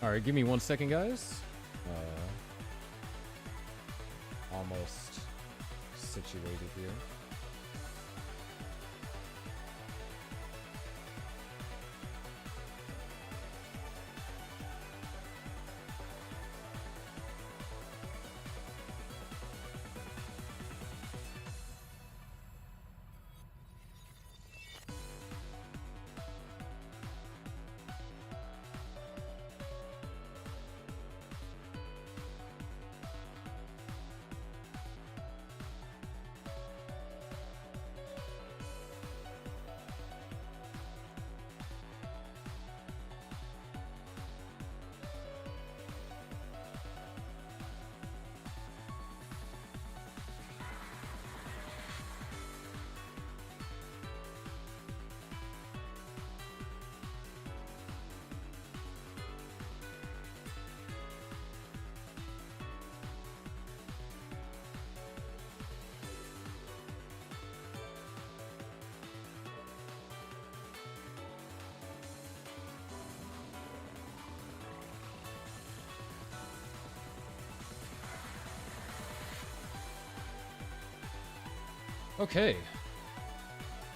Alright, give me 1 second, guys. Almost situated here. Okay.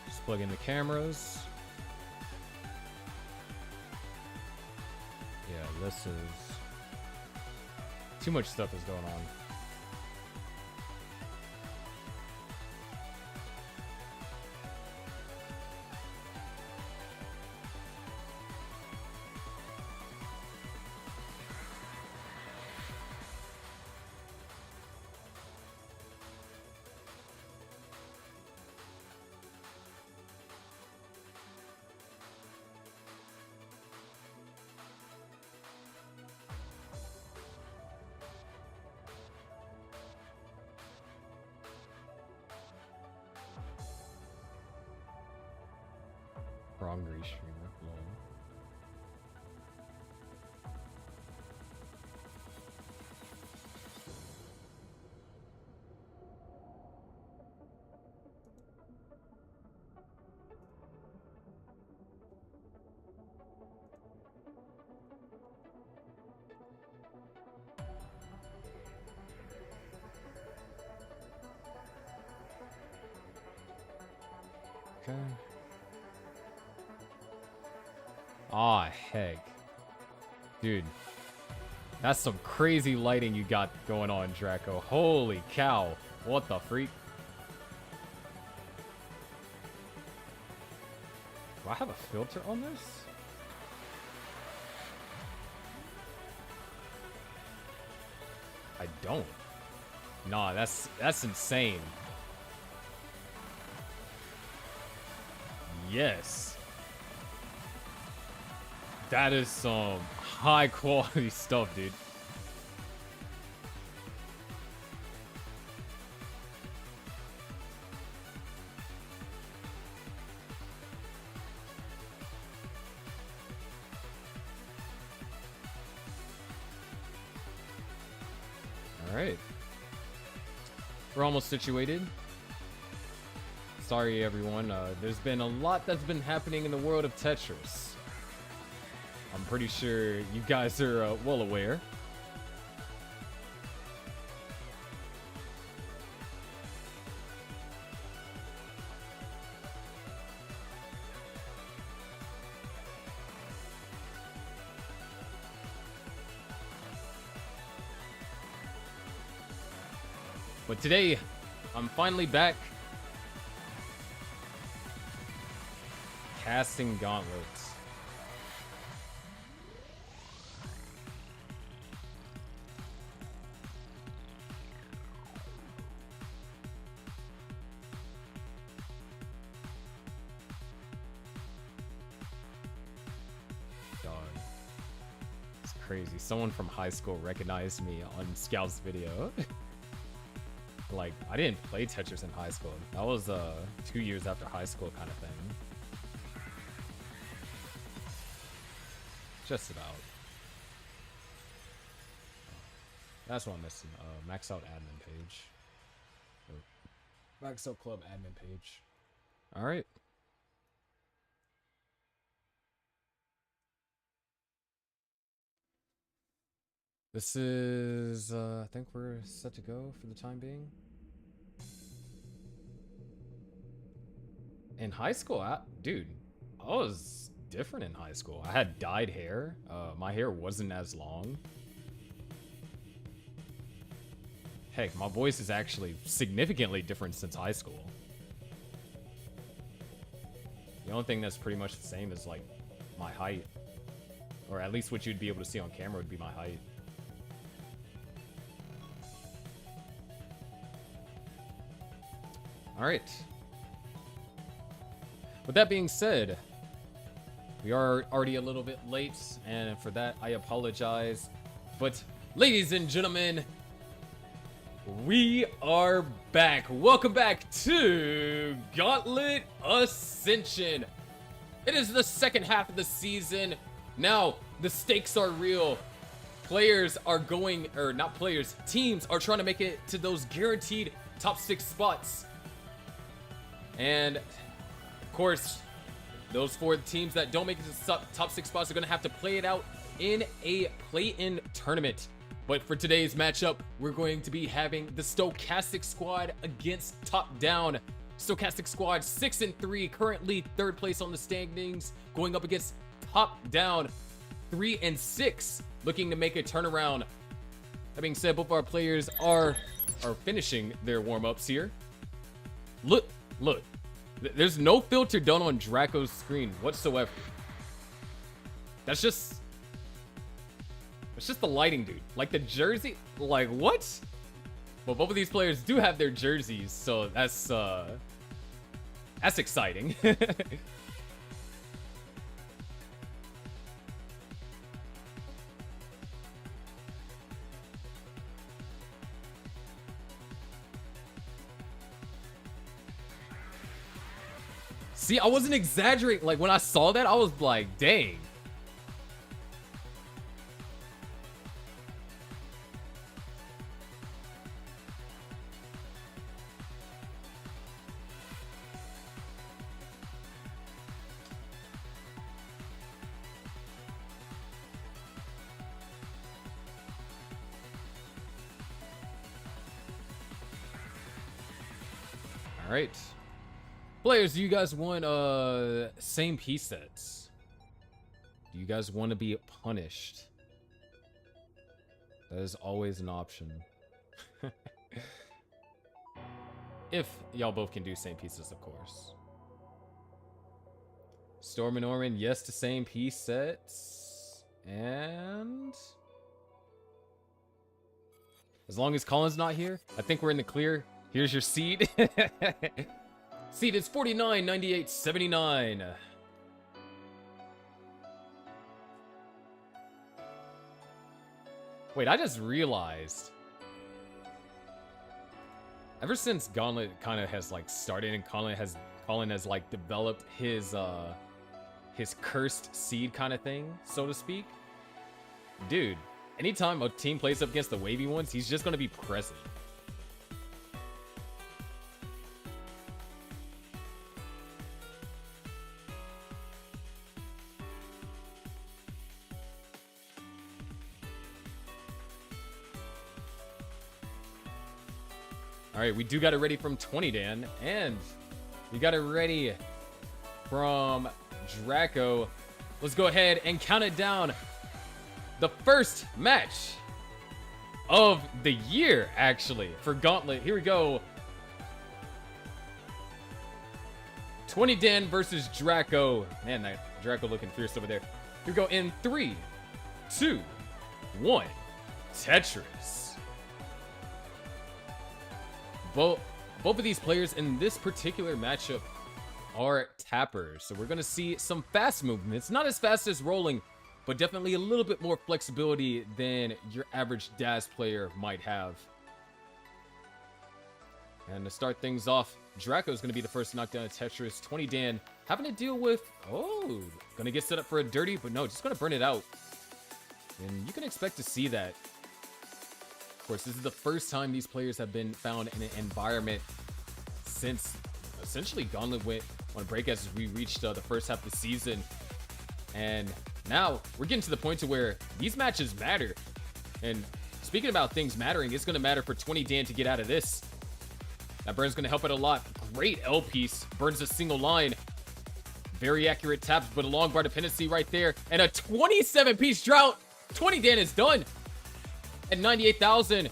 Just plug in the cameras. Yeah, this is... too much stuff is going on. Hungry streamer. Lol. Okay. Aw, heck. Dude. That's some crazy lighting you got going on, Draco. Holy cow. What the freak? Do I have a filter on this? I don't. Nah, that's insane. Yes. That is some high quality stuff, dude. All right. We're almost situated. Sorry, everyone. There's been a lot that's been happening in the world of Tetris. I'm pretty sure you guys are well aware. But today, I'm finally back casting gauntlets. Crazy. Someone from high school recognized me on Scout's video. Like, I didn't play Tetris in high school. That was 2 years after high school kind of thing. Just about. That's what I'm missing. Max out admin page. Max out club admin page. Alright. This is, I think we're set to go for the time being. In high school, dude, I was different in high school. I had dyed hair. My hair wasn't as long. Heck, my voice is actually significantly different since high school. The only thing that's pretty much the same is like my height. Or at least what you'd be able to see on camera would be my height. Alright. With that being said, we are already a little bit late, and for that I apologize. But ladies and gentlemen, we are back. Welcome back to Gauntlet Ascension. It is the second half of the season. Now, the stakes are real. Players are going, or not players, teams are trying to make it to those guaranteed top 6 spots. And, of course, those 4 teams that don't make it to the top 6 spots are going to have to play it out in a play-in tournament. But for today's matchup, we're going to be having the Stochastic squad against Top Down. Stochastic squad 6-3, currently 3rd place on the standings, going up against Top Down 3-6, looking to make a turnaround. That being said, both our players are finishing their warm-ups here. Look. There's no filter done on Draco's screen whatsoever. That's just the lighting, dude. Like the jersey, like what? Well, both of these players do have their jerseys, so that's exciting. See, I wasn't exaggerating. Like when I saw that, I was like, dang. All right. Players, do you guys want same piece sets? Do you guys want to be punished? That is always an option. If y'all both can do same pieces, of course. Storm and Norman, yes to same piece sets. And as long as Colin's not here, I think we're in the clear. Here's your seed. Seed is 49, 98, 79. Wait, I just realized. Ever since Gauntlet kind of has like started and Colin has like developed his cursed seed kind of thing, so to speak. Dude, anytime a team plays up against the wavy ones, he's just gonna be present. All right, we do got it ready from 20 Dan, and we got it ready from Draco. Let's go ahead and count it down. The first match of the year, actually, for Gauntlet. Here we go. 20 Dan versus Draco. Man, that Draco looking fierce over there. Here we go in 3, 2, 1. Tetris. Both of these players in this particular matchup are tappers. So we're going to see some fast movements. Not as fast as rolling, but definitely a little bit more flexibility than your average Daz player might have. And to start things off, Draco is going to be the first to knock down a Tetris. 20 Dan having to deal with, going to get set up for a dirty, but no, just going to burn it out. And you can expect to see that. Of course, this is the first time these players have been found in an environment since essentially Gauntlet went on break as we reached the first half of the season. And now we're getting to the point to where these matches matter. And speaking about things mattering, it's going to matter for 20 Dan to get out of this. That burn's going to help it a lot. Great L piece. Burns a single line. Very accurate taps, but a long bar dependency right there. And a 27-piece drought. 20 Dan is done. At 98,000.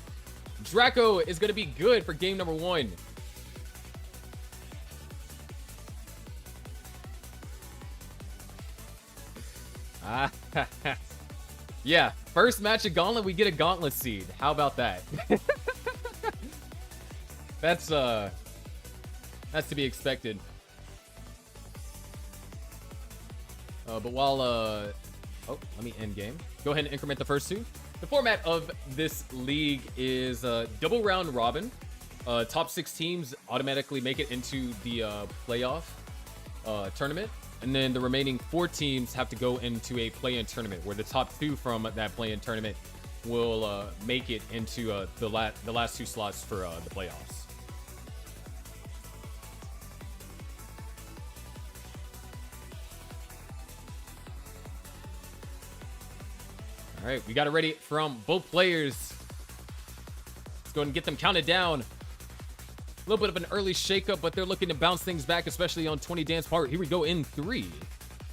Draco is going to be good for game number 1. Yeah, first match of Gauntlet, we get a Gauntlet seed. How about that? That's to be expected. But while oh, let me end game. Go ahead and increment the first 2. The format of this league is double round robin. Top 6 teams automatically make it into the playoff tournament. And then the remaining 4 teams have to go into a play-in tournament where the top 2 from that play-in tournament will make it into the last 2 slots for the playoffs. All right, we got it ready from both players. Let's go ahead and get them counted down. A little bit of an early shakeup, but they're looking to bounce things back, especially on 20 Dan's part. Here we go in 3,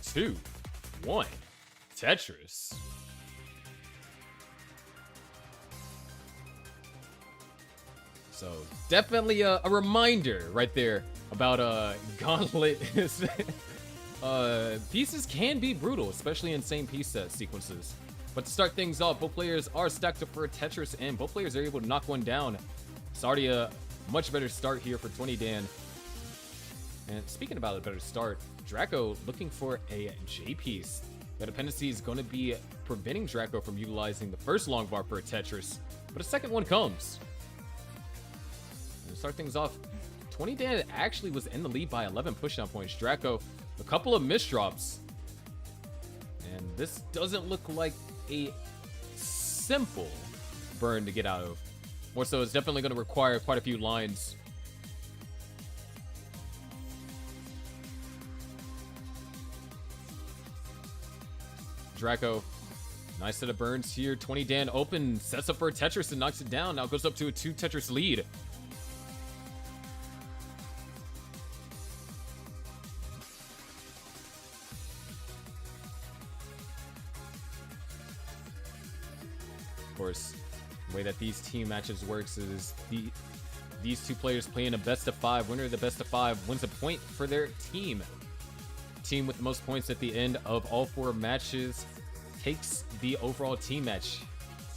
2, 1. Tetris. So definitely a reminder right there about Gauntlet. Pieces can be brutal, especially in same piece set sequences. But to start things off, both players are stacked up for a Tetris, and both players are able to knock one down. It's already a much better start here for 20 Dan. And speaking about a better start, Draco looking for a J piece. The dependency is going to be preventing Draco from utilizing the first long bar for a Tetris, but a second one comes. And to start things off, 20 Dan actually was in the lead by 11 pushdown points. Draco, a couple of misdrops. And this doesn't look like a simple burn to get out of. More so, it's definitely going to require quite a few lines. Draco, nice set of burns here. 20 Dan open, sets up for a Tetris and knocks it down. Now goes up to a 2 Tetris lead. Of course, the way that these team matches works is these 2 players play in a best of 5. Winner of the best of 5 wins a point for their team. Team with the most points at the end of all 4 matches takes the overall team match.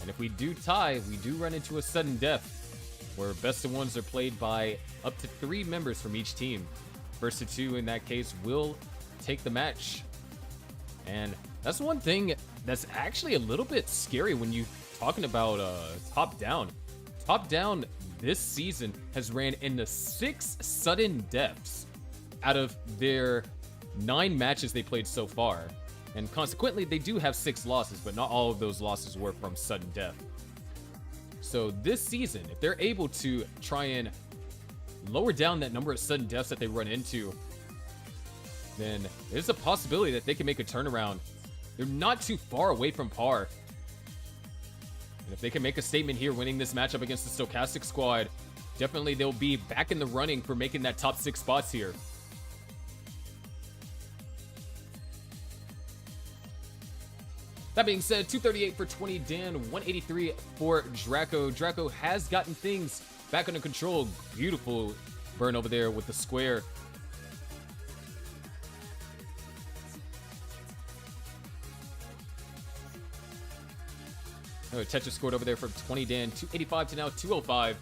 And if we do tie, we do run into a sudden death, where best of 1s are played by up to 3 members from each team. First to 2 in that case will take the match. And that's one thing that's actually a little bit scary when you talking about top down. Top down this season has ran into 6 sudden deaths out of their 9 matches they played so far. And consequently, they do have 6 losses, but not all of those losses were from sudden death. So this season, if they're able to try and lower down that number of sudden deaths that they run into, then there's a possibility that they can make a turnaround. They're not too far away from par. And if they can make a statement here winning this matchup against the Stochastic squad, definitely they'll be back in the running for making that top 6 spots here. That being said, 238 for 20 Dan, 183 for Draco. Draco has gotten things back under control. Beautiful burn over there with the square. Oh, Tetris scored over there from 20 Dan, 285 to now 205.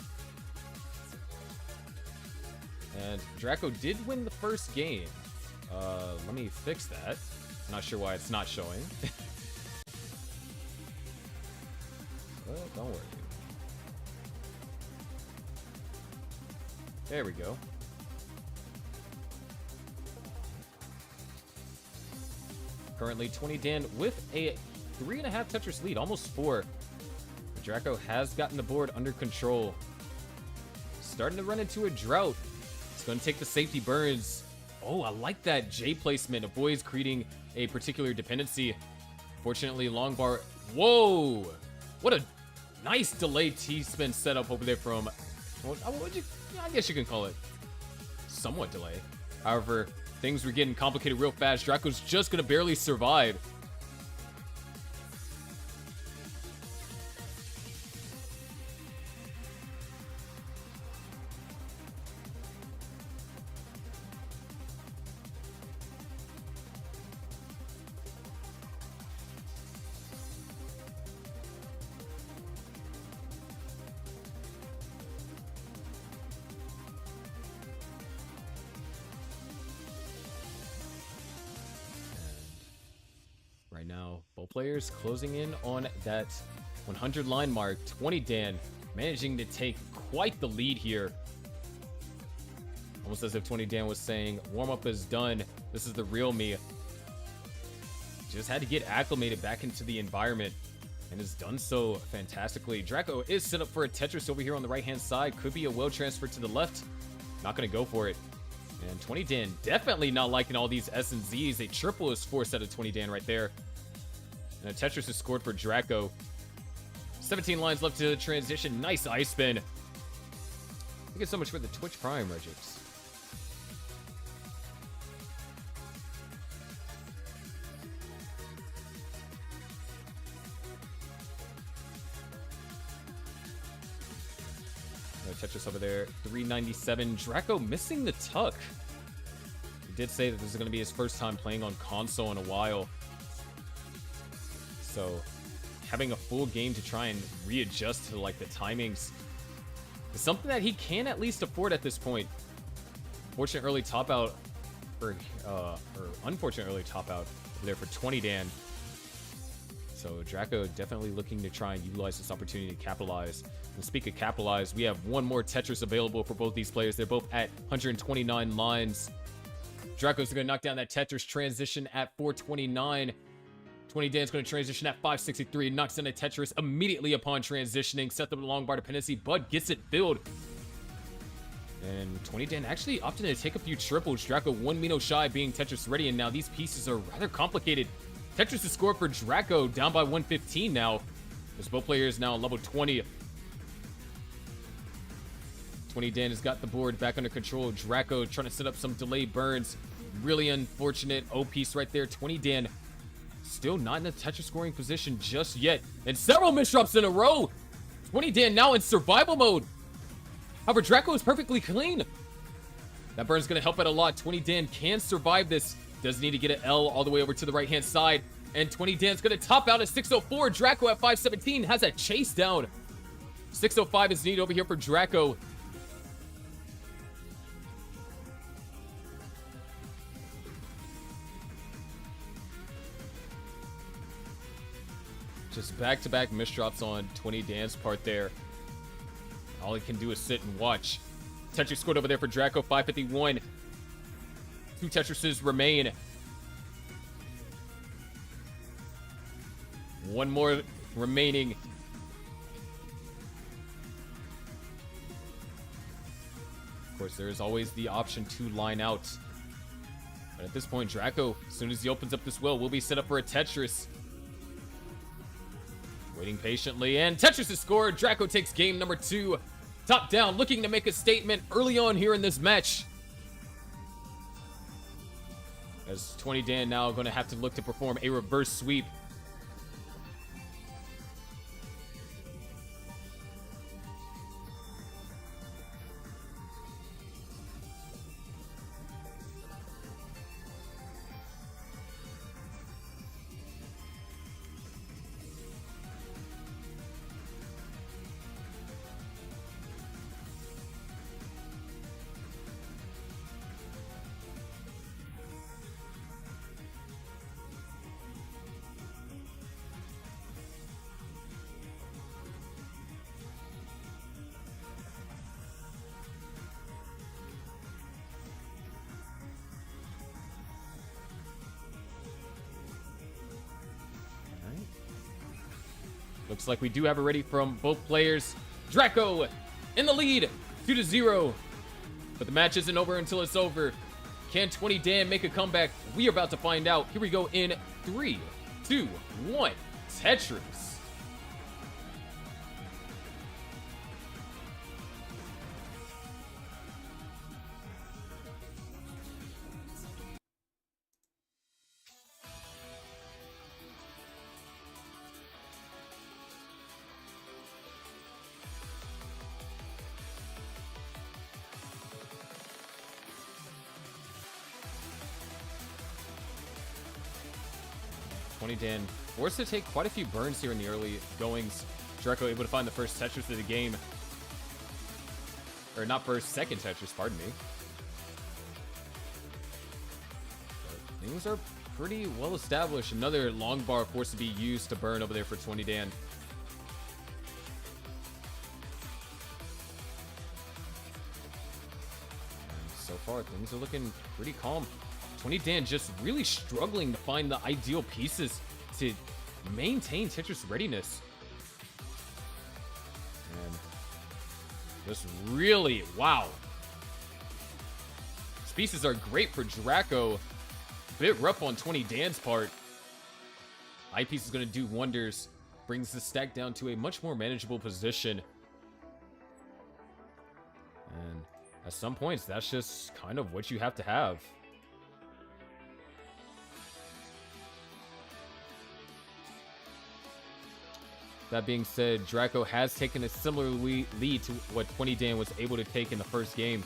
And Draco did win the first game. Let me fix that. Not sure why it's not showing. Well, don't worry. There we go. Currently 20 Dan with a 3.5 Tetris lead, almost 4. Draco has gotten the board under control. Starting to run into a drought. It's going to take the safety burns. Oh, I like that J placement. Avoids creating a particular dependency. Fortunately, long bar. Whoa! What a Nice delayed T-spin setup over there from, well, I guess you can call it somewhat delay. However, things were getting complicated real fast. Draco's just going to barely survive. Right now, both players closing in on that 100 line mark. 20 Dan managing to take quite the lead here. Almost as if 20 Dan was saying, warm-up is done. This is the real me. Just had to get acclimated back into the environment and has done so fantastically. Draco is set up for a Tetris over here on the right-hand side. Could be a will transfer to the left. Not going to go for it. And 20 Dan definitely not liking all these S and Zs. A triple is forced out of 20 Dan right there. And a Tetris is scored for Draco. 17 lines left to the transition. Nice ice spin. Thank you so much for the Twitch Prime, Regix. Tetris over there, 397. Draco missing the tuck. He did say that this is going to be his first time playing on console in a while. So having a full game to try and readjust to like the timings is something that he can at least afford at this point. Fortunate early top out, or unfortunate early top out over there for 20 Dan. So Draco definitely looking to try and utilize this opportunity to capitalize. And speak of capitalize, we have one more Tetris available for both these players. They're both at 129 lines. Draco's going to knock down that Tetris transition at 429. 20 Dan's going to transition at 563. Knocks down a Tetris immediately upon transitioning. Set up the long bar dependency. Bud gets it filled. And 20 Dan actually opted to take a few triples. Draco 1 Mino shy being Tetris ready. And now these pieces are rather complicated. Tetris is scored for Draco, down by 115 now. As both players now level 20. 20 Dan has got the board back under control. Draco trying to set up some delayed burns. Really unfortunate O-piece right there. 20 Dan still not in a Tetris scoring position just yet. And several misdrops in a row. 20 Dan now in survival mode. However, Draco is perfectly clean. That burn's going to help out a lot. 20 Dan can survive this. Does need to get an L all the way over to the right-hand side. And 20 Dan's going to top out at 604. Draco at 517 has a chase down. 605 is needed over here for Draco. Just back-to-back misdrops on 20 Dan's part there. All he can do is sit and watch. Tetris scored over there for Draco, 551. 2 Tetrises remain. One more remaining. Of course, there is always the option to line out. But at this point, Draco, as soon as he opens up this will be set up for a Tetris. Waiting patiently, and Tetris is scored. Draco takes game number 2. Top down, looking to make a statement early on here in this match. As 20 Dan now going to have to look to perform a reverse sweep. Looks like we do have it ready from both players. Draco in the lead, 2-0. But the match isn't over until it's over. Can 20 Dan make a comeback? We are about to find out. Here we go in 3, 2, 1. Tetris. 20 Dan forced to take quite a few burns here in the early goings. Draco able to find the first Tetris of the game. Or not first, second Tetris, pardon me. But things are pretty well established. Another long bar forced to be used to burn over there for 20 Dan. And so far, things are looking pretty calm. 20 Dan just really struggling to find the ideal pieces to maintain Tetris readiness. And just really, wow. These pieces are great for Draco. A bit rough on 20 Dan's part. Eyepiece is going to do wonders. Brings the stack down to a much more manageable position. And at some points, that's just kind of what you have to have. That being said, Draco has taken a similar lead to what 20 Dan was able to take in the first game.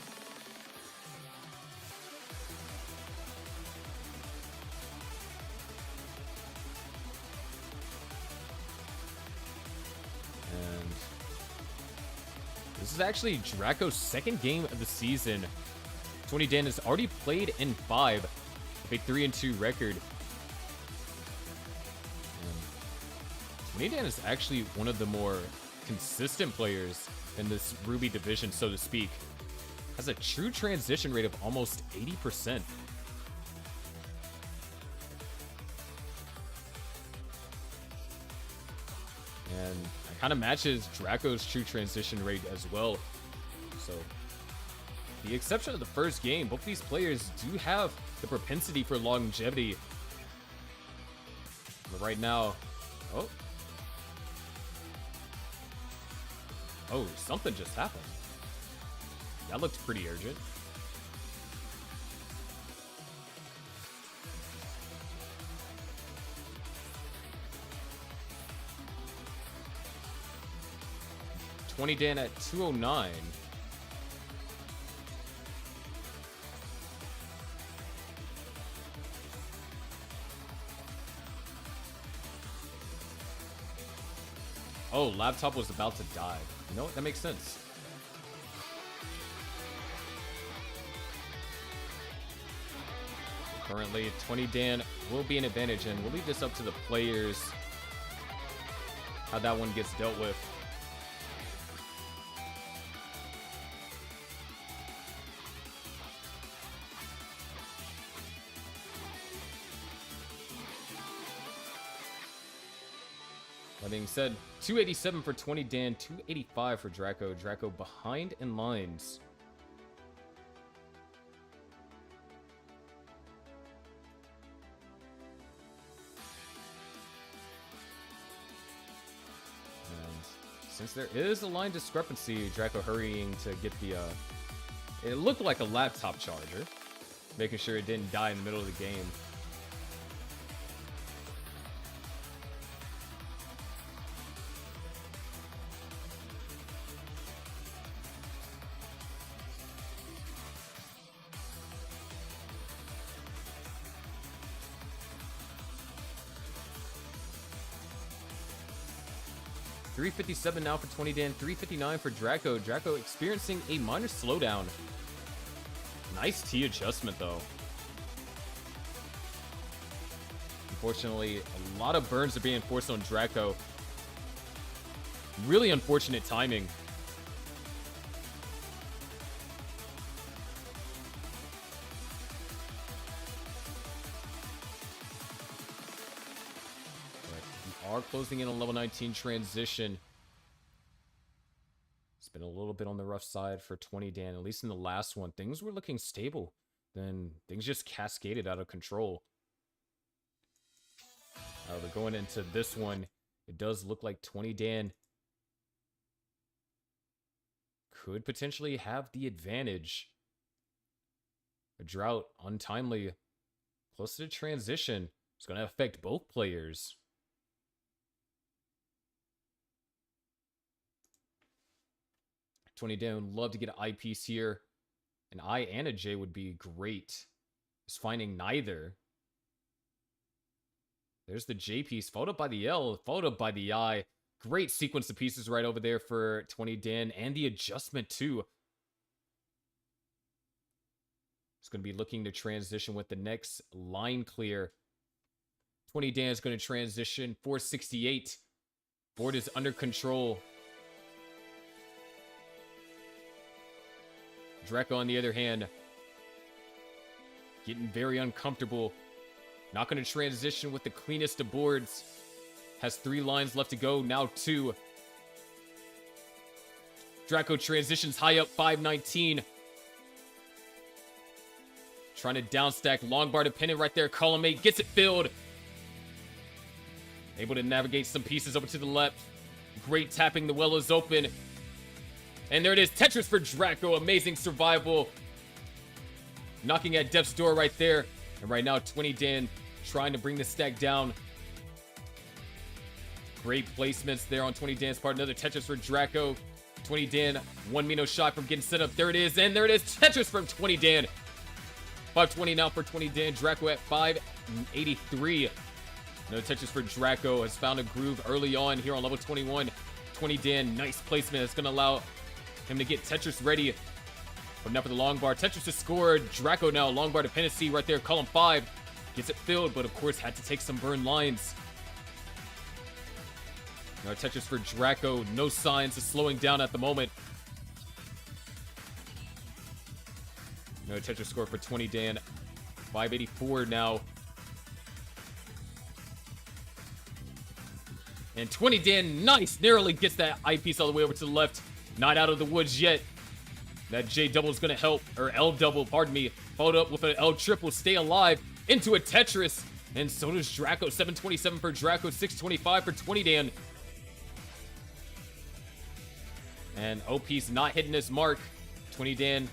And this is actually Draco's second game of the season. 20 Dan has already played in 5 with a 3-2 record. 20 Dan is actually one of the more consistent players in this Ruby division, so to speak. Has a true transition rate of almost 80%. And it kind of matches Draco's true transition rate as well. So, the exception of the first game, both these players do have the propensity for longevity. But right now, Oh, something just happened. That looked pretty urgent. $20 Dan at 209. Oh, laptop was about to die. You know what? That makes sense. Currently, 20 Dan will be an advantage, and we'll leave this up to the players how that one gets dealt with. That being said, 287 for 20 Dan, 285 for Draco. Draco behind in lines. And since there is a line discrepancy, Draco hurrying to get the, it looked like a laptop charger, making sure it didn't die in the middle of the game. $357 now for 20 Dan, $359 for Draco. Draco experiencing a minor slowdown. Nice T adjustment, though. Unfortunately, a lot of burns are being forced on Draco. Really unfortunate timing. Are closing in on level 19 transition. It's been a little bit on the rough side for 20 Dan, at least in the last one. Things were looking stable. Then things just cascaded out of control. However, going into this one, it does look like 20 Dan could potentially have the advantage. A drought, untimely, close to transition. It's going to affect both players. 20 Dan, love to get an eyepiece here. An I and a J would be great. Just finding neither. There's the J piece, followed up by the L, followed up by the I. Great sequence of pieces right over there for 20 Dan, and the adjustment too. It's going to be looking to transition with the next line clear. 20 Dan is going to transition, 468. Board is under control. Draco, on the other hand, getting very uncomfortable. Not going to transition with the cleanest of boards. Has 3 lines left to go, now 2. Draco transitions high up, 519. Trying to downstack, long bar dependent right there. Column 8 gets it filled. Able to navigate some pieces over to the left. Great tapping, the well is open. And there it is, Tetris for Draco. Amazing survival. Knocking at Death's door right there. And right now, 20 Dan trying to bring the stack down. Great placements there on 20 Dan's part. Another Tetris for Draco. 20 Dan, 1 Mino shot from getting set up. There it is, and there it is. Tetris from 20 Dan. 520 now for 20 Dan. Draco at 583. Another Tetris for Draco. Has found a groove early on here on level 21. 20 Dan, nice placement. That's going to allow him to get Tetris ready. But now for the long bar. Tetris has scored. Draco now, long bar dependency right there. Column 5. Gets it filled, but of course had to take some burn lines. Now Tetris for Draco. No signs of slowing down at the moment. Another Tetris score for 20 Dan. 584 now. And 20 Dan, nice, narrowly gets that eyepiece all the way over to the left. Not out of the woods yet. That J double is going to help, or L double, pardon me. Followed up with an L triple, stay alive into a Tetris. And so does Draco. 727 for Draco, 625 for 20 Dan. And OP's not hitting his mark. 20 Dan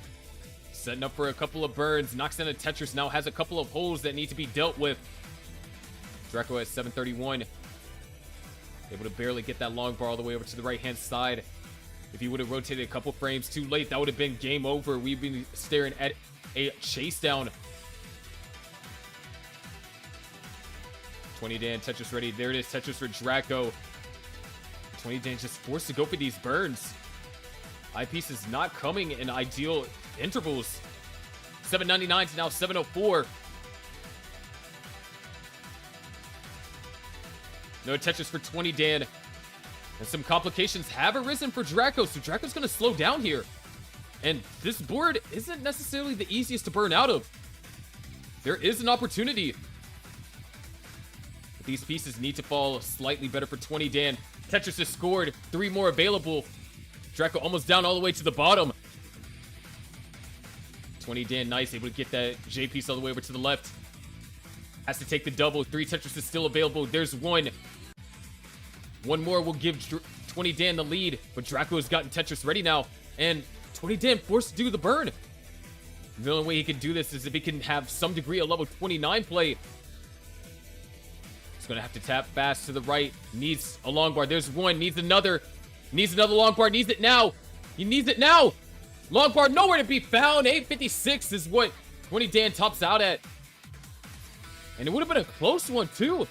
setting up for a couple of burns. Knocks down a Tetris, now has a couple of holes that need to be dealt with. Draco at 731. Able to barely get that long bar all the way over to the right-hand side. If he would have rotated a couple frames too late, that would have been game over. We've been staring at a chase down. 20 Dan, Tetris ready. There it is, Tetris for Draco. 20 Dan just forced to go for these burns. Eyepiece is not coming in ideal intervals. 799 to now 704. No Tetris for 20 Dan. And some complications have arisen for Draco, so Draco's going to slow down here. And this board isn't necessarily the easiest to burn out of. There is an opportunity. But these pieces need to fall slightly better for 20 Dan. Tetris has scored, 3 more available. Draco almost down all the way to the bottom. 20 Dan, nice, able to get that J piece all the way over to the left. Has to take the double, 3 Tetris is still available. There's 1. One more will give 20 Dan the lead, but Draco has gotten Tetris ready now, and 20 Dan forced to do the burn. The only way he can do this is if he can have some degree of level 29 play. He's gonna have to tap fast to the right. Needs a long bar. There's 1. Needs another. Needs another long bar. Needs it now. He needs it now. Long bar nowhere to be found. 856 is what 20 Dan tops out at. And it would have been a close one too.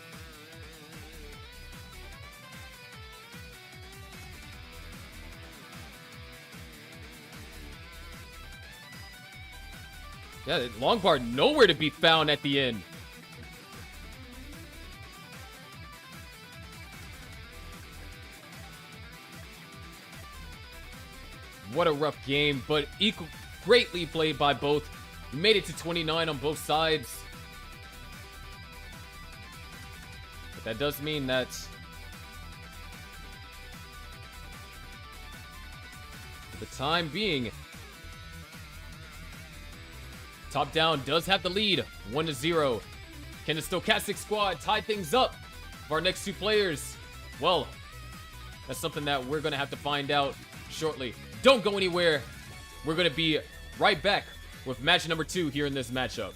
Yeah, long bar nowhere to be found at the end. What a rough game, but greatly played by both. We made it to 29 on both sides. But that does mean that for the time being, Top Down does have the lead, 1-0. Can the Stochastic squad tie things up for our next 2 players? Well, that's something that we're going to have to find out shortly. Don't go anywhere. We're going to be right back with match number 2 here in this matchup.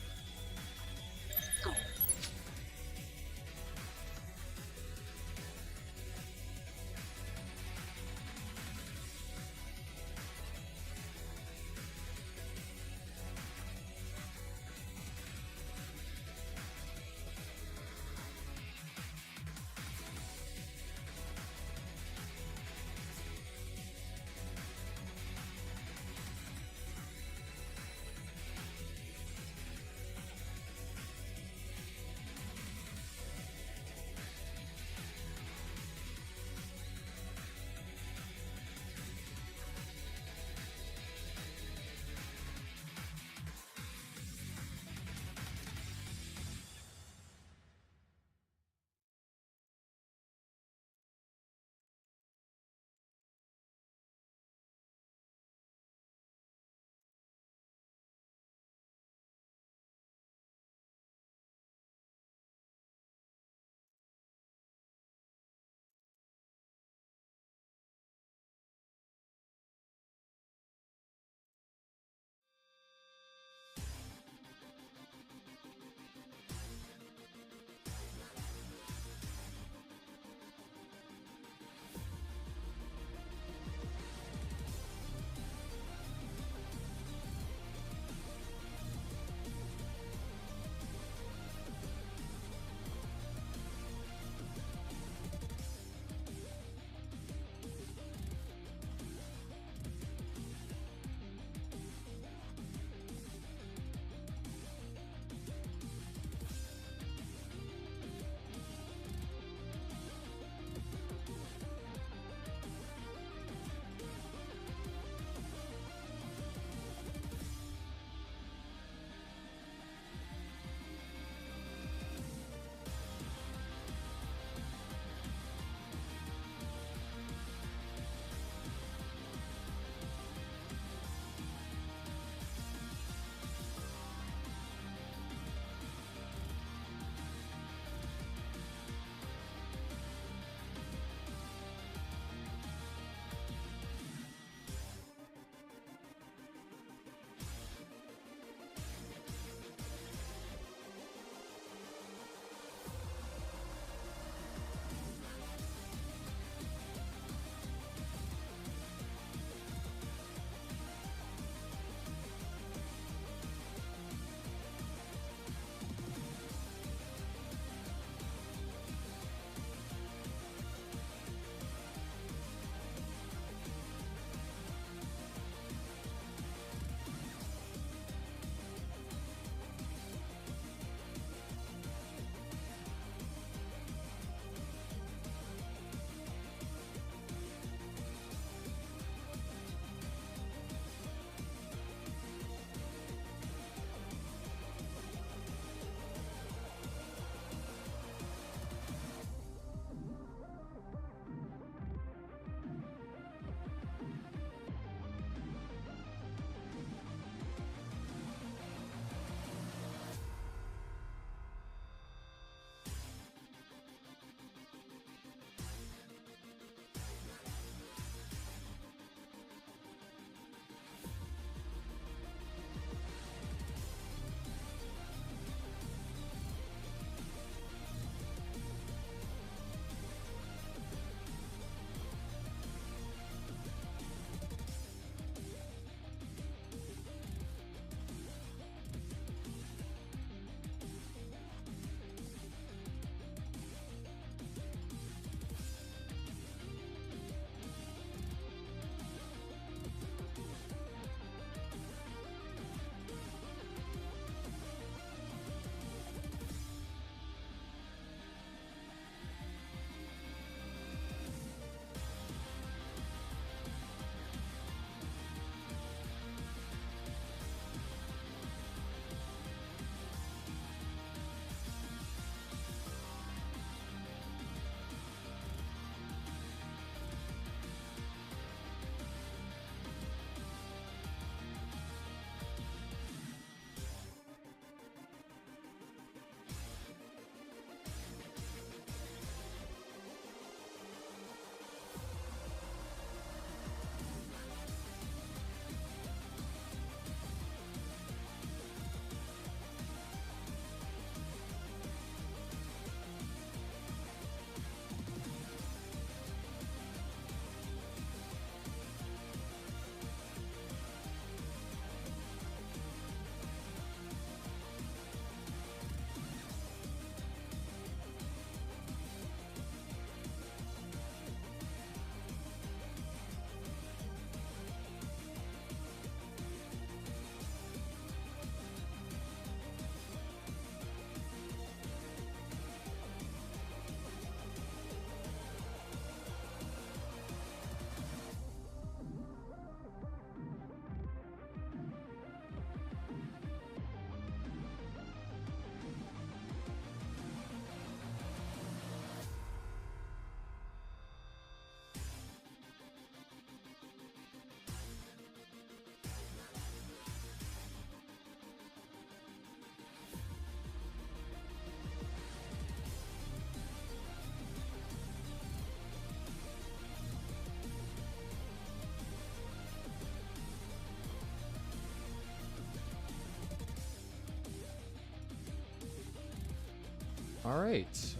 All right.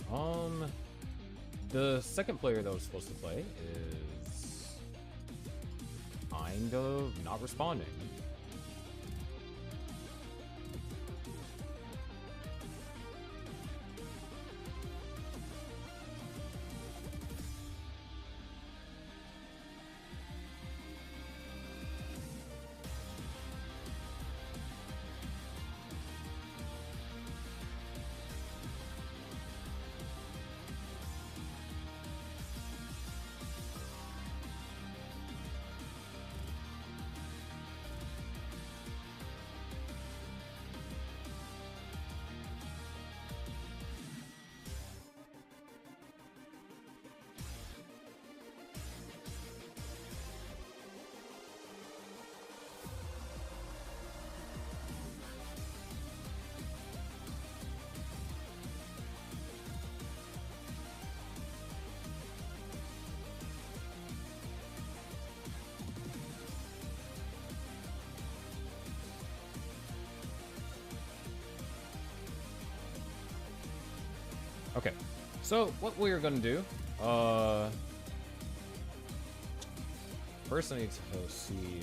The second player that was supposed to play is kind of not responding. Okay, so what we're gonna do, first I need to see.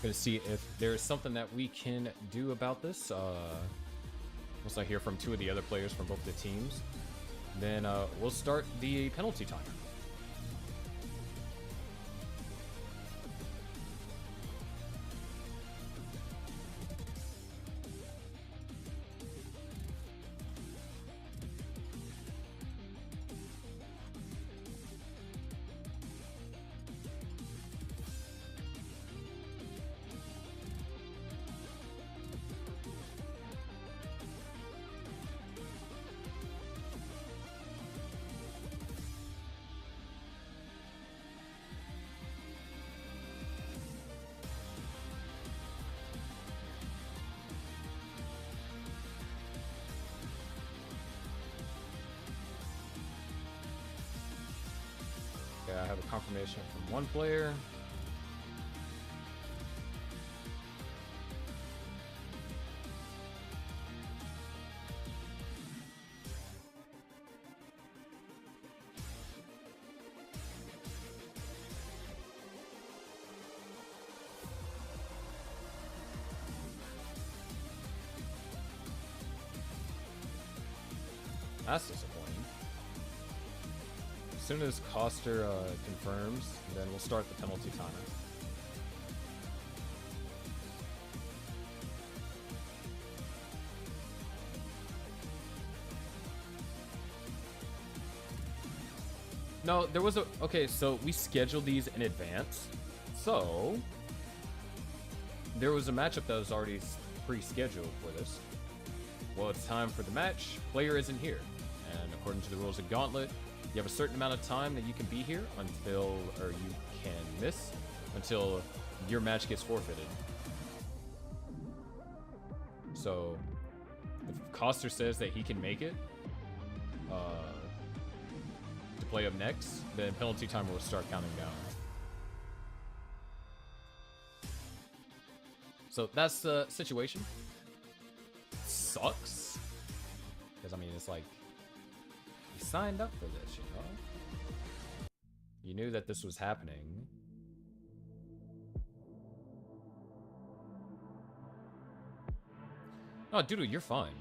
Gonna see if there's something that we can do about this. Once I hear from two of the other players from both the teams, then we'll start the penalty timer. Okay, I have a confirmation from one player. That's disappointing. As soon as Coster confirms, then we'll start the penalty timer. No, there was a... Okay, so we scheduled these in advance. So, there was a matchup that was already pre-scheduled for this. Well, it's time for the match. Player isn't here. And according to the rules of Gauntlet, you have a certain amount of time that you can be here until, or you can miss, until your match gets forfeited. So, if Coster says that he can make it to play up next, then penalty timer will start counting down. So that's the situation. Sucks. Because, I mean, it's like, you signed up for this, you know? You knew that this was happening. Oh, dude, you're fine.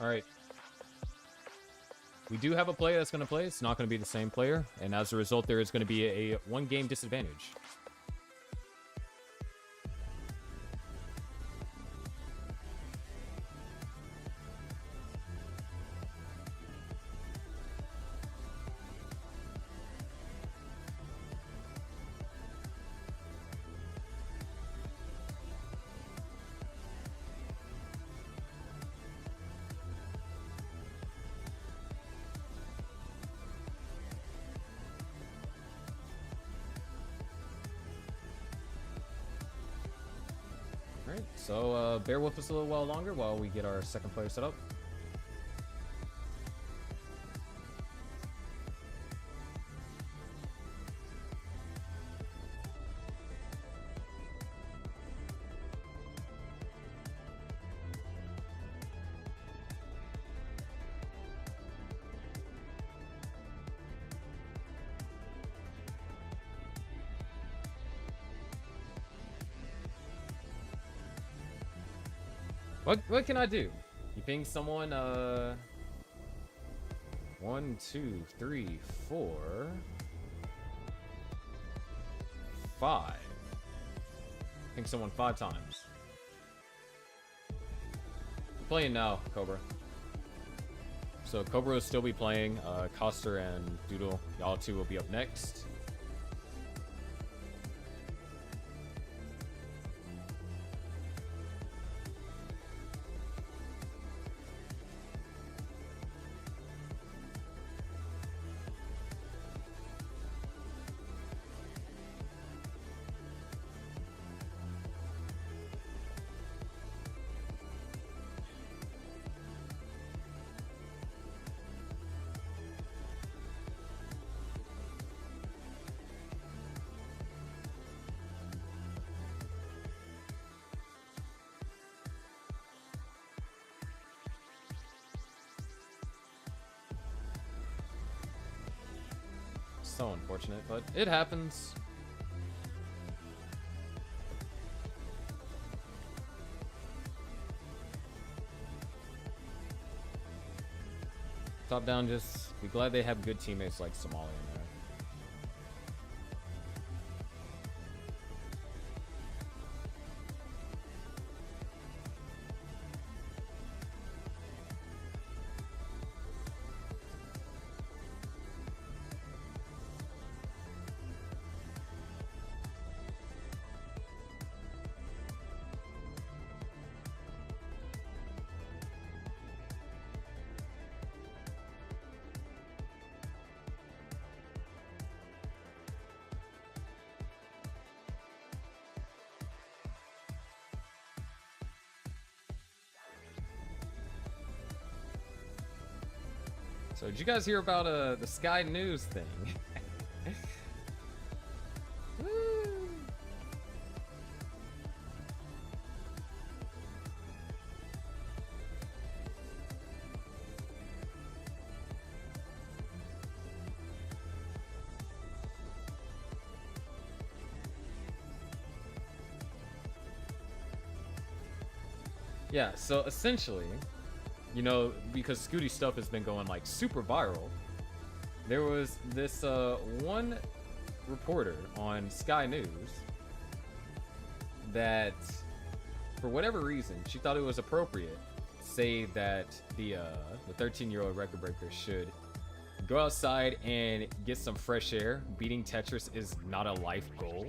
All right. We do have a player that's going to play. It's not going to be the same player. And as a result, there is going to be a one-game disadvantage. Alright, so bear with us a little while longer while we get our second player set up. What can I do? You ping someone, 1, 2, 3, 4, 5. Ping someone 5 times. Playing now, Cobra. So Cobra will still be playing. Coster and Doodle, y'all two will be up next. So unfortunate, but it happens. Top down, just be glad they have good teammates like Somali in there. So did you guys hear about the Sky News thing? Yeah, so essentially, you know, because Scooty stuff has been going like super viral, there was this one reporter on Sky News that, for whatever reason, she thought it was appropriate to say that the 13-year-old record breaker should go outside and get some fresh air. Beating Tetris is not a life goal.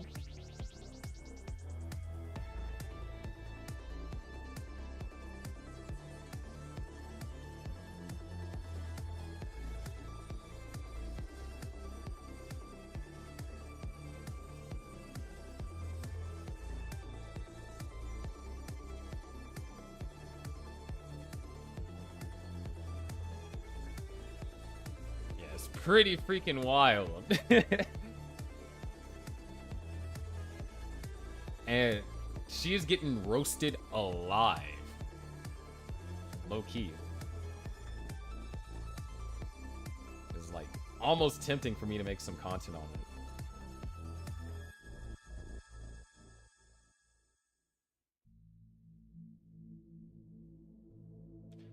Pretty freaking wild. And she is getting roasted alive. Low key. It's like almost tempting for me to make some content on it.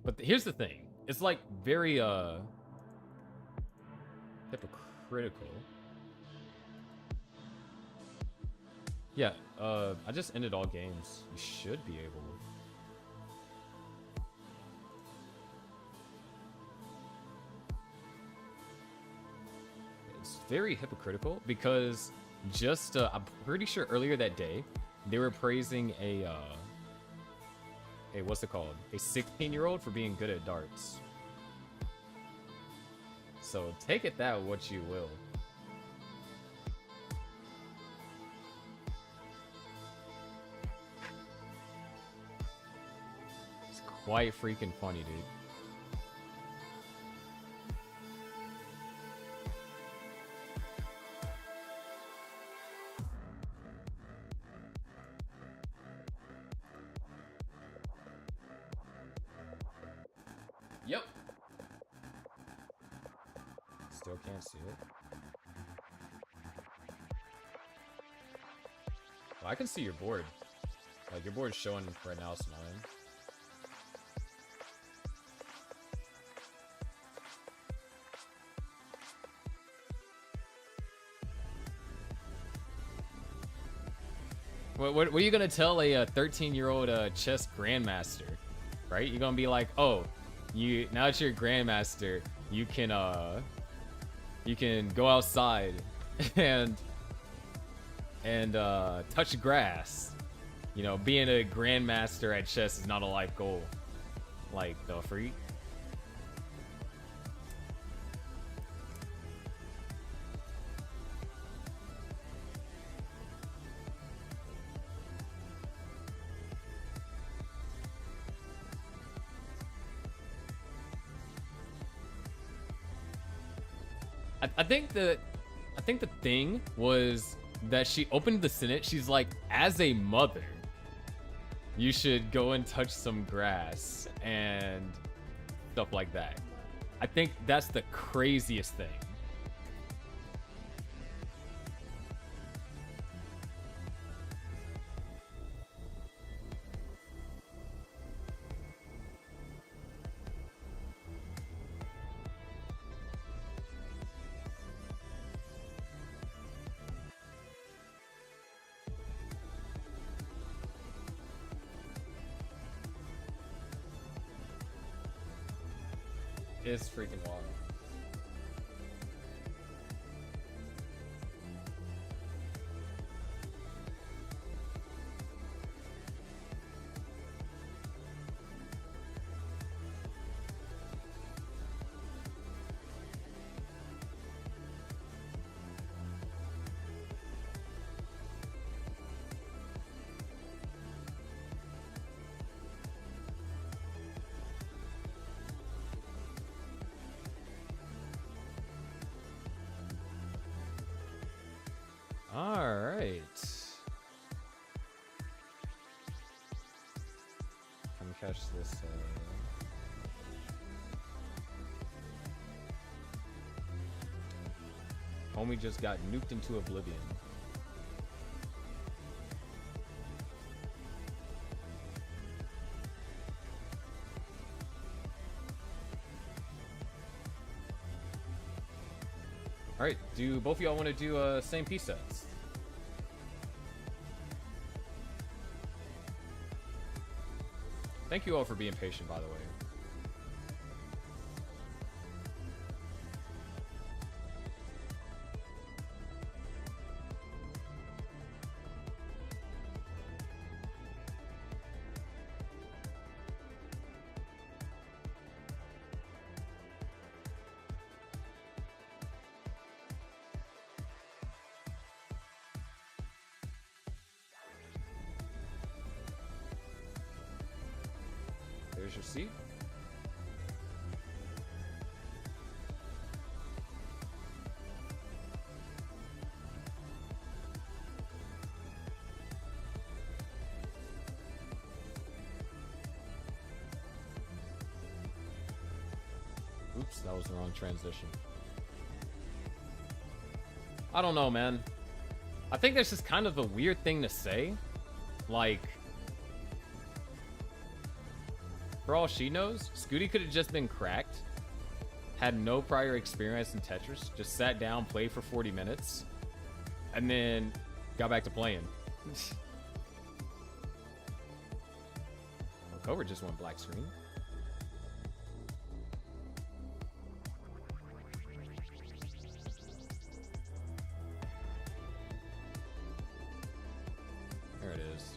But here's the thing. It's like very hypocritical. Yeah, I just ended all games. You should be able. It's very hypocritical because just I'm pretty sure earlier that day they were praising a what's it called? A 16-year-old for being good at darts. So take it that what you will. It's quite freaking funny, dude. Yep. Still can't see it. Well, I can see your board. Like, your board's showing right now, it's mine. What are you gonna tell a 13-year-old chess grandmaster, right? You're gonna be like, oh, now that you're a grandmaster, you can go outside and touch grass. You know, being a grandmaster at chess is not a life goal. Like, the freak. I think the thing was that she opened the sentence. She's like, as a mother, you should go and touch some grass and stuff like that. I think that's the craziest thing. It's freaking wild. All right. Let me catch this. Homie just got nuked into oblivion. All right, do both of y'all want to do same piece sets? Thank you all for being patient, by the way. There's your seat. Oops, that was the wrong transition. I don't know, man. I think that's just kind of a weird thing to say. Like, For all she knows, Scooty could have just been cracked, had no prior experience in Tetris, just sat down, played for 40 minutes, and then got back to playing. Cobra just went black screen. There it is.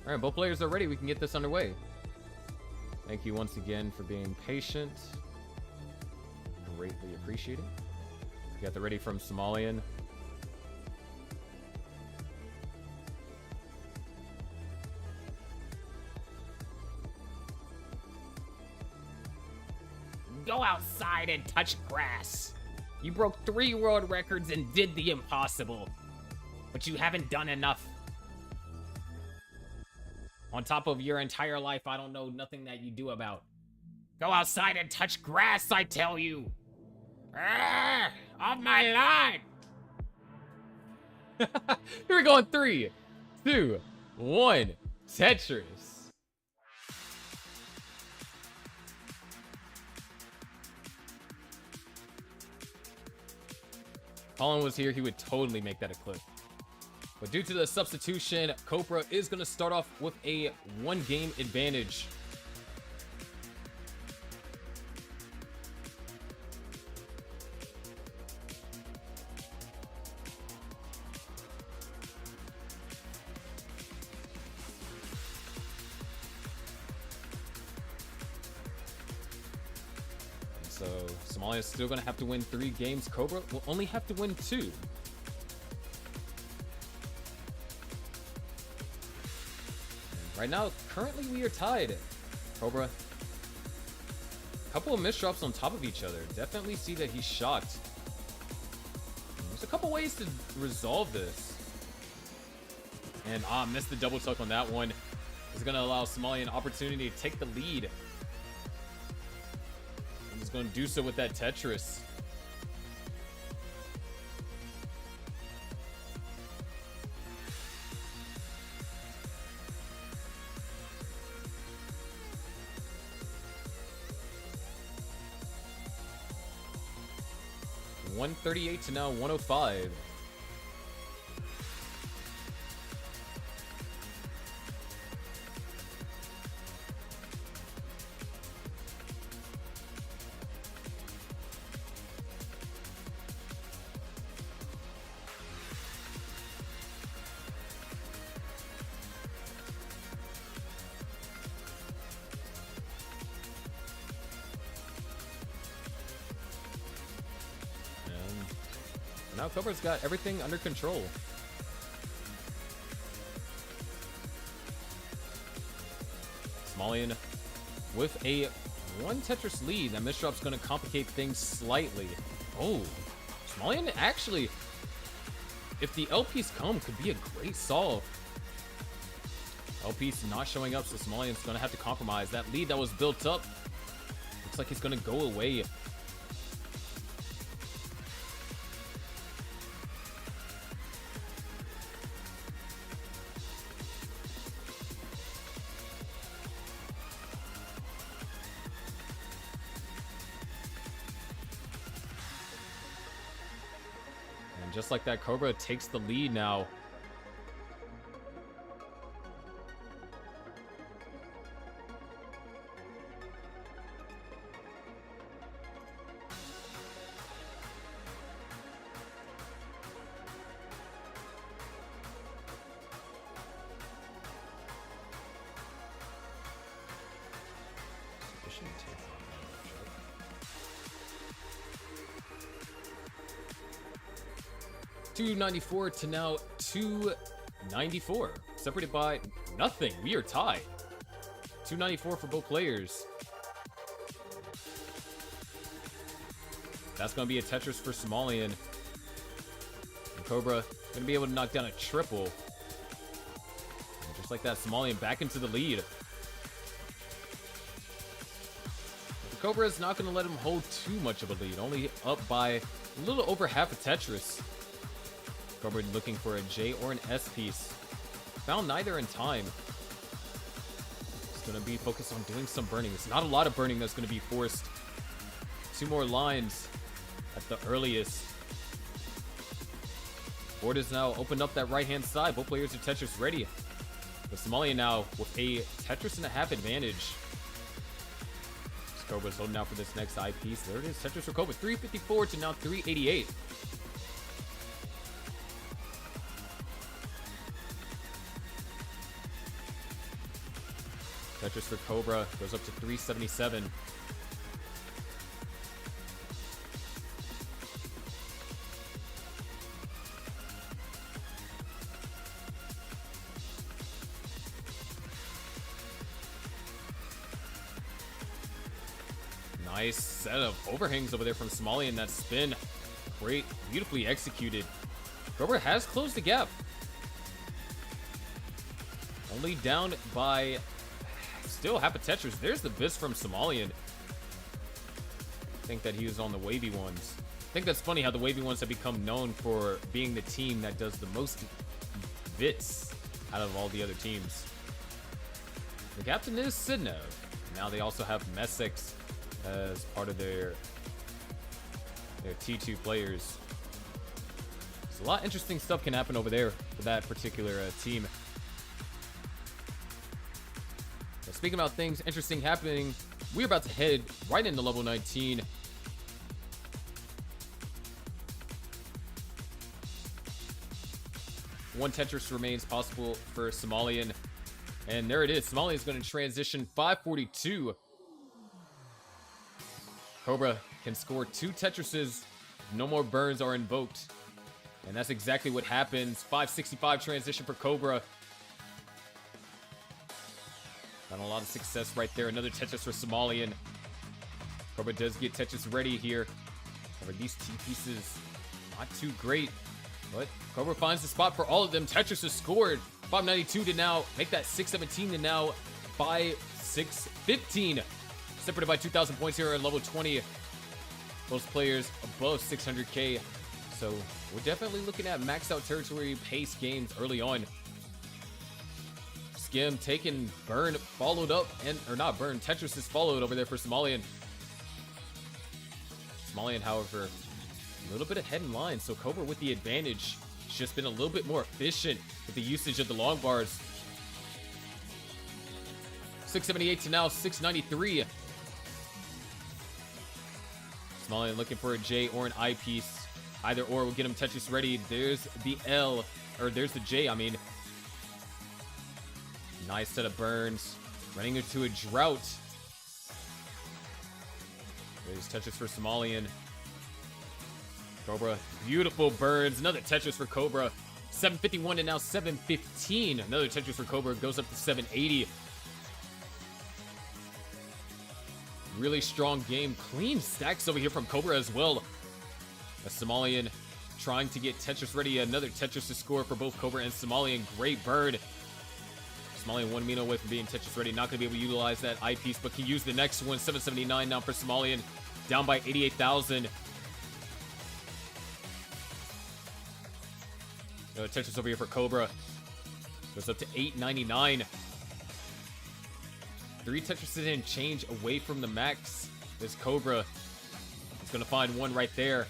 All right, both players are ready. We can get this underway. Thank you once again for being patient. Greatly appreciated. Got the ready from Somalian. Go outside and touch grass. You broke 3 world records and did the impossible. But you haven't done enough. On top of your entire life, I don't know nothing that you do about. Go outside and touch grass, I tell you. Off my line. Here we go in 3, 2, 1. Tetris. Colin was here, he would totally make that a clip. But due to the substitution, Cobra is going to start off with a 1-game advantage. So Somalia is still going to have to win 3 games. Cobra will only have to win 2. Right now, currently we are tied. Cobra, a couple of misdrops on top of each other. Definitely see that he's shocked. There's a couple ways to resolve this. And missed the double tuck on that one. This is going to allow Somalia an opportunity to take the lead. And he's going to do so with that Tetris. $138 to now $105. Now Cobra's got everything under control. Somalian with a 1 Tetris lead. That misdrop's going to complicate things slightly. Oh, Somalian actually, if the LPs come, could be a great solve. LPs not showing up, so Somalian's going to have to compromise. That lead that was built up looks like it's going to go away. Just like that, Cobra takes the lead now. $294 to now $294, separated by nothing. We are tied. $294 for both players. That's going to be a Tetris for Somalian. And Cobra going to be able to knock down a triple. And just like that, Somalian back into the lead. Cobra is not going to let him hold too much of a lead. Only up by a little over half a Tetris. Cobra looking for a J or an S piece. Found neither in time. It's going to be focused on doing some burning. It's not a lot of burning that's going to be forced. 2 more lines at the earliest. Board is now opened up that right-hand side. Both players are Tetris ready. The Somalian now with a Tetris and a half advantage. Cobra's holding out for this next eyepiece. There it is. Tetris for Cobra. 354 to now 388. Tetris for Cobra goes up to 377. Nice set of overhangs over there from Somalian. That spin, great, beautifully executed. Cobra has closed the gap. Only down by still half a Tetris. There's the Vis from Somalian. I think that he was on the wavy ones. I think that's funny how the wavy ones have become known for being the team that does the most Vits out of all the other teams. The captain is Sidnev. Now they also have Messex as part of their T2 players. So a lot of interesting stuff can happen over there for that particular team. Now, speaking about things interesting happening, we're about to head right into level 19. One Tetris remains possible for Somalian. And there it is. Somalian is going to transition 542. Cobra can score 2 Tetrises. No more burns are invoked. And that's exactly what happens. 565 transition for Cobra. Got a lot of success right there. Another Tetris for Somalian. Cobra does get Tetris ready here. However, these T pieces, not too great. But Cobra finds the spot for all of them. Tetris is scored. 592 to now make that 617 to now 5615. Separated by 2,000 points here at level 20. Most players above 600k. So we're definitely looking at max out territory pace games early on. Skim taking burn, followed up, or not burn, Tetris is followed over there for Somalian. Somalian, however, a little bit ahead in line. So Cobra with the advantage. It's just been a little bit more efficient with the usage of the long bars. 678 to now 693. Somalian looking for a J or an I piece. Either or will get him Tetris ready. There's the L, or there's the J, I mean. Nice set of burns. Running into a drought. There's Tetris for Somalian. Cobra, beautiful burns. Another Tetris for Cobra. 751 to now 715. Another Tetris for Cobra goes up to 780. Really strong game. Clean stacks over here from Cobra as well. A Somalian trying to get Tetris ready. Another Tetris to score for both Cobra and Somalian. Great bird. Somalian 1 meter away from being Tetris ready. Not going to be able to utilize that eyepiece, but can use the next one. 779 now for Somalian. Down by 88,000. Another Tetris over here for Cobra. Goes up to 899. 3 Tetrises and change away from the max. This Cobra is going to find one right there.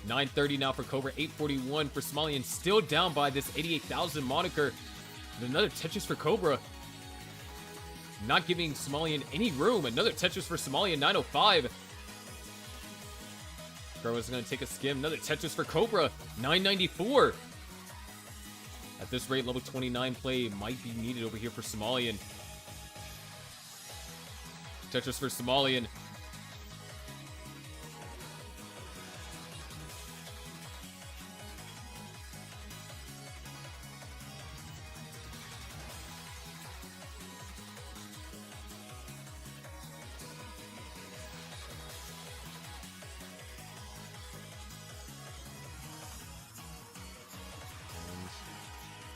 930 now for Cobra. 841 for Somalian. Still down by this 88,000 moniker. And another Tetris for Cobra. Not giving Somalian any room. Another Tetris for Somalian. 905. Cobra's going to take a skim. Another Tetris for Cobra. 994. At this rate, level 29 play might be needed over here for Somalian. Tetris for Somalian.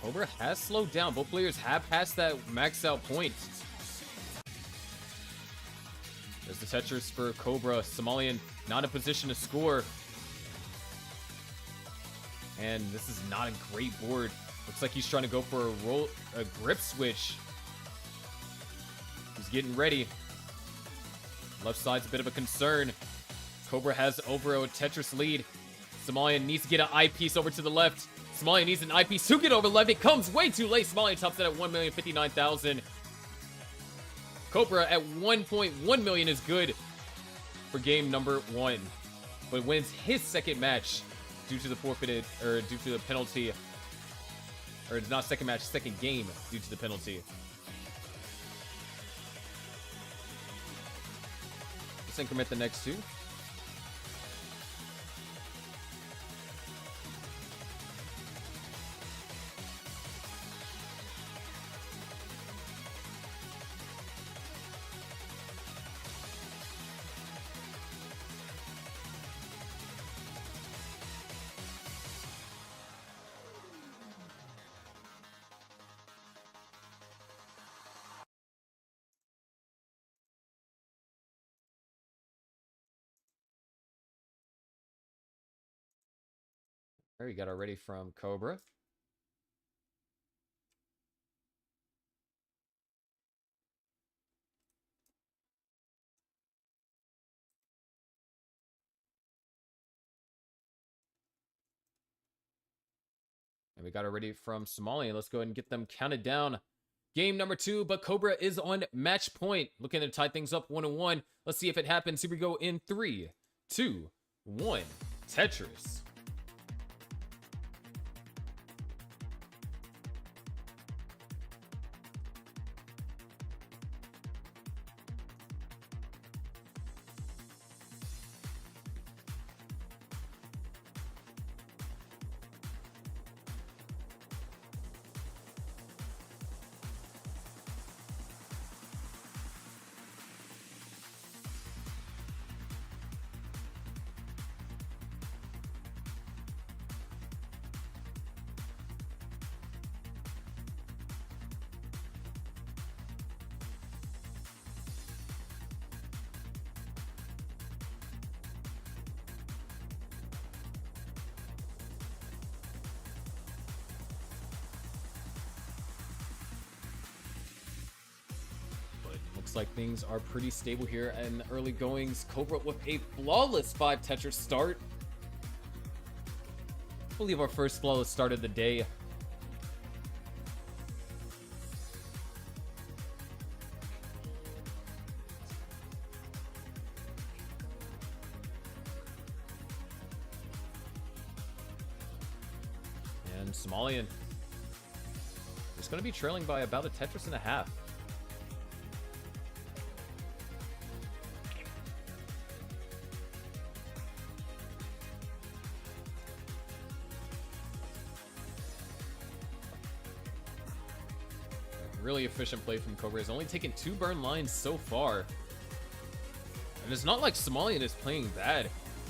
Cobra has slowed down. Both players have passed that max out point. There's the Tetris for Cobra. Somalian not in position to score. And this is not a great board. Looks like he's trying to go for a grip switch. He's getting ready. Left side's a bit of a concern. Cobra has over a Tetris lead. Somalian needs to get an eyepiece over to the left. Somalian needs an eyepiece to get over left. It comes way too late. Somalian tops it at 1,059,000. Cobra at 1.1 million is good for game number 1, but wins his second match due to the forfeited, or due to the penalty, or it's not second match, second game due to the penalty. Let's increment the next two. There, we got our ready from Cobra. And we got it ready from Somalian. Let's go ahead and get them counted down. Game number 2, but Cobra is on match point. Looking to tie things up 1-1. Let's see if it happens. Here we go in 3, 2, 1. Tetris. Looks like things are pretty stable here in early goings. Cobra with a flawless 5 Tetris start. I believe our first flawless start of the day. And Somalian is going to be trailing by about a Tetris and a half. Really efficient play from Cobra. Has only taken 2 burn lines so far. And it's not like Somalian is playing bad.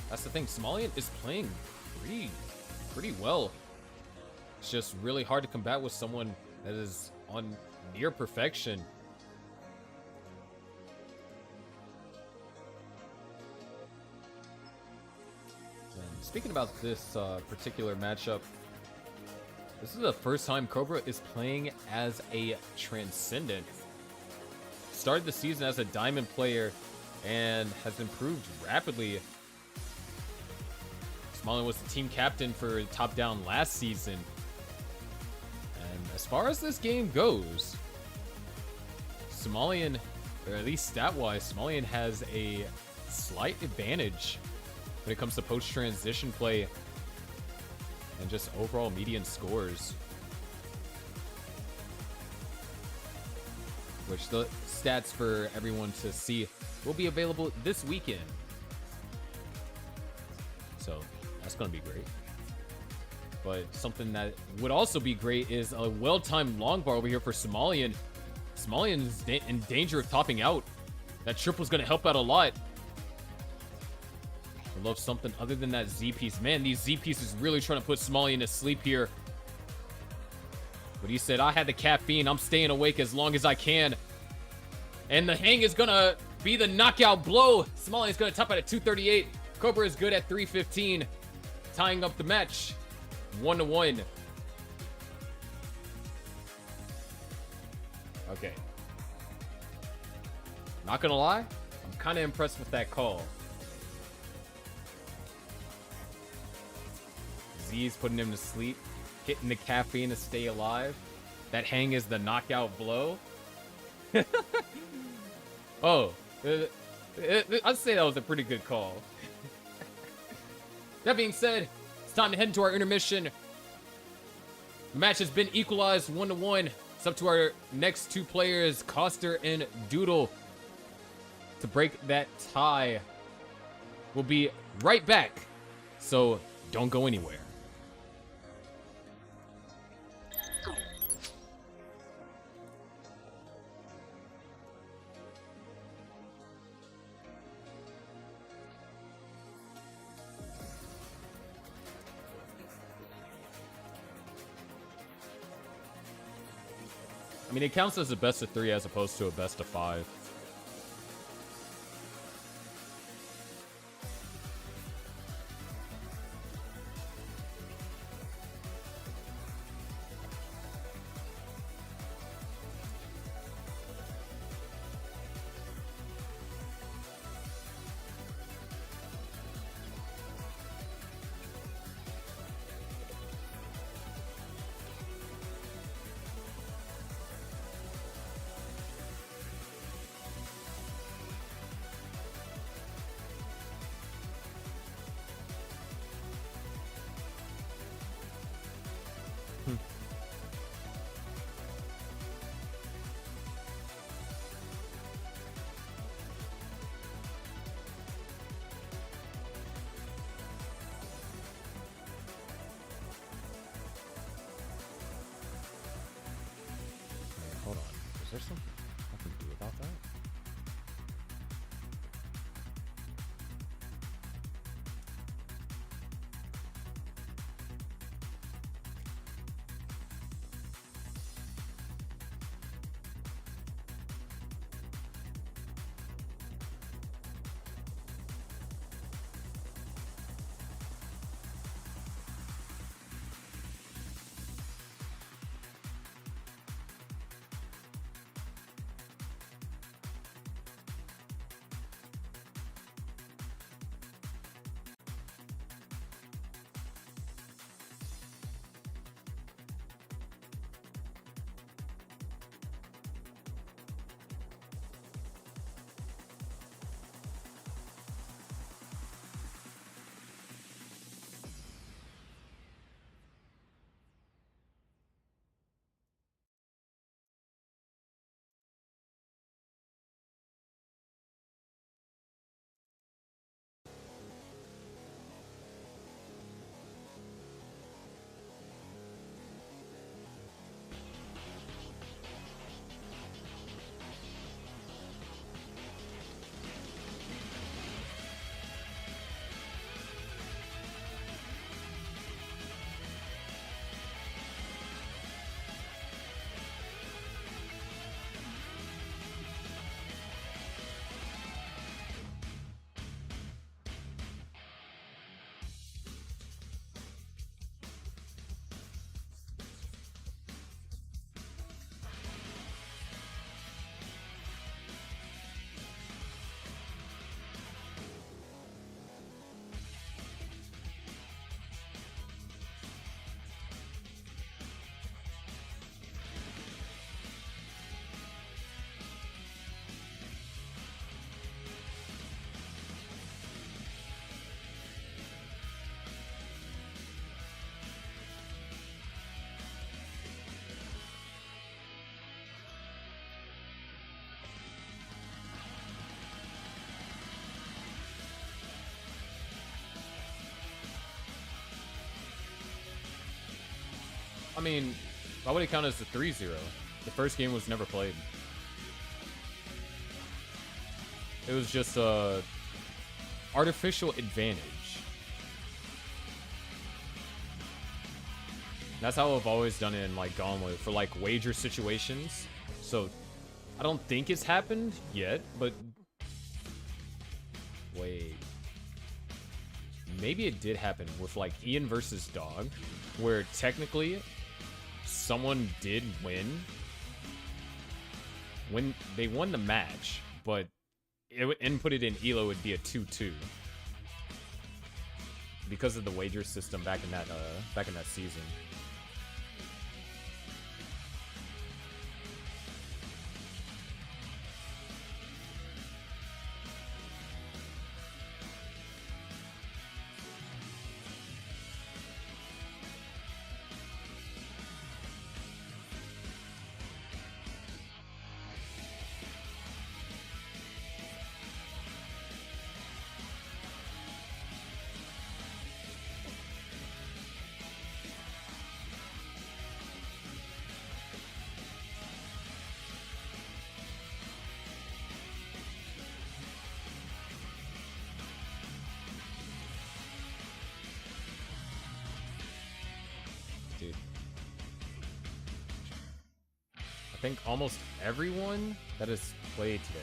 That's the thing. Somalian is playing pretty well. It's just really hard to combat with someone that is on near perfection. And speaking about this particular matchup, this is the first time Cobra is playing as a Transcendent. Started the season as a Diamond player and has improved rapidly. Somalian was the team captain for Top Down last season. And as far as this game goes, Somalian, or at least stat-wise, Somalian has a slight advantage when it comes to post-transition play and just overall median scores, which the stats for everyone to see will be available this weekend. So that's going to be great. But something that would also be great is a well-timed long bar over here for Somalian. Somalian is in danger of topping out. That triple is going to help out a lot. I love something other than that Z-piece. Man, these Z-pieces really trying to put Somalian to sleep here. But he said, I had the caffeine. I'm staying awake as long as I can. And the hang is going to be the knockout blow. Somalia's gonna top it at 238. Cobra is good at 315, tying up the match 1-1. Okay. Not gonna lie, I'm kind of impressed with that call. Z's putting him to sleep, hitting the caffeine to stay alive. That hang is the knockout blow. Oh, I'd say that was a pretty good call. That being said, it's time to head into our intermission. The match has been equalized 1-1. It's up to our next two players, Coster and Doodle, to break that tie. We'll be right back, so don't go anywhere. I mean, it counts as a best of 3 as opposed to a best of 5. Hold on. Is there something I can do about that? I mean, why would it count as the 3-0? The first game was never played. It was just a artificial advantage. That's how I've always done it in like Gauntlet for like wager situations. So I don't think it's happened yet, but wait. Maybe it did happen with like Ian versus Dog, where technically someone did win when they won the match, but it would input it in ELO would be a 2-2 because of the wager system back in that season. Dude. I think almost everyone that has played today,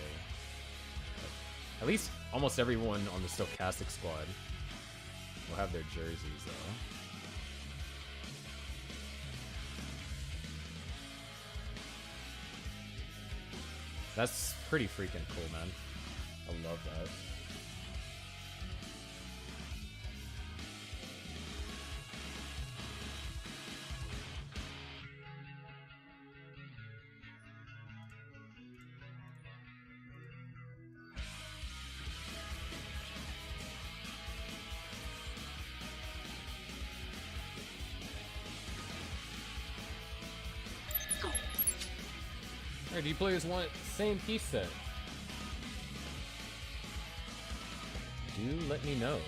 at least almost everyone on the Stochastic squad, will have their jerseys, though. That's pretty freaking cool, man. I love that. Alright, do you players want same piece set? Do let me know.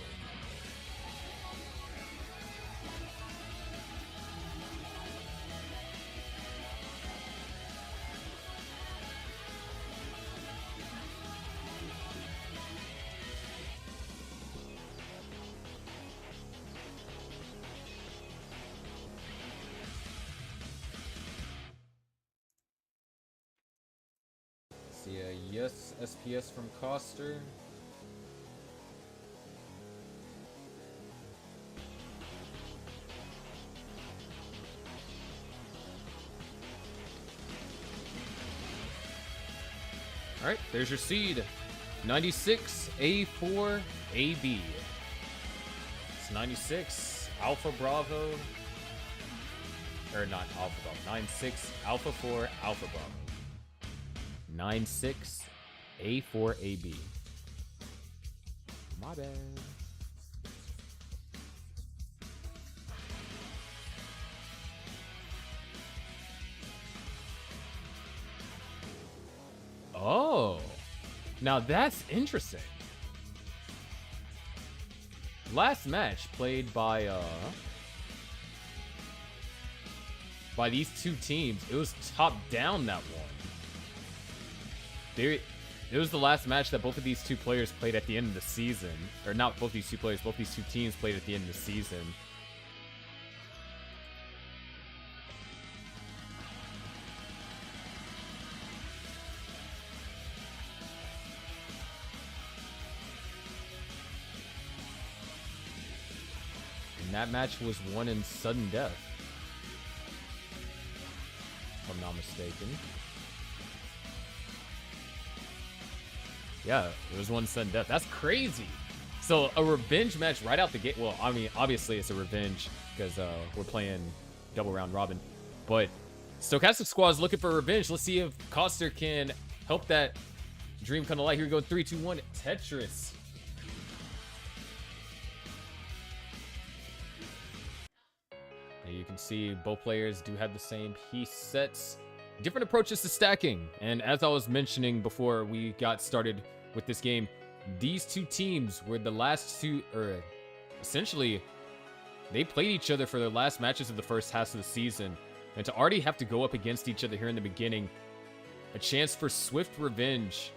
See a yes SPS from Coster. Alright, there's your seed. 96 A4 AB. It's 96 Alpha Bravo. Or not Alpha Bravo. 96 Alpha 4 Alpha Bravo. 96 A4 AB. My bad. Oh, now that's interesting. Last match played by these two teams, it was top down that one. It was the last match that both of these two players played at the end of the season. Or not both these two players, both these two teams played at the end of the season. And that match was won in sudden death, if I'm not mistaken. Yeah, it was one sudden death. That's crazy. So a revenge match right out the gate. Well, I mean, obviously it's a revenge because we're playing double round robin. But Stochastic Squad is looking for revenge. Let's see if Coster can help that dream come to light. Here we go. 3, 2, 1. Tetris. And you can see both players do have the same piece sets. Different approaches to stacking. And as I was mentioning before we got started with this game, these two teams were the last two, or essentially, they played each other for their last matches of the first half of the season. And to already have to go up against each other here in the beginning, a chance for swift revenge.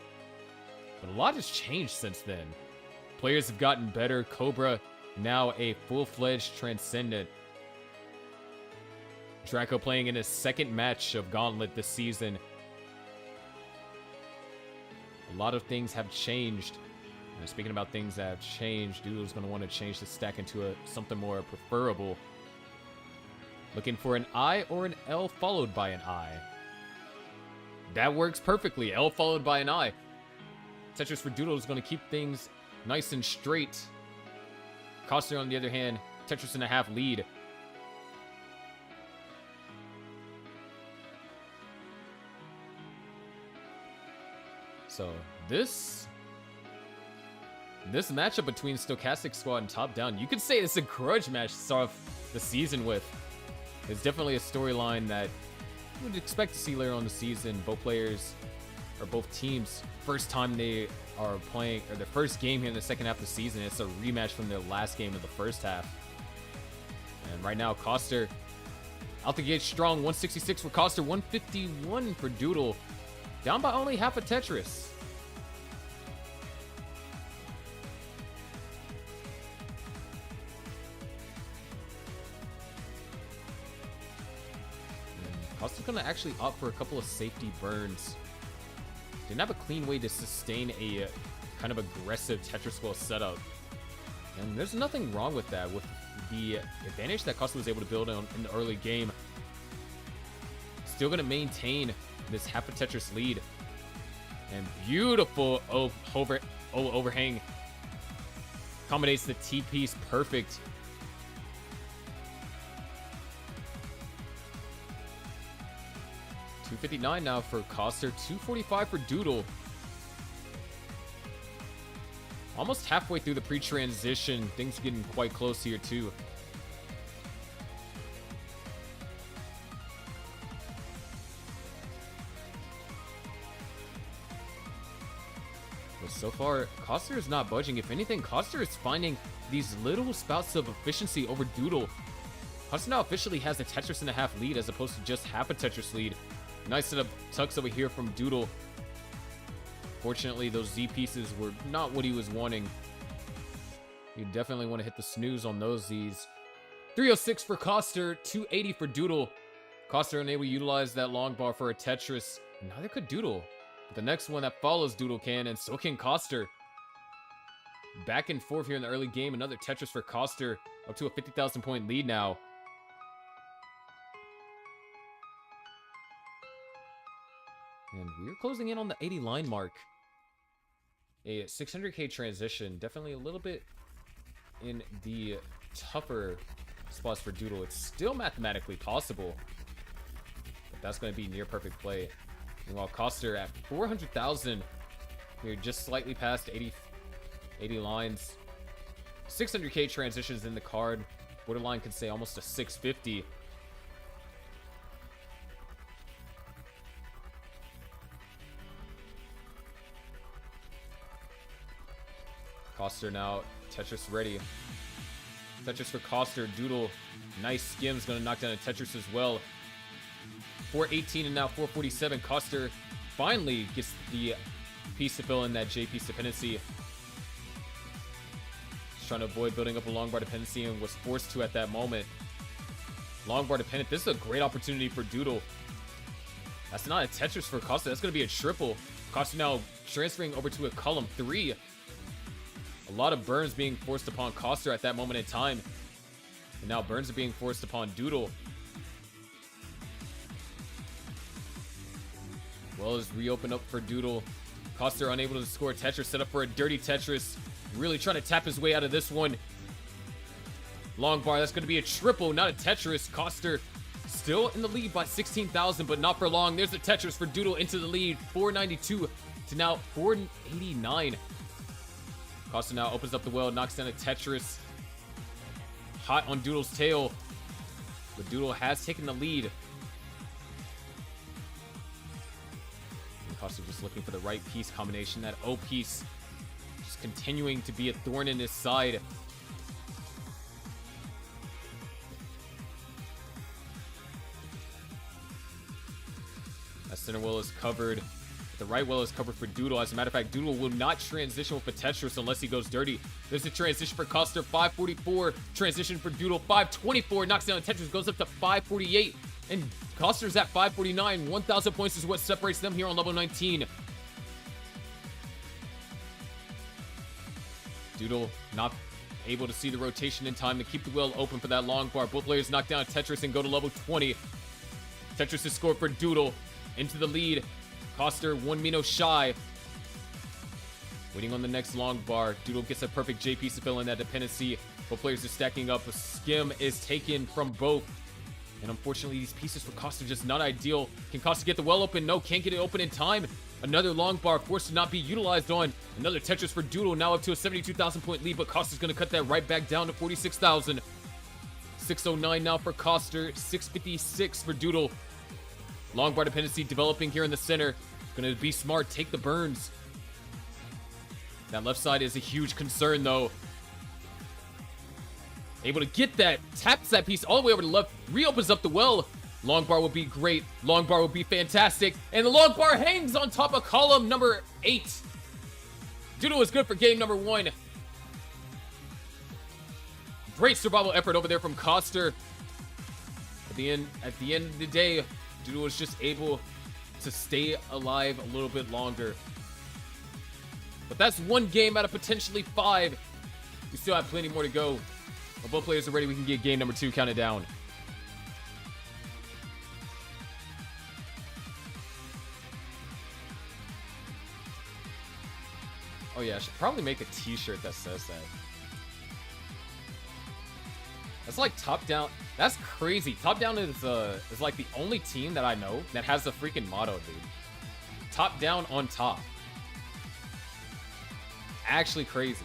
But a lot has changed since then. Players have gotten better. Cobra, now a full-fledged Transcendent. Draco playing in his second match of Gauntlet this season. A lot of things have changed. And speaking about things that have changed, Doodle's going to want to change the stack into something more preferable. Looking for an I or an L followed by an I. That works perfectly. L followed by an I. Tetris for Doodle is going to keep things nice and straight. Coster, on the other hand, Tetris and a half lead. So this matchup between Stochastic Squad and Top Down, you could say it's a grudge match to start off the season with. It's definitely a storyline that you would expect to see later on the season. Both players, or both teams, first time they are playing, or their first game here in the second half of the season, it's a rematch from their last game of the first half. And right now, Coster out the gate strong. 166 for Coster, 151 for Doodle. Down by only half a Tetris. Coster's gonna actually opt for a couple of safety burns. Didn't have a clean way to sustain a kind of aggressive Tetris wheel setup. And there's nothing wrong with that. With the advantage that Coster was able to build on in the early game, still gonna maintain this half a Tetris lead. And beautiful overhang. Accommodates the T-piece perfect. $259 now for Coster, $245 for Doodle. Almost halfway through the pre-transition. Things getting quite close here too. But so far, Coster is not budging. If anything, Coster is finding these little spouts of efficiency over Doodle. Coster now officially has a Tetris and a half lead as opposed to just half a Tetris lead. Nice set of tucks over here from Doodle. Fortunately, those Z pieces were not what he was wanting. You definitely want to hit the snooze on those Zs. 306 for Coster, 280 for Doodle. Coster unable to utilize that long bar for a Tetris. Neither could Doodle. But the next one that follows Doodle can, and so can Coster. Back and forth here in the early game. Another Tetris for Coster. Up to a 50,000 point lead now. And we're closing in on the 80 line mark. A 600k transition. Definitely a little bit in the tougher spots for Doodle. It's still mathematically possible, but that's going to be near perfect play. And while Coster at 400,000, we're just slightly past 80 lines. 600k transitions in the card. Borderline could say almost a 650. Coster now, Tetris ready. Tetris for Coster, Doodle, nice skims, gonna knock down a Tetris as well. 418 and now 447. Coster finally gets the piece to fill in that J piece dependency. Just trying to avoid building up a long bar dependency and was forced to at that moment. Long bar dependent, this is a great opportunity for Doodle. That's not a Tetris for Coster, that's gonna be a triple. Coster now transferring over to a column 3. A lot of burns being forced upon Coster at that moment in time. And now burns are being forced upon Doodle. Well as reopened up for Doodle. Coster unable to score Tetris, set up for a dirty Tetris. Really trying to tap his way out of this one. Long bar, that's going to be a triple, not a Tetris. Coster still in the lead by 16,000, but not for long. There's a Tetris for Doodle into the lead. 492 to now 489. Coster now opens up the well, knocks down a Tetris. Hot on Doodle's tail. But Doodle has taken the lead. And Coster just looking for the right piece combination. That O piece just continuing to be a thorn in his side. That center well is covered. The right well is covered for Doodle. As a matter of fact, Doodle will not transition with a Tetris unless he goes dirty. There's a transition for Coster, 544. Transition for Doodle, 524. Knocks down a Tetris, goes up to 548. And Coster's at 549. 1,000 points is what separates them here on level 19. Doodle not able to see the rotation in time to keep the well open for that long bar. Both players knock down Tetris and go to level 20. Tetris is scored for Doodle. Into the lead. Coster 1 Mino shy. Waiting on the next long bar. Doodle gets a perfect J piece to fill in that dependency. Both players are stacking up. A skim is taken from both. And unfortunately, these pieces for Costa just not ideal. Can Costa get the well open? No, can't get it open in time. Another long bar forced to not be utilized on. Another Tetris for Doodle, now up to a 72,000 point lead, but Costa's going to cut that right back down to 46,000. 609 now for Costa, 656 for Doodle. Long bar dependency developing here in the center. Going to be smart, take the burns. That left side is a huge concern, though. Able to get that, taps that piece all the way over to the left, reopens up the well. Long bar will be great. Long bar will be fantastic. And the long bar hangs on top of column number 8. Doodle is good for game number 1. Great survival effort over there from Coster. At the end of the day, Doodle was just able to stay alive a little bit longer. But that's 1 game out of potentially 5. We still have plenty more to go. When both players are ready, we can get game number 2 counted down. Oh yeah, I should probably make a t-shirt that says that. That's like Top Down. That's crazy. Top Down is like the only team that I know that has the freaking motto, dude. Top down on top. Actually crazy.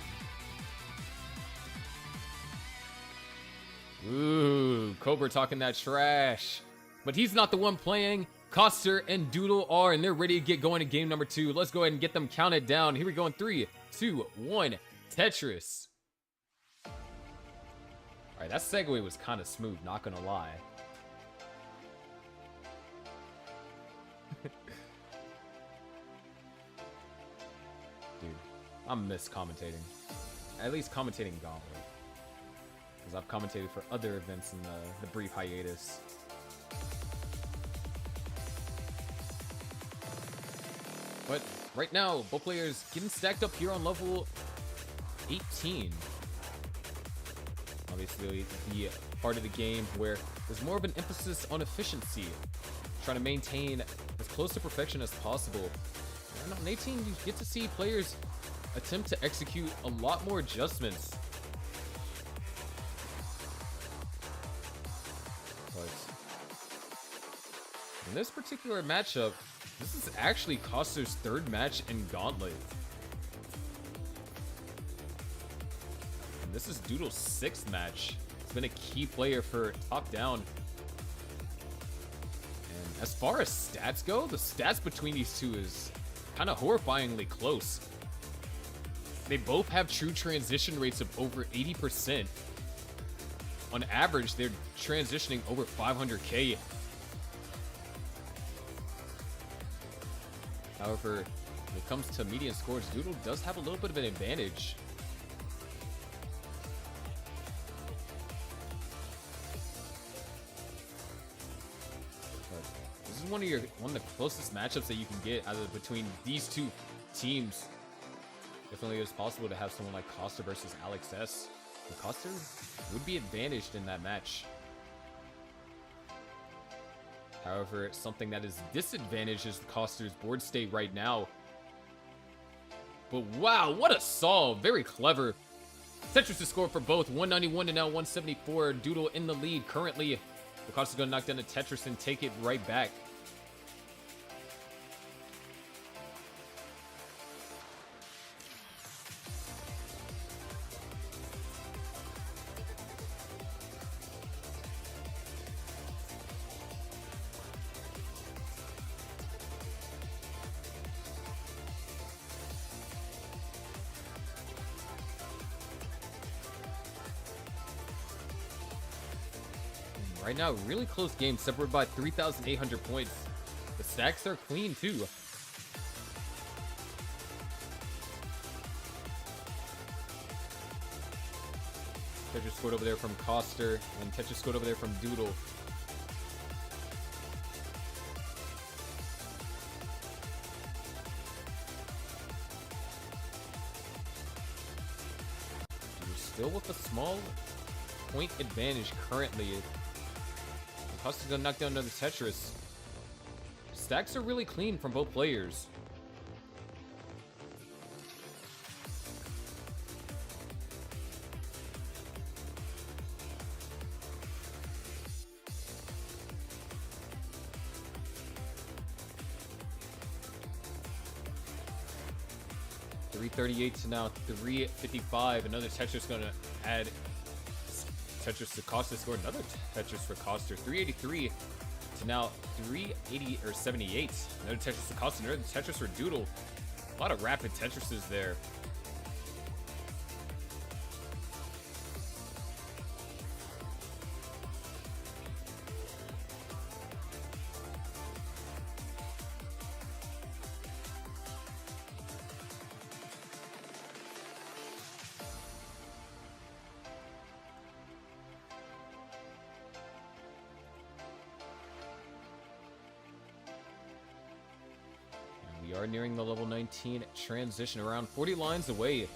Ooh, Cobra talking that trash. But he's not the one playing. Coster and Doodle are, and they're ready to get going in game number 2. Let's go ahead and get them counted down. Here we go in 3, 2, 1. Tetris. Alright, that segue was kind of smooth, not gonna lie. Dude, I miss commentating. At least commentating Gauntlet. Because I've commentated for other events in the brief hiatus. But right now, both players getting stacked up here on level 18. Obviously, the part of the game where there's more of an emphasis on efficiency. Trying to maintain as close to perfection as possible. And on 18, you get to see players attempt to execute a lot more adjustments. But in this particular matchup, this is actually Coster's 3rd match in Gauntlet. And this is Doodle's 6th match. He's been a key player for Top Down. And as far as stats go, the stats between these two is kind of horrifyingly close. They both have true transition rates of over 80%. On average, they're transitioning over 500k. However, when it comes to median scores, Doodle does have a little bit of an advantage. But this is one of the closest matchups that you can get out of between these two teams. Definitely is possible to have someone like Costa versus Alex S. And Costa would be advantaged in that match. However, something that is disadvantaged is Costa's board state right now. But wow, what a solve. Very clever. Tetris is scored for both. 191 to now 174. Doodle in the lead currently. Costa's going to knock down the Tetris and take it right back. Right now, really close game, separated by 3,800 points. The stacks are clean, too. Tetris scored over there from Coster, and Tetris scored over there from Doodle. still with a small point advantage currently. Costa's gonna knock down another Tetris. Stacks are really clean from both players. $338 to now $355. Another Tetris gonna add Tetris to Costa. Scored another Tetris for Costa. 383 to now 380 or 78. Another Tetris to Costa. Another Tetris for Doodle. A lot of rapid Tetrises there. We are nearing the level 19 transition, around 40 lines away.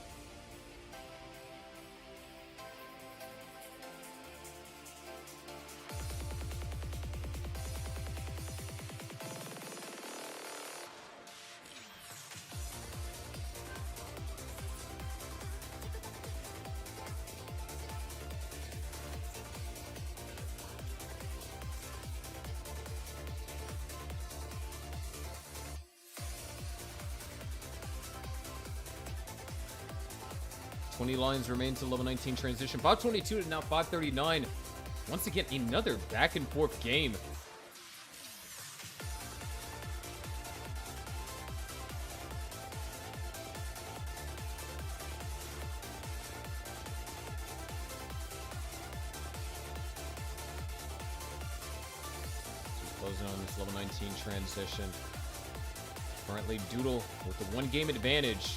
Twenty lines remain to level 19 transition. 522 to now 539. Once again, another back and forth game. Closing on this level 19 transition. Currently, Doodle with the one game advantage.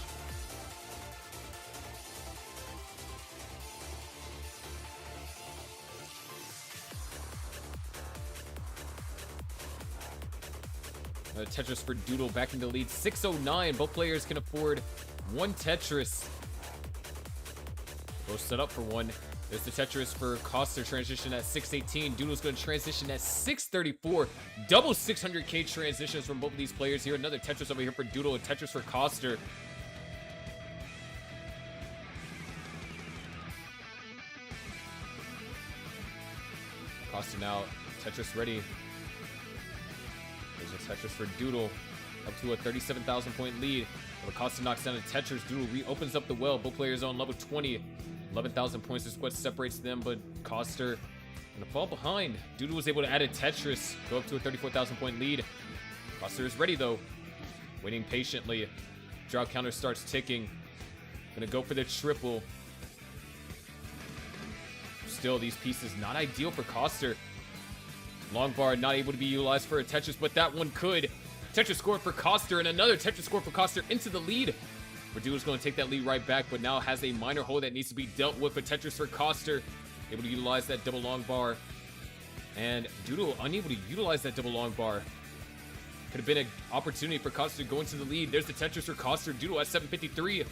Tetris for Doodle back into lead. 609. Both players can afford one Tetris. Both set up for one. There's the Tetris for Costa transition at 618. Doodle's going to transition at 634. Double 600k transitions from both of these players here. Another Tetris over here for Doodle. A Tetris for Costa. Costa now Tetris ready. There's a Tetris for Doodle, up to a 37,000 point lead. But Costa knocks down a Tetris. Doodle reopens up the well. Both players on level 20. 11,000 points is what separates them, but Costa gonna fall behind. Doodle was able to add a Tetris, go up to a 34,000 point lead. Costa is ready though, waiting patiently. Drought counter starts ticking. Gonna go for the triple. Still, these pieces not ideal for Costa. Long bar not able to be utilized for a Tetris, but that one could. Tetris scored for Costa, and another Tetris score for Costa into the lead. Doodle's going to take that lead right back, but now has a minor hole that needs to be dealt with. A Tetris for Costa, able to utilize that double long bar. And Doodle unable to utilize that double long bar. Could have been an opportunity for Costa to go into the lead. There's the Tetris for Costa. Doodle at 753.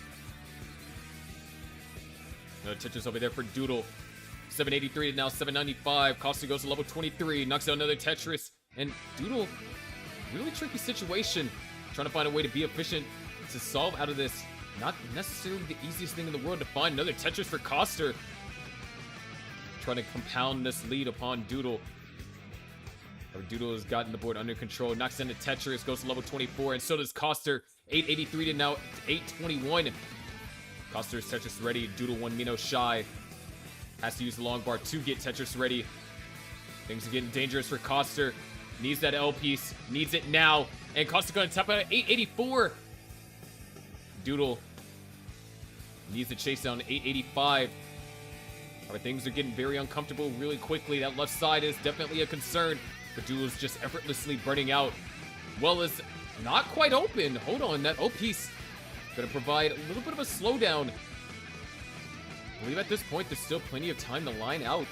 Another Tetris over there for Doodle. 783 to now 795. Costa goes to level 23. Knocks out another Tetris. And Doodle, really tricky situation. Trying to find a way to be efficient to solve out of this. Not necessarily the easiest thing in the world to find. Another Tetris for Costa. Trying to compound this lead upon Doodle. Doodle has gotten the board under control. Knocks down the Tetris. Goes to level 24. And so does Costa. 883 to now 821. Costa's Tetris ready. Doodle 1 Mino shy. Has to use the long bar to get Tetris ready. Things are getting dangerous for Costa. Needs that L piece. Needs it now. And Costa going to tap out at 884. Doodle needs to chase down 885. Alright, things are getting very uncomfortable really quickly. That left side is definitely a concern. But Doodle's just effortlessly burning out. Well is not quite open. Hold on, that O piece going to provide a little bit of a slowdown. I believe at this point, there's still plenty of time to line out.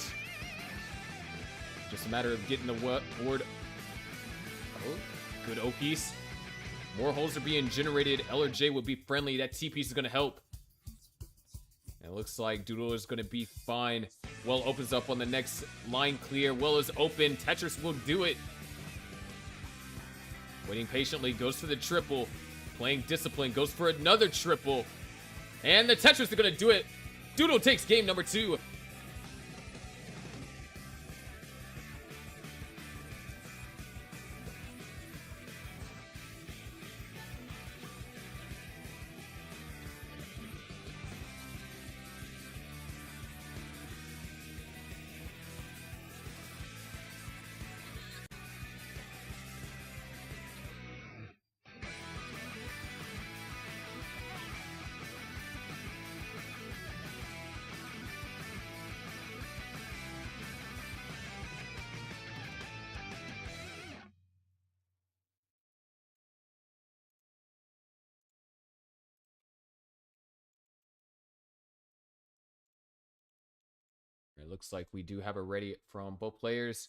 Just a matter of getting the board. Oh, good O piece. More holes are being generated. L or J will be friendly. That T piece is going to help. It looks like Doodle is going to be fine. Well opens up on the next line clear. Well is open. Tetris will do it. Waiting patiently, goes for the triple. Playing discipline, goes for another triple. And the Tetris are going to do it. Doodle takes game number 2. It looks like we do have it ready from both players.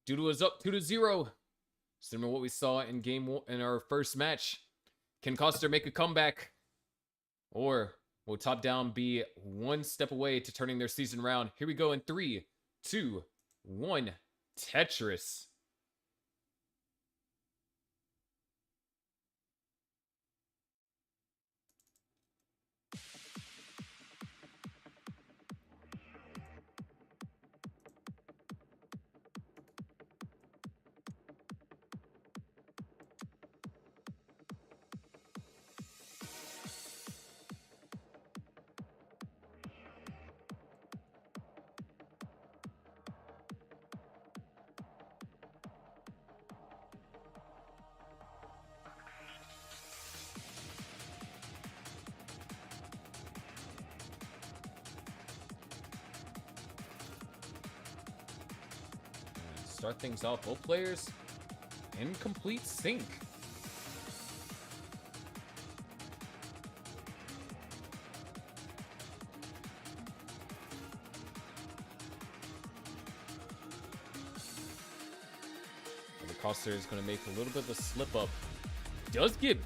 Doodle is up 2-0. Similar to what we saw in in our first match. Can Coster make a comeback? Or will Top Down be one step away to turning their season around? Here we go in 3, 2, 1. Tetris. Start things off, both players in complete sync. The Coster is going to make a little bit of a slip up. Does get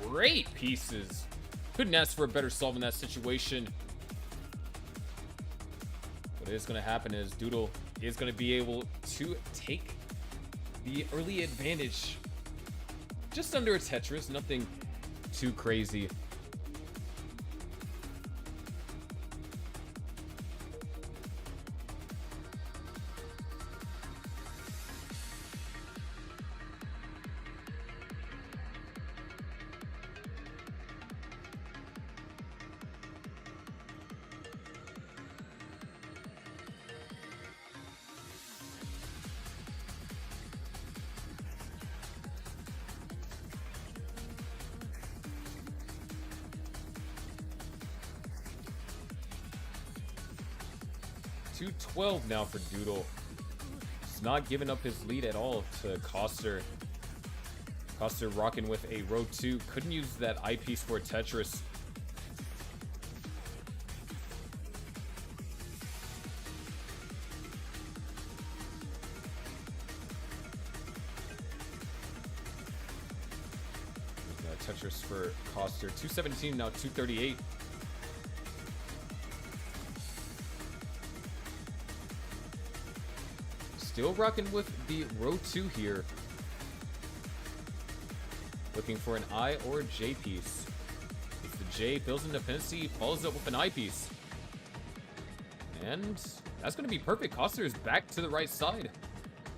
great pieces. Couldn't ask for a better solve in that situation. What is going to happen is Doodle is going to be able to take the early advantage. Just under a Tetris, nothing too crazy. $2-12 now for Doodle. He's not giving up his lead at all to Coster. Coster rocking with a row 2. Couldn't use that eyepiece for Tetris. Tetris for Coster. 217 now 238. Still rocking with the row 2 here. Looking for an I or a J piece. It's the J, builds in dependency, follows up with an I piece. And that's going to be perfect. Coster is back to the right side.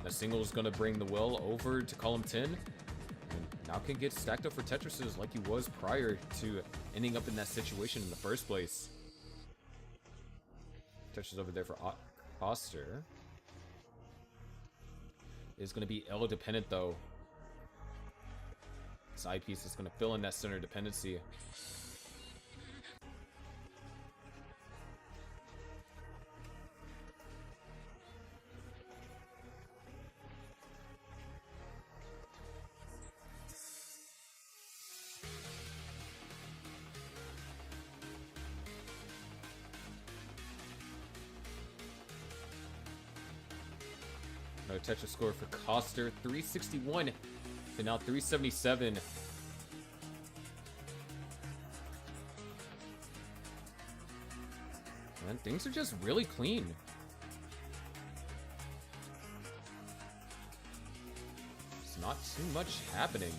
That single is going to bring the well over to column 10. And now can get stacked up for Tetrises like he was prior to ending up in that situation in the first place. Tetris over there for Coster. Is going to be L dependent though. This eyepiece is going to fill in that center dependency. Another Tetris score for Coster, 361 to now 377. things are just really clean. There's not too much happening.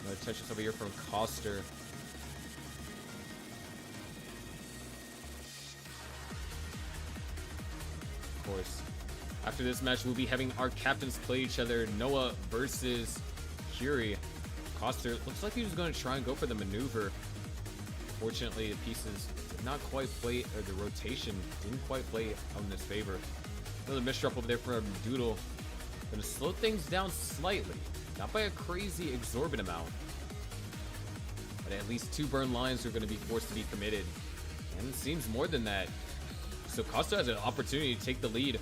Another Tetris over here from Coster. Of course. After this match, we'll be having our captains play each other. Noah versus Curie. Coster looks like he was going to try and go for the maneuver. Fortunately, the pieces did not quite play, or the rotation didn't quite play out in his favor. Another misdrop over there from Doodle. Going to slow things down slightly. Not by a crazy exorbitant amount. But at least 2 burn lines are going to be forced to be committed. And it seems more than that. So Costa has an opportunity to take the lead.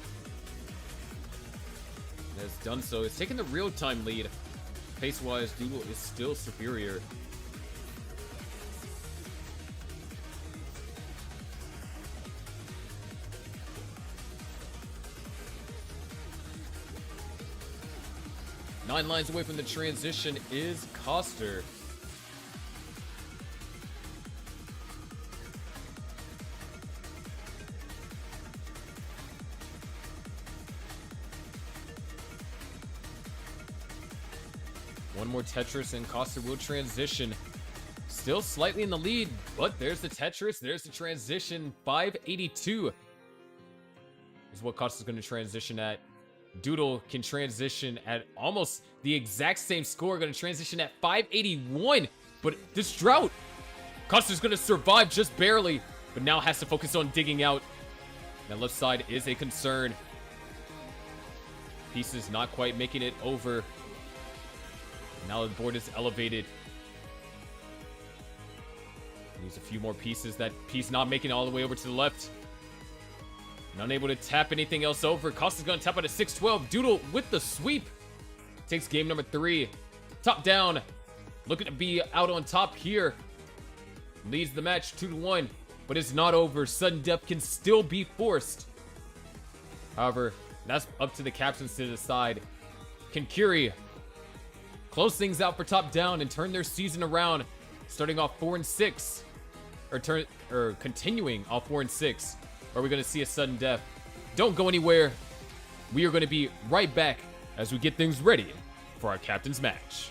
And has done so. It's taken the real-time lead. Pace-wise, Doodle is still superior. Nine lines away from the transition is Coster. One more Tetris and Coster will transition. Still slightly in the lead, but there's the Tetris, there's the transition. 582 is what Coster's going to transition at. Doodle can transition at almost the exact same score, going to transition at 581. But this drought, Coster's going to survive just barely, but now has to focus on digging out. That left side is a concern. Pieces not quite making it over. Now the board is elevated. Needs a few more pieces. That piece not making it all the way over to the left. And unable to tap anything else over. Costa's going to tap out a 6-12. Doodle with the sweep. Takes game number 3. Top down. Looking to be out on top here. Leads the match 2-1. But it's not over. Sudden death can still be forced. However, that's up to the captains to decide. Can Curie close things out for top down and turn their season around? Starting off 4-6. Or continuing off 4-6. Or are we going to see a sudden death? Don't go anywhere. We are going to be right back as we get things ready for our captain's match.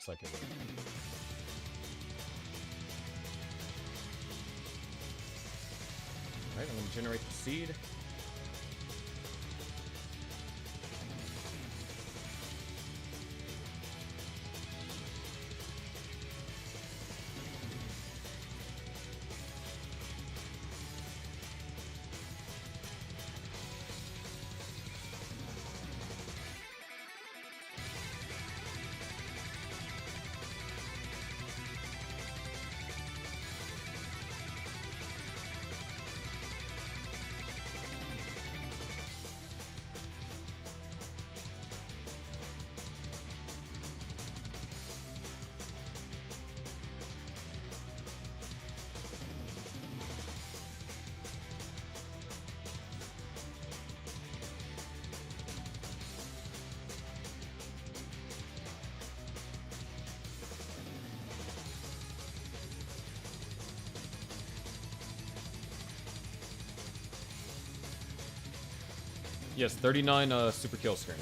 looks like it would. Alright, I'm going to generate the seed. Yes, 39 super kill screen.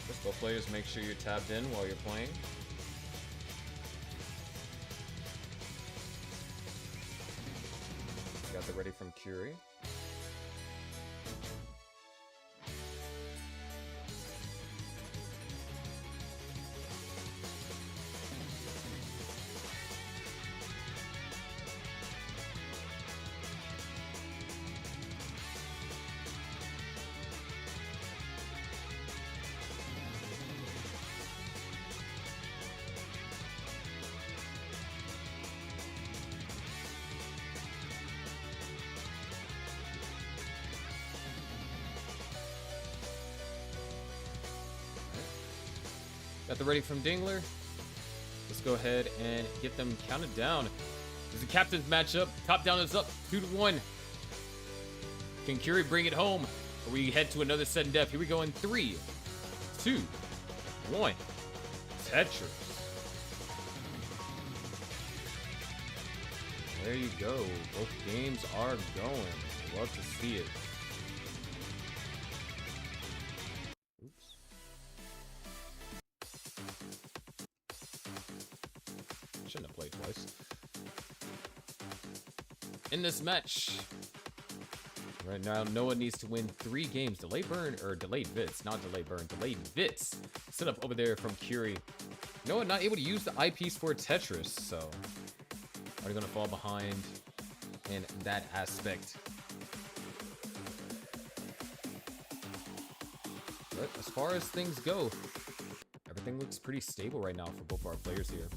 Just both players, make sure you're tabbed in while you're playing. Got the ready from Curie. Got the ready from Dingler. Let's go ahead and get them counted down. There's a captain's matchup. Top down is up 2-1. Can Curie bring it home? Or we head to another sudden death? Here we go in 3, 2, 1. Tetris. There you go. Both games are going. Love to see it. Shouldn't have played twice. In this match, right now, Noah needs to win 3 games. Delayed burn, or delayed Vits, not delayed burn, delayed Vits. Set up over there from Curie. Noah not able to use the eyepiece for Tetris, so are going to fall behind in that aspect. But as far as things go, everything looks pretty stable right now for both of our players here.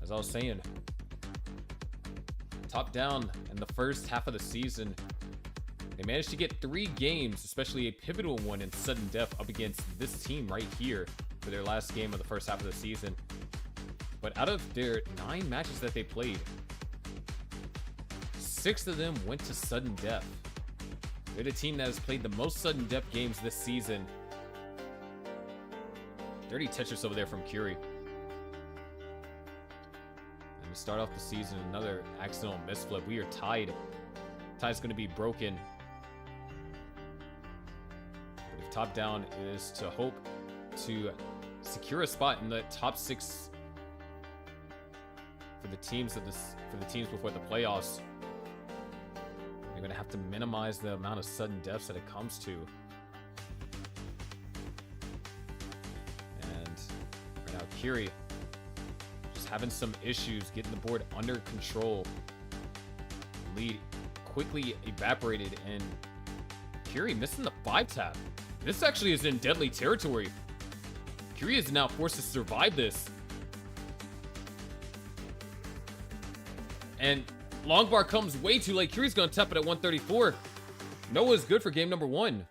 As I was saying, top down in the first half of the season, they managed to get 3 games, especially a pivotal one in sudden death up against this team right here for their last game of the first half of the season. But out of their 9 matches that they played, 6 of them went to sudden death. They're the team that has played the most sudden death games this season. Dirty Tetris over there from Curie. And to start off the season, another accidental misflip. We are tied. Tie's going to be broken. But if top down is to hope to secure a spot in the top 6 for the teams before the playoffs, they're going to have to minimize the amount of sudden deaths that it comes to. And right now, Curie just having some issues getting the board under control. Lead quickly evaporated, and Curie missing the 5-tap. This actually is in deadly territory. Curie is now forced to survive this. And long bar comes way too late. Curie's gonna tap it at 134. Noah's good for game number 1.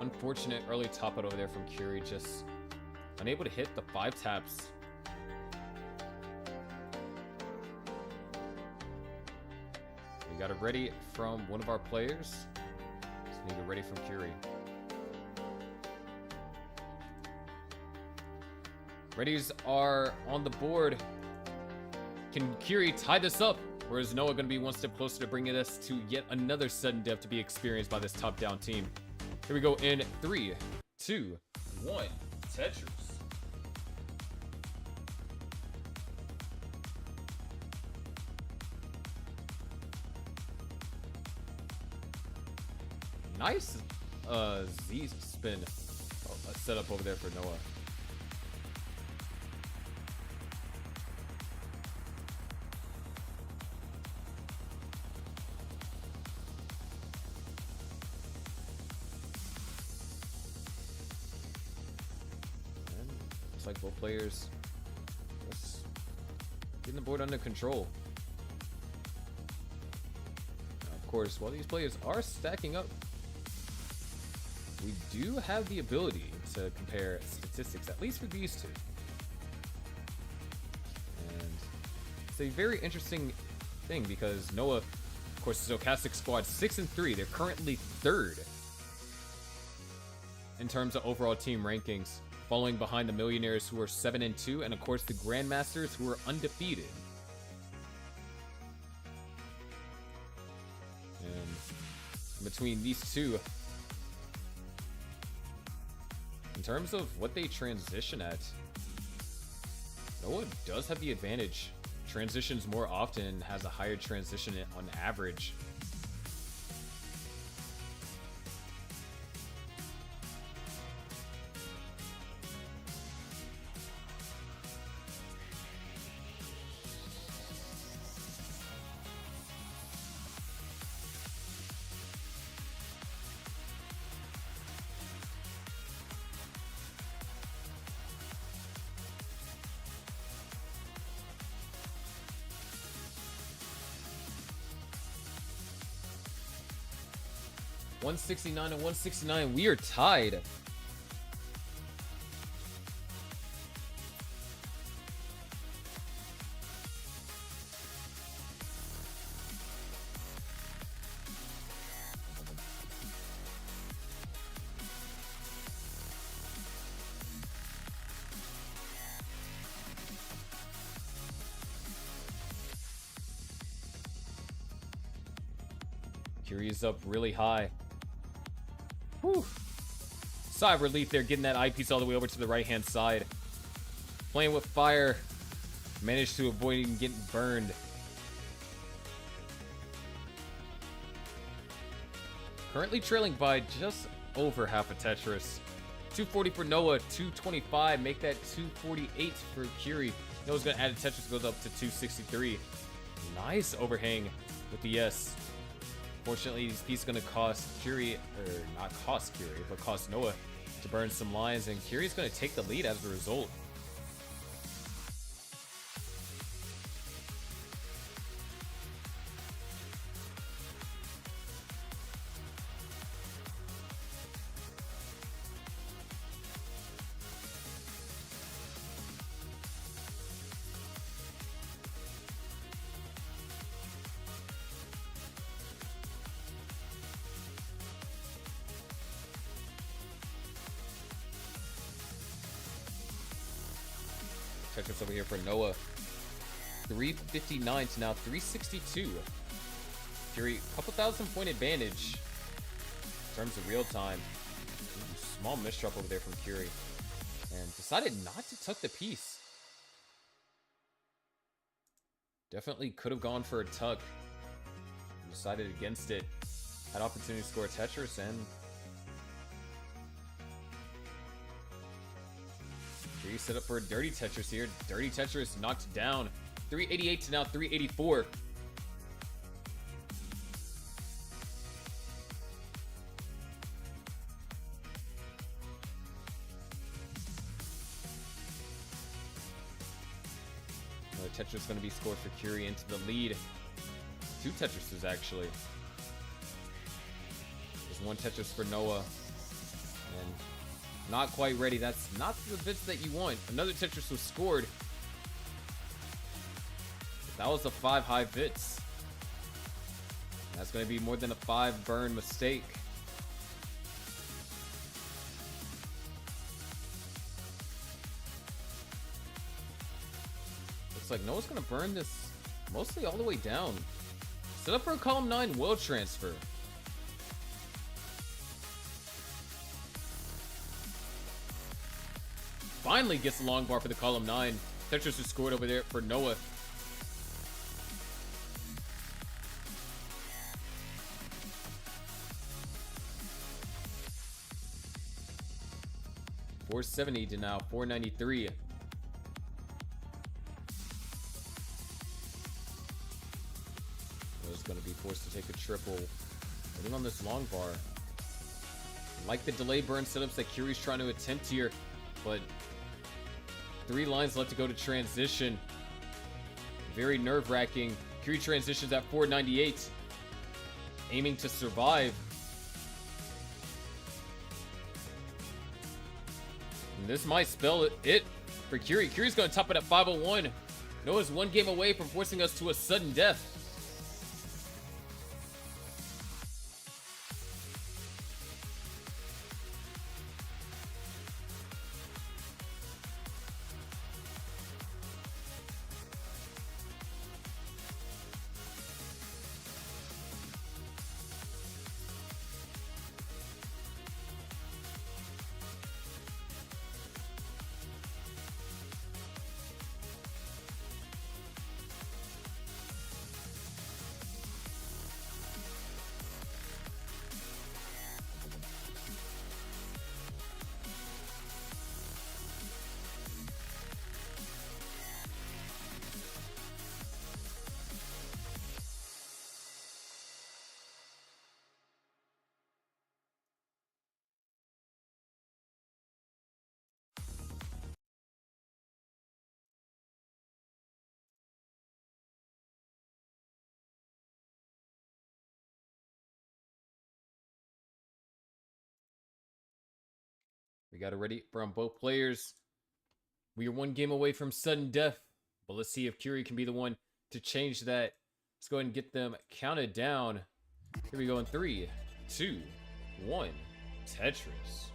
Unfortunate early top out over there from Curie, just unable to hit the 5 taps. We got it ready from one of our players. Just need it ready from Curie. Readies are on the board. Can Curie tie this up? Or is Noah going to be one step closer to bringing us to yet another sudden death to be experienced by this top-down team? Here we go in 3, 2, 1. Tetris. Nice Z spin setup over there for Noah. Looks like both players just getting the board under control. Now, of course, while these players are stacking up, we do have the ability to compare statistics, at least for these two. And it's a very interesting thing because Noah, of course, Stochastic squad 6-3. They're currently 3rd in terms of overall team rankings, following behind the Millionaires, who are 7-2, and of course the Grandmasters, who are undefeated. And between these two, in terms of what they transition at, Noah does have the advantage. Transitions more often, has a higher transition on average. $169 and $169. We are tied. Curie's up really high. Whew. Sigh of relief there, getting that eyepiece all the way over to the right-hand side. Playing with fire. Managed to avoid even getting burned. Currently trailing by just over half a Tetris. 240 for Noah, 225. Make that 248 for Curie. Noah's going to add a Tetris, goes up to 263. Nice overhang with the S. Fortunately, this piece is going to cost Curie, or not cost Curie, but cost Noah to burn some lines, and Curie's going to take the lead as a result. Tetris over here for Noah. 359 to now 362. Curie, couple thousand point advantage in terms of real time. Small misdrop over there from Curie. And decided not to tuck the piece. Definitely could have gone for a tuck. Decided against it. Had opportunity to score a Tetris, and Curie set up for a dirty Tetris here. Dirty Tetris knocked down. 388 to now 384. Another Tetris going to be scored for Curie into the lead. 2 Tetrises actually. There's 1 Tetris for Noah. And not quite ready. That's not the bits that you want. Another Tetris was scored. That was a 5 high bits. That's going to be more than a 5 burn mistake. Looks like Noah's going to burn this mostly all the way down. Set up for a column 9 will transfer. Finally gets the long bar for the column 9. Tetris is scored over there for Noah. $470 to now $493. Noah's going to be forced to take a triple. Waiting on this long bar. Like the delay burn setups that Curie's trying to attempt here, but 3 lines left to go to transition. Very nerve-wracking. Curie transitions at 498. Aiming to survive. And this might spell it for Curie. Curie's going to top it at 501. Noah's 1 game away from forcing us to a sudden death. We got it ready from both players. We are 1 game away from sudden death, but let's see if Curie can be the one to change that. Let's go ahead and get them counted down. Here we go in 3, 2, 1. Tetris.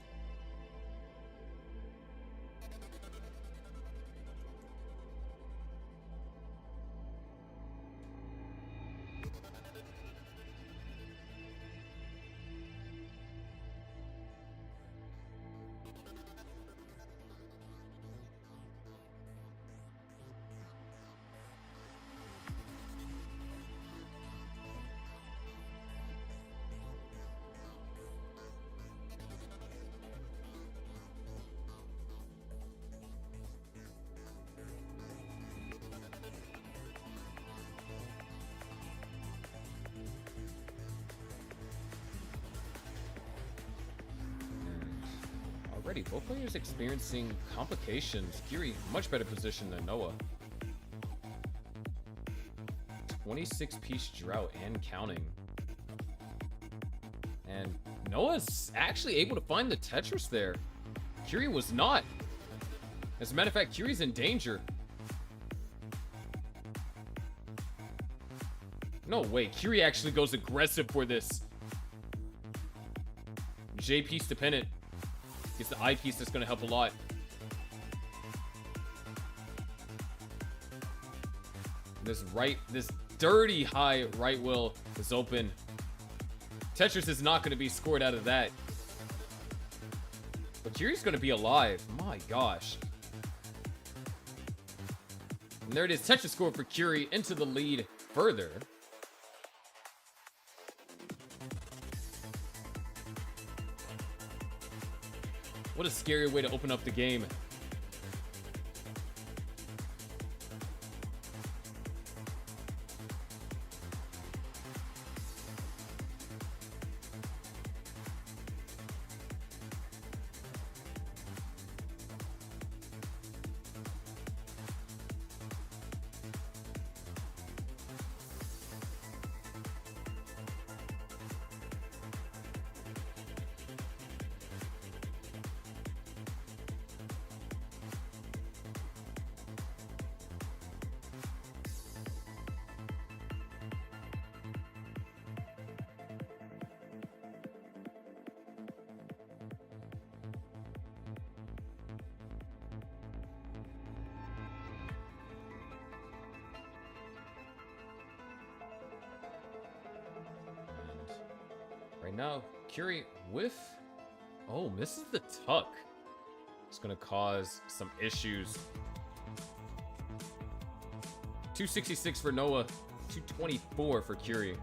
Already, both players experiencing complications. Curie, much better position than Noah. 26-piece drought and counting. And Noah's actually able to find the Tetris there. Curie was not. As a matter of fact, Curie's in danger. No way, Curie actually goes aggressive for this. J piece dependent. Gets the I piece that's going to help a lot. This dirty high right wheel is open. Tetris is not going to be scored out of that. But Curie's going to be alive. My gosh. And there it is. Tetris scored for Curie into the lead further. What a scary way to open up the game. And now Curie with... Oh, misses the tuck. It's going to cause some issues. 266 for Noah. 224 for Curie.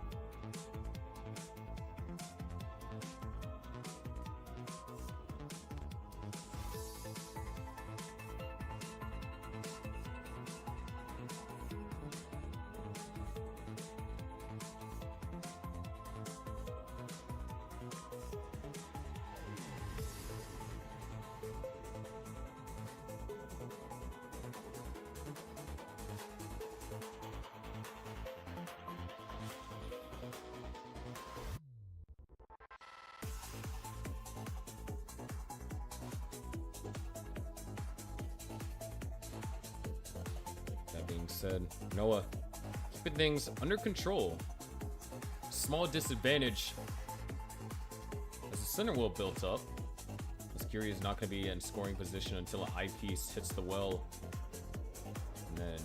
That being said, Noah keeping things under control. Small disadvantage as the center wheel built up. As Curie is not going to be in scoring position until an eyepiece hits the well. And then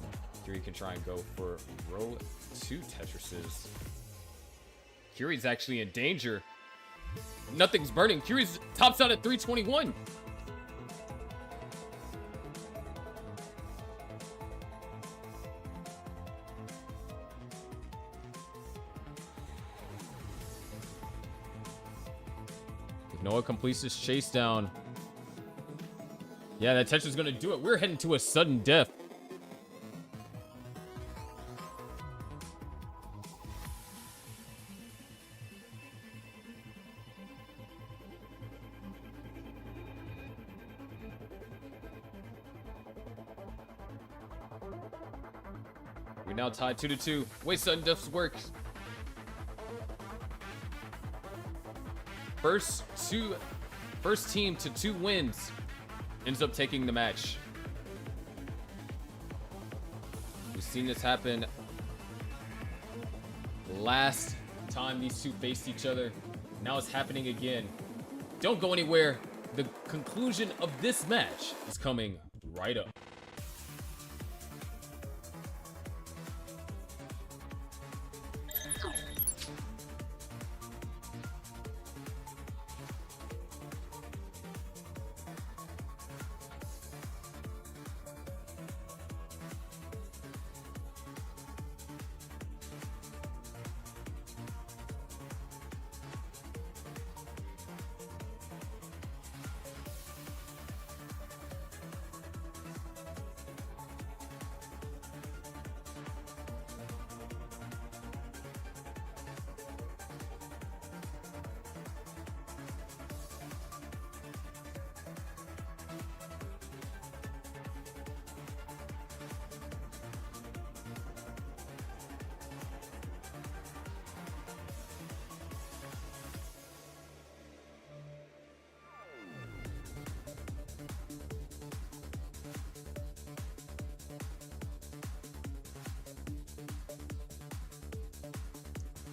Curie can try and go for row 2 Tetrises. Curie's actually in danger. Nothing's burning. Curie's tops out at 321. If Noah completes this chase down, yeah, that Tetra's gonna do it. We're heading to a sudden death. We're now tied 2-2. Way sudden deaths works. First team to 2 wins ends up taking the match. We've seen this happen last time these two faced each other. Now it's happening again. Don't go anywhere. The conclusion of this match is coming right up.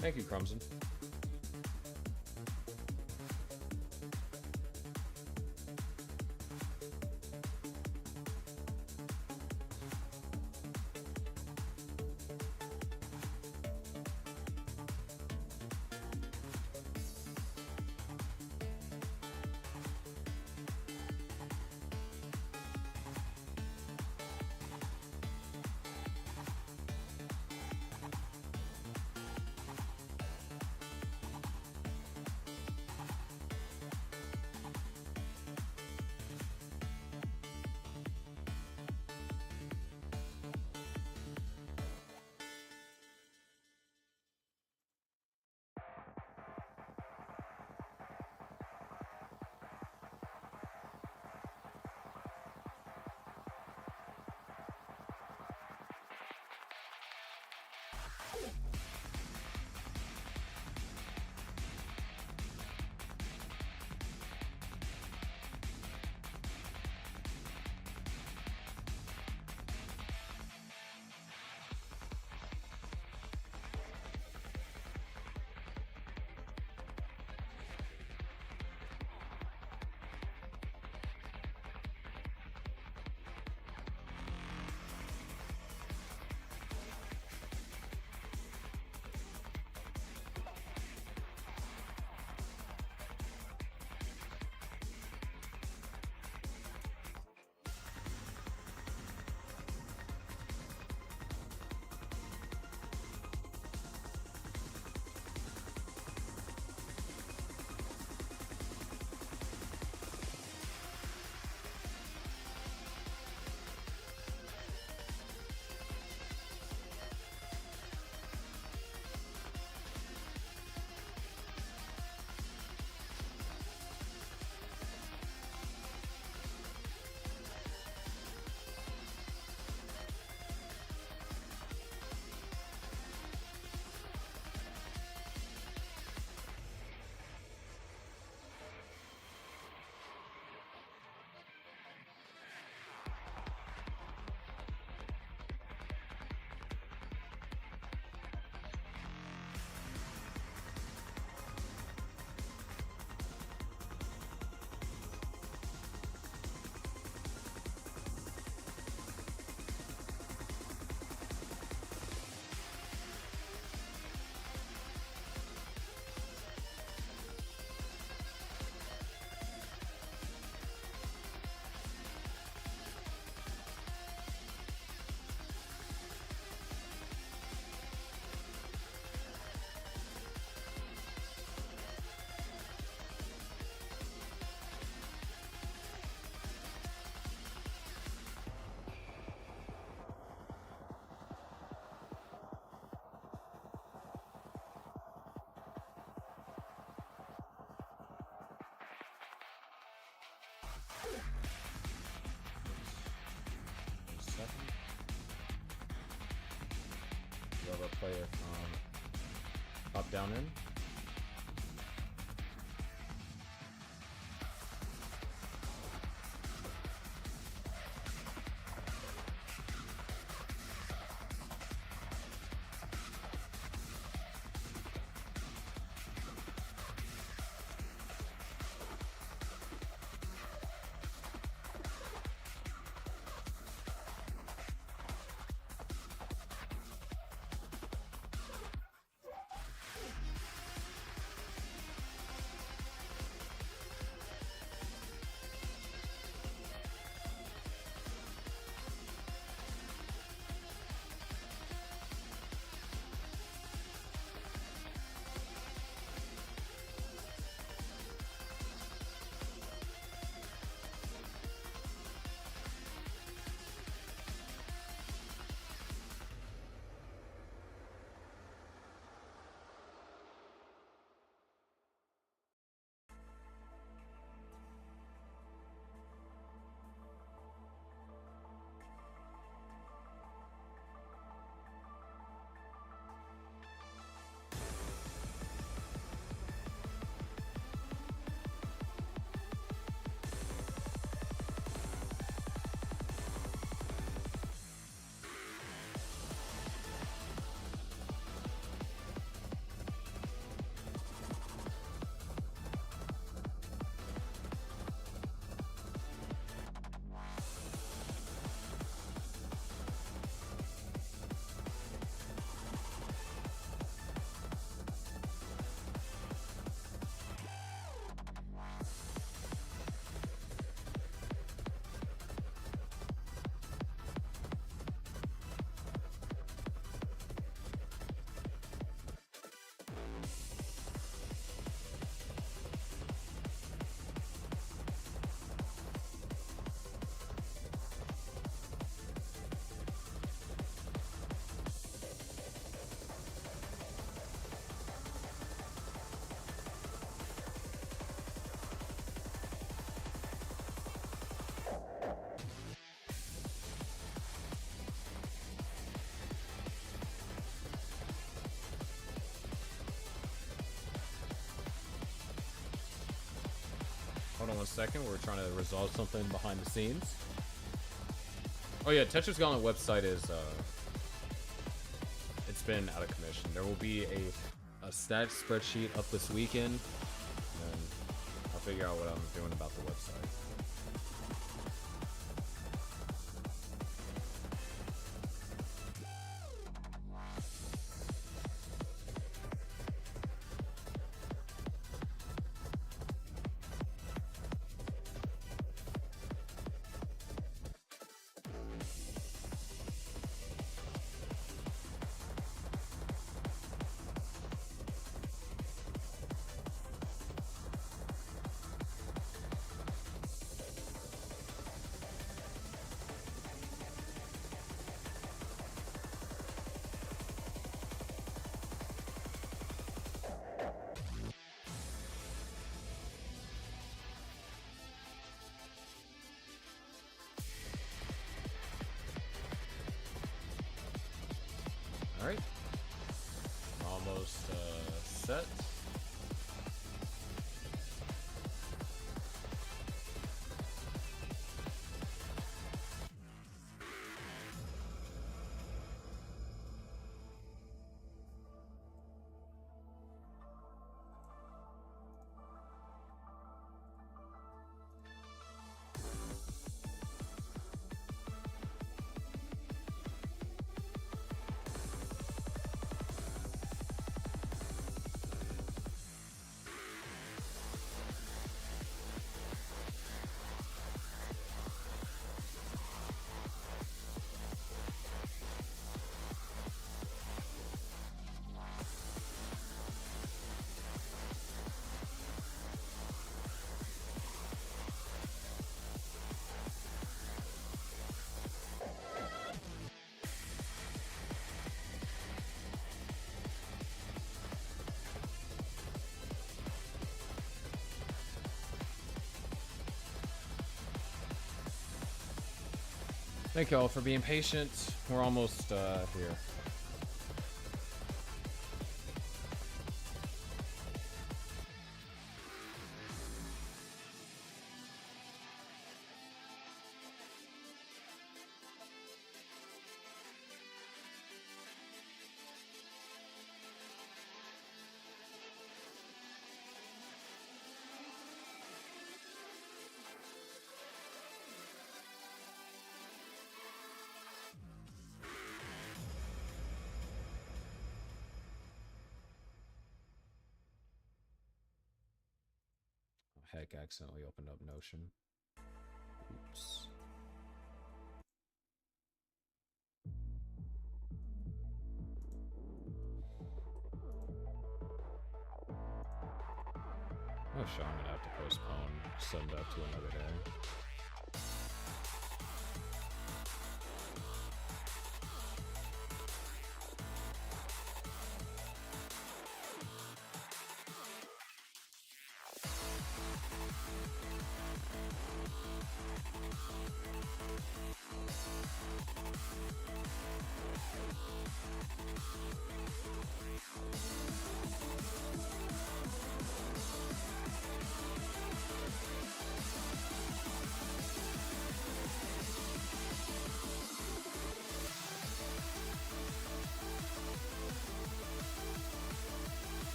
Thank you, Crumbson. have our player top down in. Hold on 1 second, we're trying to resolve something behind the scenes. Oh yeah, Tetris Gauntlet website is, it's been out of commission. There will be a stats spreadsheet up this weekend, and then I'll figure out what I'm doing about the website. Alright. Almost set. Thank you all for being patient. We're almost here. heck, accidentally opened up Notion. Oops. Oh, sure, I'm gonna have to postpone, send that to another day.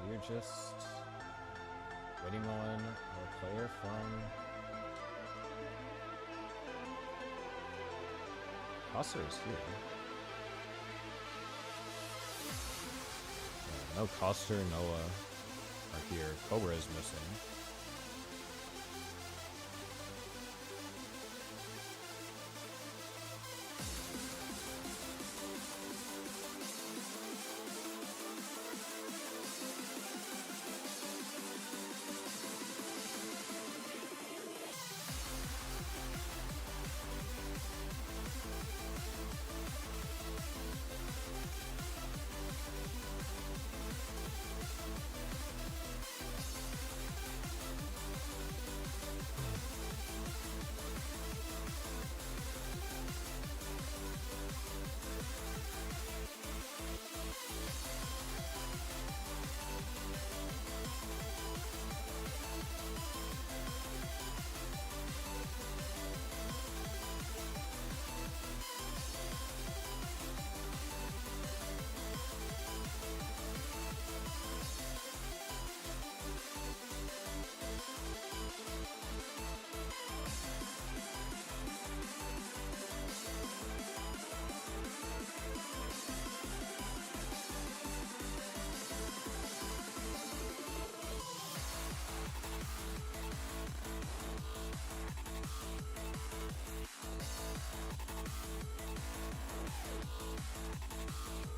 You're just waiting on a player from Coster is here. No Coster, Noah are here. Cobra is missing.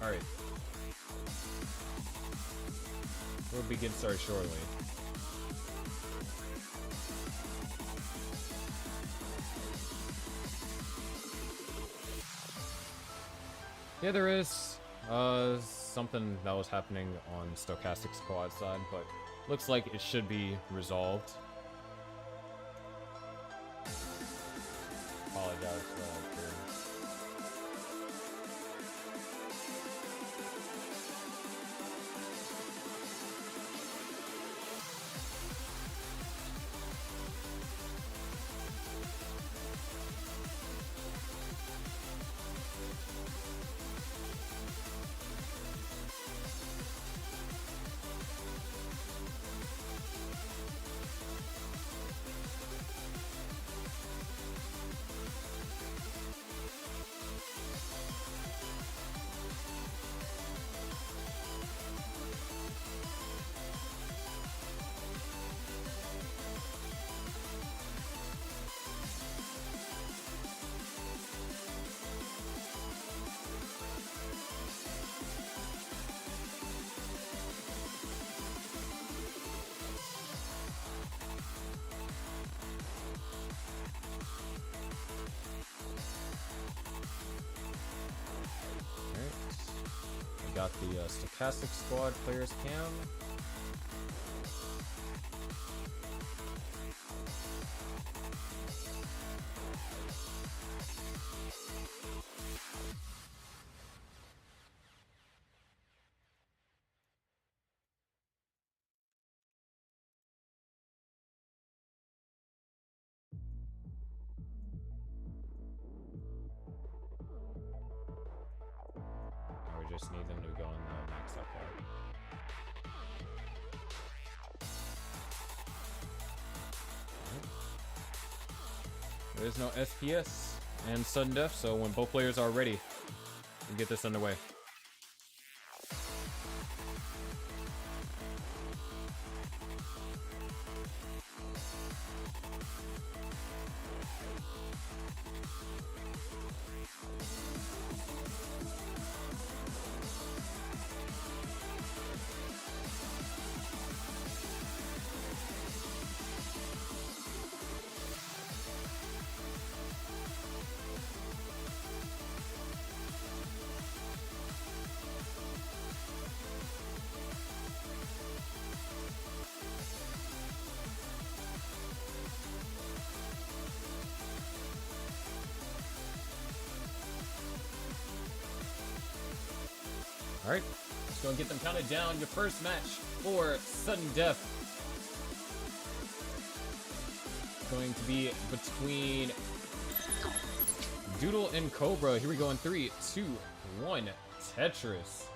Alright. We'll begin start shortly. Yeah, there is something that was happening on Stochastic squad side, but looks like it should be resolved. Apologize for that. Got the Stochastic squad players cam. There's no SPS and sudden death, so when both players are ready, we get this underway. All right, let's go and get them counted down. Your first match for sudden death going to be between Doodle and Cobra. Here we go in 3, 2, 1. Tetris.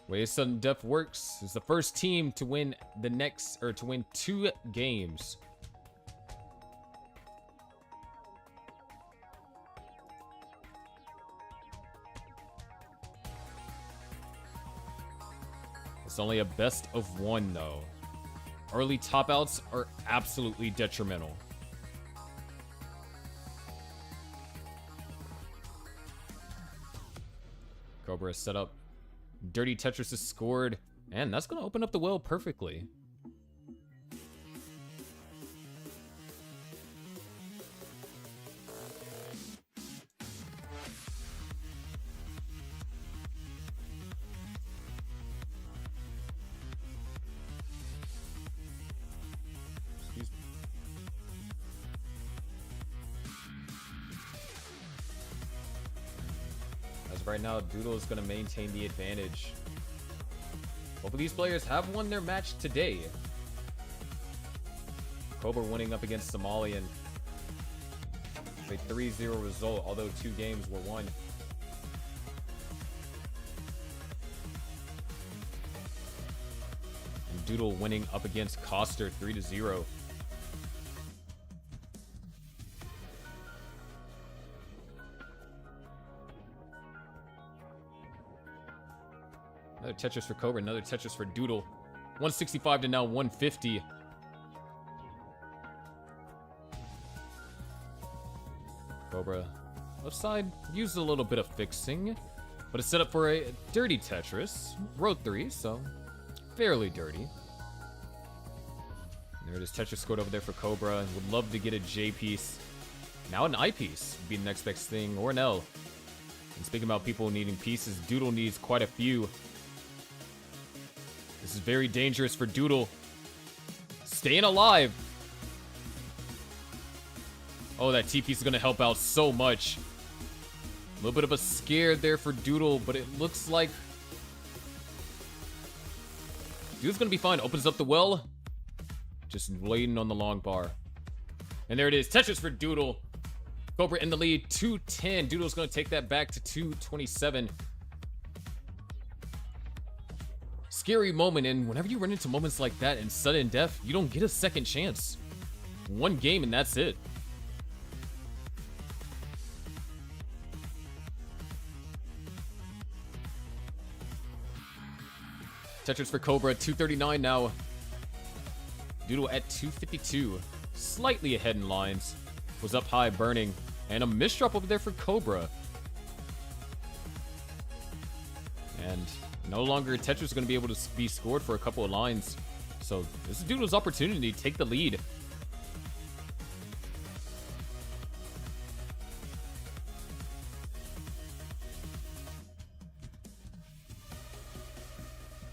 Way sudden death works is the first team to win the next, or to win 2 games. It's only a best of 1 though. Early top outs are absolutely detrimental. Cobra is set up. Dirty Tetris is scored. And that's going to open up the well perfectly. Excuse me. As of right now, Doodle is going to maintain the advantage. Both of these players have won their match today. Cobra winning up against Somalian. It's a 3-0 result, although 2 games were won. And Doodle winning up against Coster 3-0. Another Tetris for Cobra, another Tetris for Doodle. 165 to now 150. Cobra, left side, used a little bit of fixing, but it's set up for a dirty Tetris. Row 3, so fairly dirty. There it is, Tetris scored over there for Cobra. Would love to get a J piece. Now an I piece would be the next best thing, or an L. And speaking about people needing pieces, Doodle needs quite a few. This is very dangerous for Doodle. Staying alive. Oh, that T-piece is going to help out so much. A little bit of a scare there for Doodle, but it looks like Doodle's going to be fine. Opens up the well. Just waiting on the long bar. And there it is. Tetris for Doodle. Cobra in the lead. 210. Doodle's going to take that back to 227. Scary moment, and whenever you run into moments like that in sudden death, you don't get a second chance. 1 game and that's it. Tetris for Cobra, 239 now. Doodle at 252. Slightly ahead in lines. Was up high, burning. And a misdrop over there for Cobra. And no longer Tetris is going to be able to be scored for a couple of lines. So this is Doodle's opportunity to take the lead.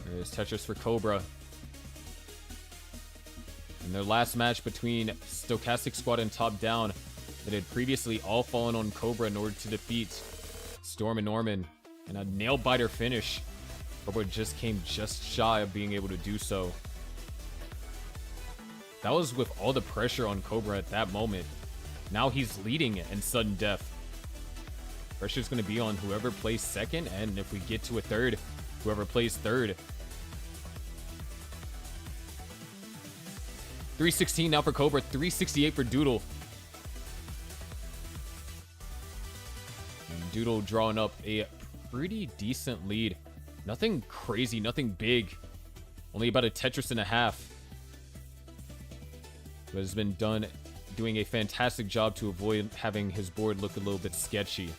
There's Tetris for Cobra. In their last match between Stochastic Squad and Top Down, that had previously all fallen on Cobra in order to defeat Storm and Norman. And a nail-biter finish. Cobra just came just shy of being able to do so. That was with all the pressure on Cobra at that moment. Now he's leading in sudden death. Pressure's going to be on whoever plays second, and if we get to a third, whoever plays third. 316 now for Cobra, 368 for Doodle. And Doodle drawing up a pretty decent lead. Nothing crazy, nothing big. Only about a Tetris and a half. But has been doing a fantastic job to avoid having his board look a little bit sketchy.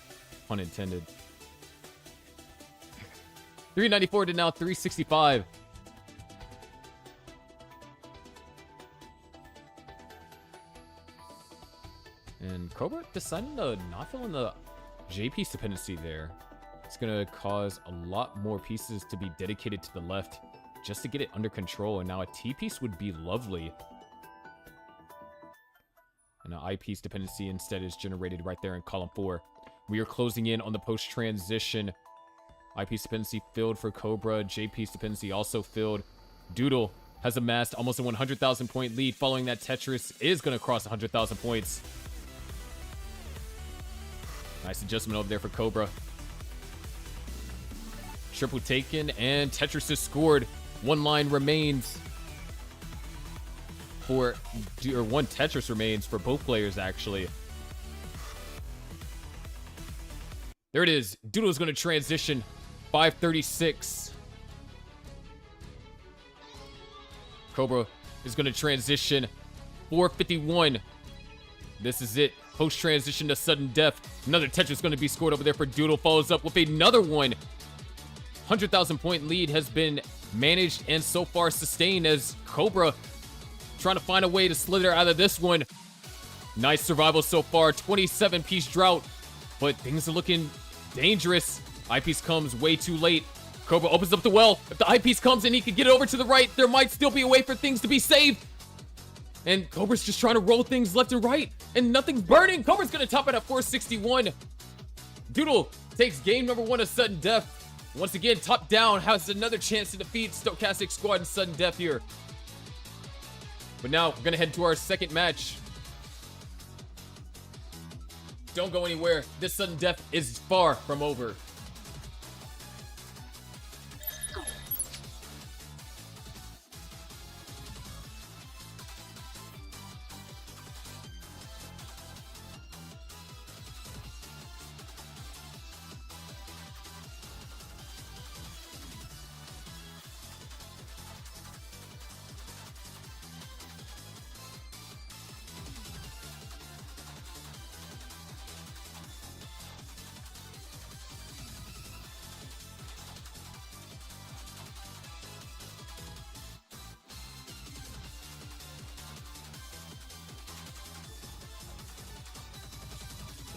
Pun intended. 394 to now 365. And Cobra deciding to not fill in the J-piece dependency there. It's going to cause a lot more pieces to be dedicated to the left just to get it under control. And now a T-piece would be lovely. And an I-piece dependency instead is generated right there in column 4. We are closing in on the post-transition. I-piece dependency filled for Cobra. J-piece dependency also filled. Doodle has amassed almost a 100,000 point lead. Following that, Tetris is going to cross 100,000 points. Nice adjustment over there for Cobra. Triple taken, and Tetris is scored. One line remains for, or one Tetris remains for both players, actually. There it is. Doodle is going to transition. 536. Cobra is going to transition. 451. This is it. Post-transition to sudden death. Another Tetris going to be scored over there for Doodle. Follows up with another one. 100,000 point lead has been managed and so far sustained as Cobra trying to find a way to slither out of this one. Nice survival so far. 27-piece drought, but things are looking dangerous. Eyepiece comes way too late. Cobra opens up the well. If the eyepiece comes and he can get it over to the right, there might still be a way for things to be saved. And Cobra's just trying to roll things left and right, and nothing's burning. Cobra's gonna top it at 461. Doodle takes game number 1 of sudden death. Once again, top down has another chance to defeat Stochastic Squad in sudden death here. But now we're gonna head to our second match. Don't go anywhere. This sudden death is far from over.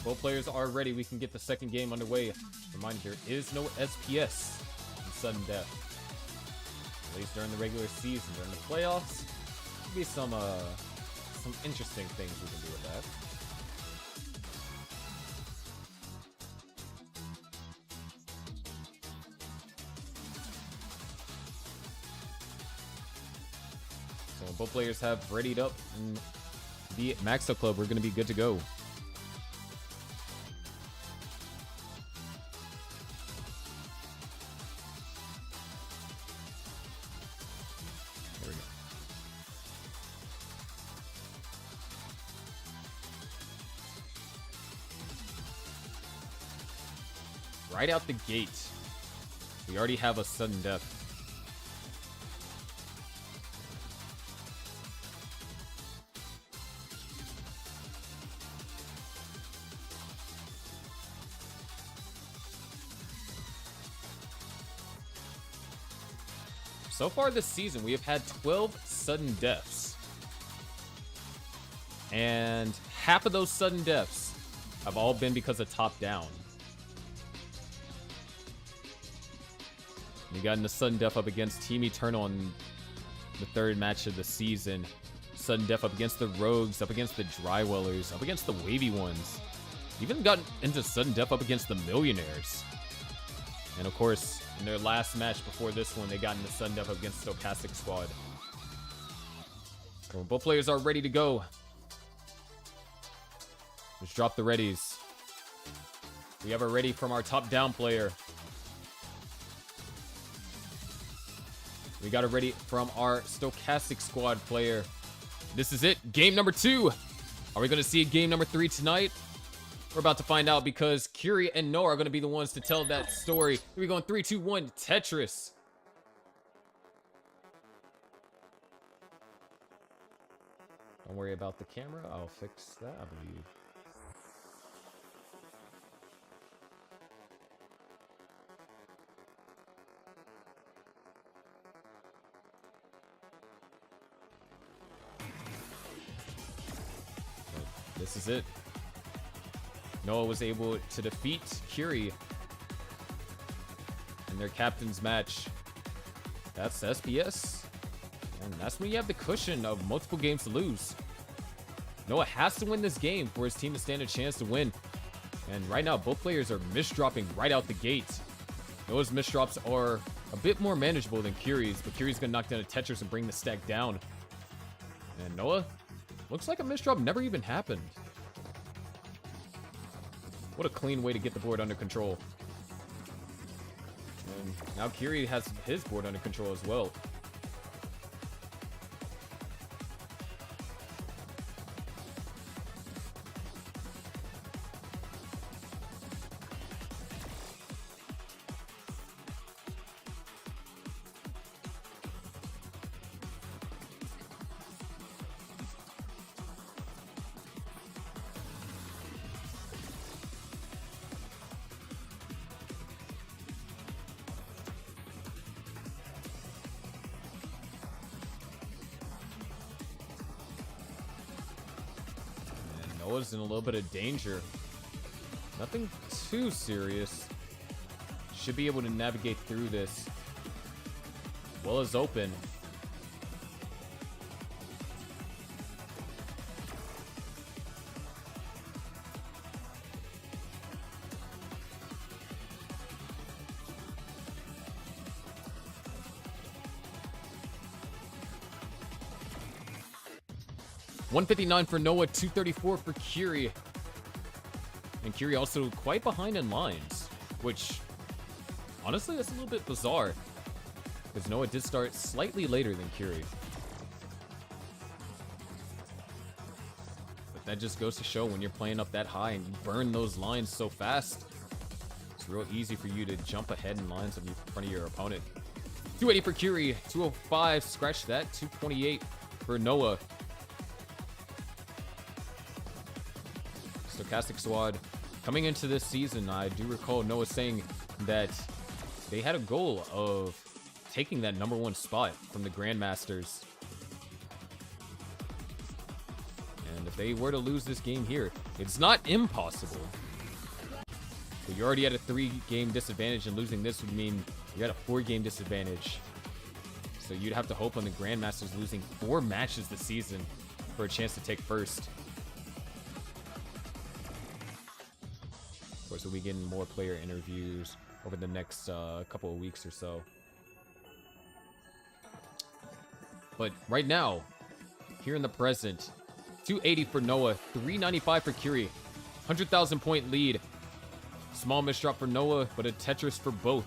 Both players are ready. We can get the second game underway. Reminder, there is no SPS in sudden death. At least during the regular season. During the playoffs, there'll be some interesting things we can do with that. So when both players have readied up and the maxed up club, we're going to be good to go. Right out the gate, we already have a sudden death. So far this season, we have had 12 sudden deaths. And half of those sudden deaths have all been because of top down. We got in the sudden death up against Team Eternal in the third match of the season. Sudden death up against the Rogues, up against the Drywellers, up against the Wavy Ones. Even got into sudden death up against the Millionaires. And of course, in their last match before this one, they got into sudden death up against Stochastic Squad. So both players are ready to go. Just drop the readies. We have a ready from our top-down player. We got it ready from our Stochastic Squad player. This is it. Game number 2. Are we going to see a game number 3 tonight? We're about to find out because Curie and Noah are going to be the ones to tell that story. Here we go in 3, 2, 1, Tetris. Don't worry about the camera. I'll fix that, I believe. But this is it. Noah was able to defeat Curie in their captain's match. That's SPS. And that's when you have the cushion of multiple games to lose. Noah has to win this game for his team to stand a chance to win. And right now, both players are misdropping right out the gate. Noah's misdrops are a bit more manageable than Curie's, but Curie's going to knock down a Tetris and bring the stack down. And Noah, looks like a misdrop never even happened. What a clean way to get the board under control. And now Curie has his board under control as well. Noah's in a little bit of danger. Nothing too serious. Should be able to navigate through this. Well as open. $159 for Noah, $234 for Curie. And Curie also quite behind in lines, which honestly that's a little bit bizarre because Noah did start slightly later than Curie. But that just goes to show when you're playing up that high and you burn those lines so fast, it's real easy for you to jump ahead in lines in front of your opponent. 280 for Curie, 205, scratch that, 228 for Noah. Stochastic squad coming into this season, I do recall Noah saying that they had a goal of taking that #1 spot from the Grandmasters. And if they were to lose this game here, it's not impossible. But you're already at a 3-game disadvantage, and losing this would mean you're at a 4-game disadvantage. So you'd have to hope on the Grandmasters losing 4 matches this season for a chance to take first. Of course, we'll be getting more player interviews over the next couple of weeks or so. But right now, here in the present, 280 for Noah, 395 for Curie, 100,000 point lead. Small misdrop for Noah, but a Tetris for both.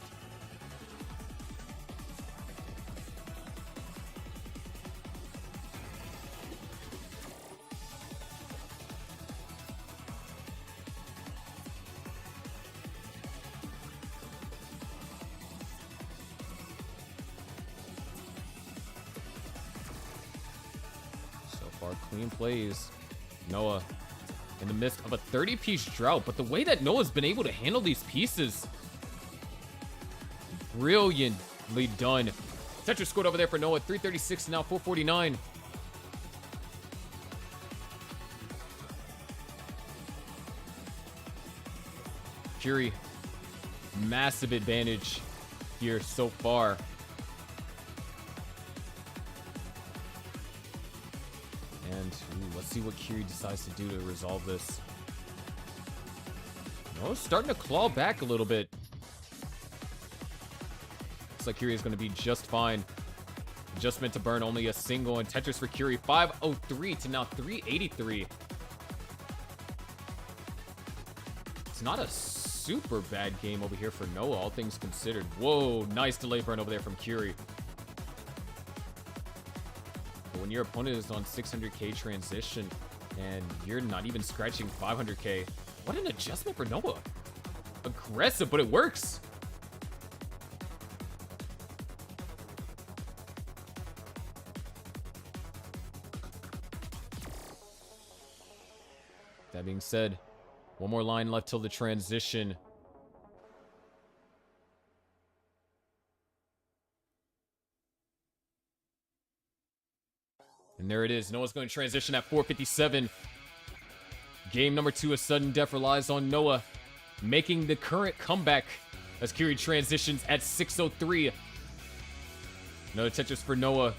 Clean plays. Noah in the midst of a 30-piece drought, but the way that Noah's been able to handle these pieces, brilliantly done. Tetris scored over there for Noah, 336, now 449. Curie, massive advantage here so far. And let's see what Curie decides to do to resolve this. Noah's starting to claw back a little bit. Looks like Curie is going to be just fine. Just meant to burn only a single, and Tetris for Curie, 503 to now 383. It's not a super bad game over here for Noah, all things considered. Whoa, nice delay burn over there from Curie. The when your opponent is on 600k transition and you're not even scratching 500k. What an adjustment for Noah. Aggressive, but it works. That being said, one more line left till the transition. And there it is. Noah's going to transition at 4:57. Game number 2 of sudden death relies on Noah making the current comeback as Kiri transitions at 6:03. Another Tetris for Noah.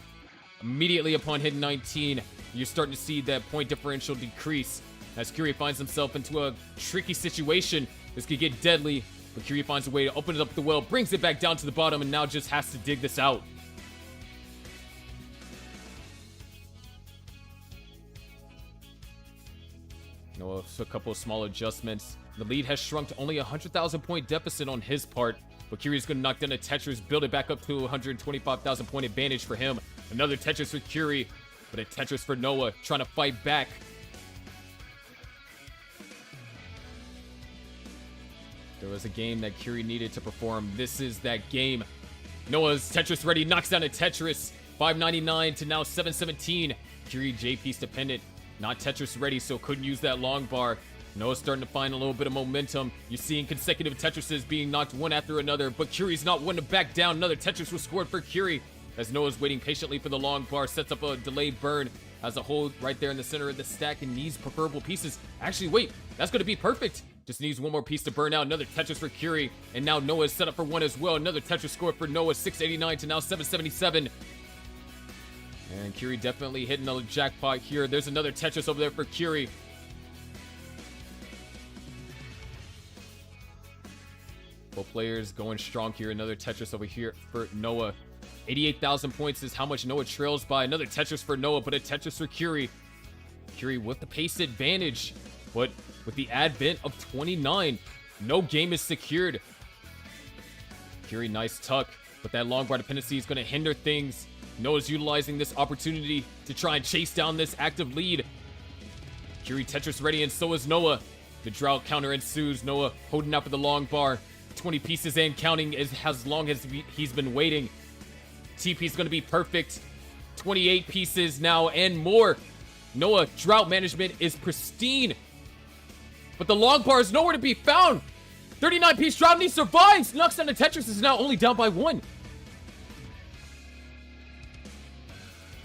Immediately upon hitting 19, you're starting to see that point differential decrease as Kiri finds himself into a tricky situation. This could get deadly, but Kiri finds a way to open it up the well, brings it back down to the bottom, and now just has to dig this out. Noah, a couple of small adjustments. The lead has shrunk to only a 100,000 point deficit on his part, but Kiri's gonna knock down a Tetris, build it back up to a 125,000 point advantage for him. Another Tetris for Kiri, but a Tetris for Noah, trying to fight back. There was a game that Kiri needed to perform. This is that game. Noah's Tetris ready, knocks down a Tetris. 599 to now 717. Kiri J-piece dependent. Not Tetris ready, so couldn't use that long bar. Noah's starting to find a little bit of momentum. You're seeing consecutive Tetrises being knocked one after another, but Kiri's not one to back down. Another Tetris was scored for Kiri as Noah's waiting patiently for the long bar, sets up a delayed burn as a hold right there in the center of the stack and needs preferable pieces. Actually, wait, that's going to be perfect. Just needs one more piece to burn out. Another Tetris for Kiri, and now Noah's set up for one as well. Another Tetris scored for Noah, 689 to now 777. And Kiri definitely hitting a jackpot here. There's another Tetris over there for Kiri. Both players going strong here. Another Tetris over here for Noah. 88,000 points is how much Noah trails by. Another Tetris for Noah, but a Tetris for Kiri. Kiri with the pace advantage, but with the advent of 29, no game is secured. Kiri, nice tuck, but that long bar dependency is going to hinder things. Noah's utilizing this opportunity to try and chase down this active lead. Kiri Tetris ready, and so is Noah. The drought counter ensues. Noah holding out for the long bar. 20 pieces and counting as long as he's been waiting. TP is going to be perfect. 28 pieces now and more. Noah, drought management is pristine. But the long bar is nowhere to be found. 39 piece drought, and he survives. Knocks down the Tetris, is now only down by 1.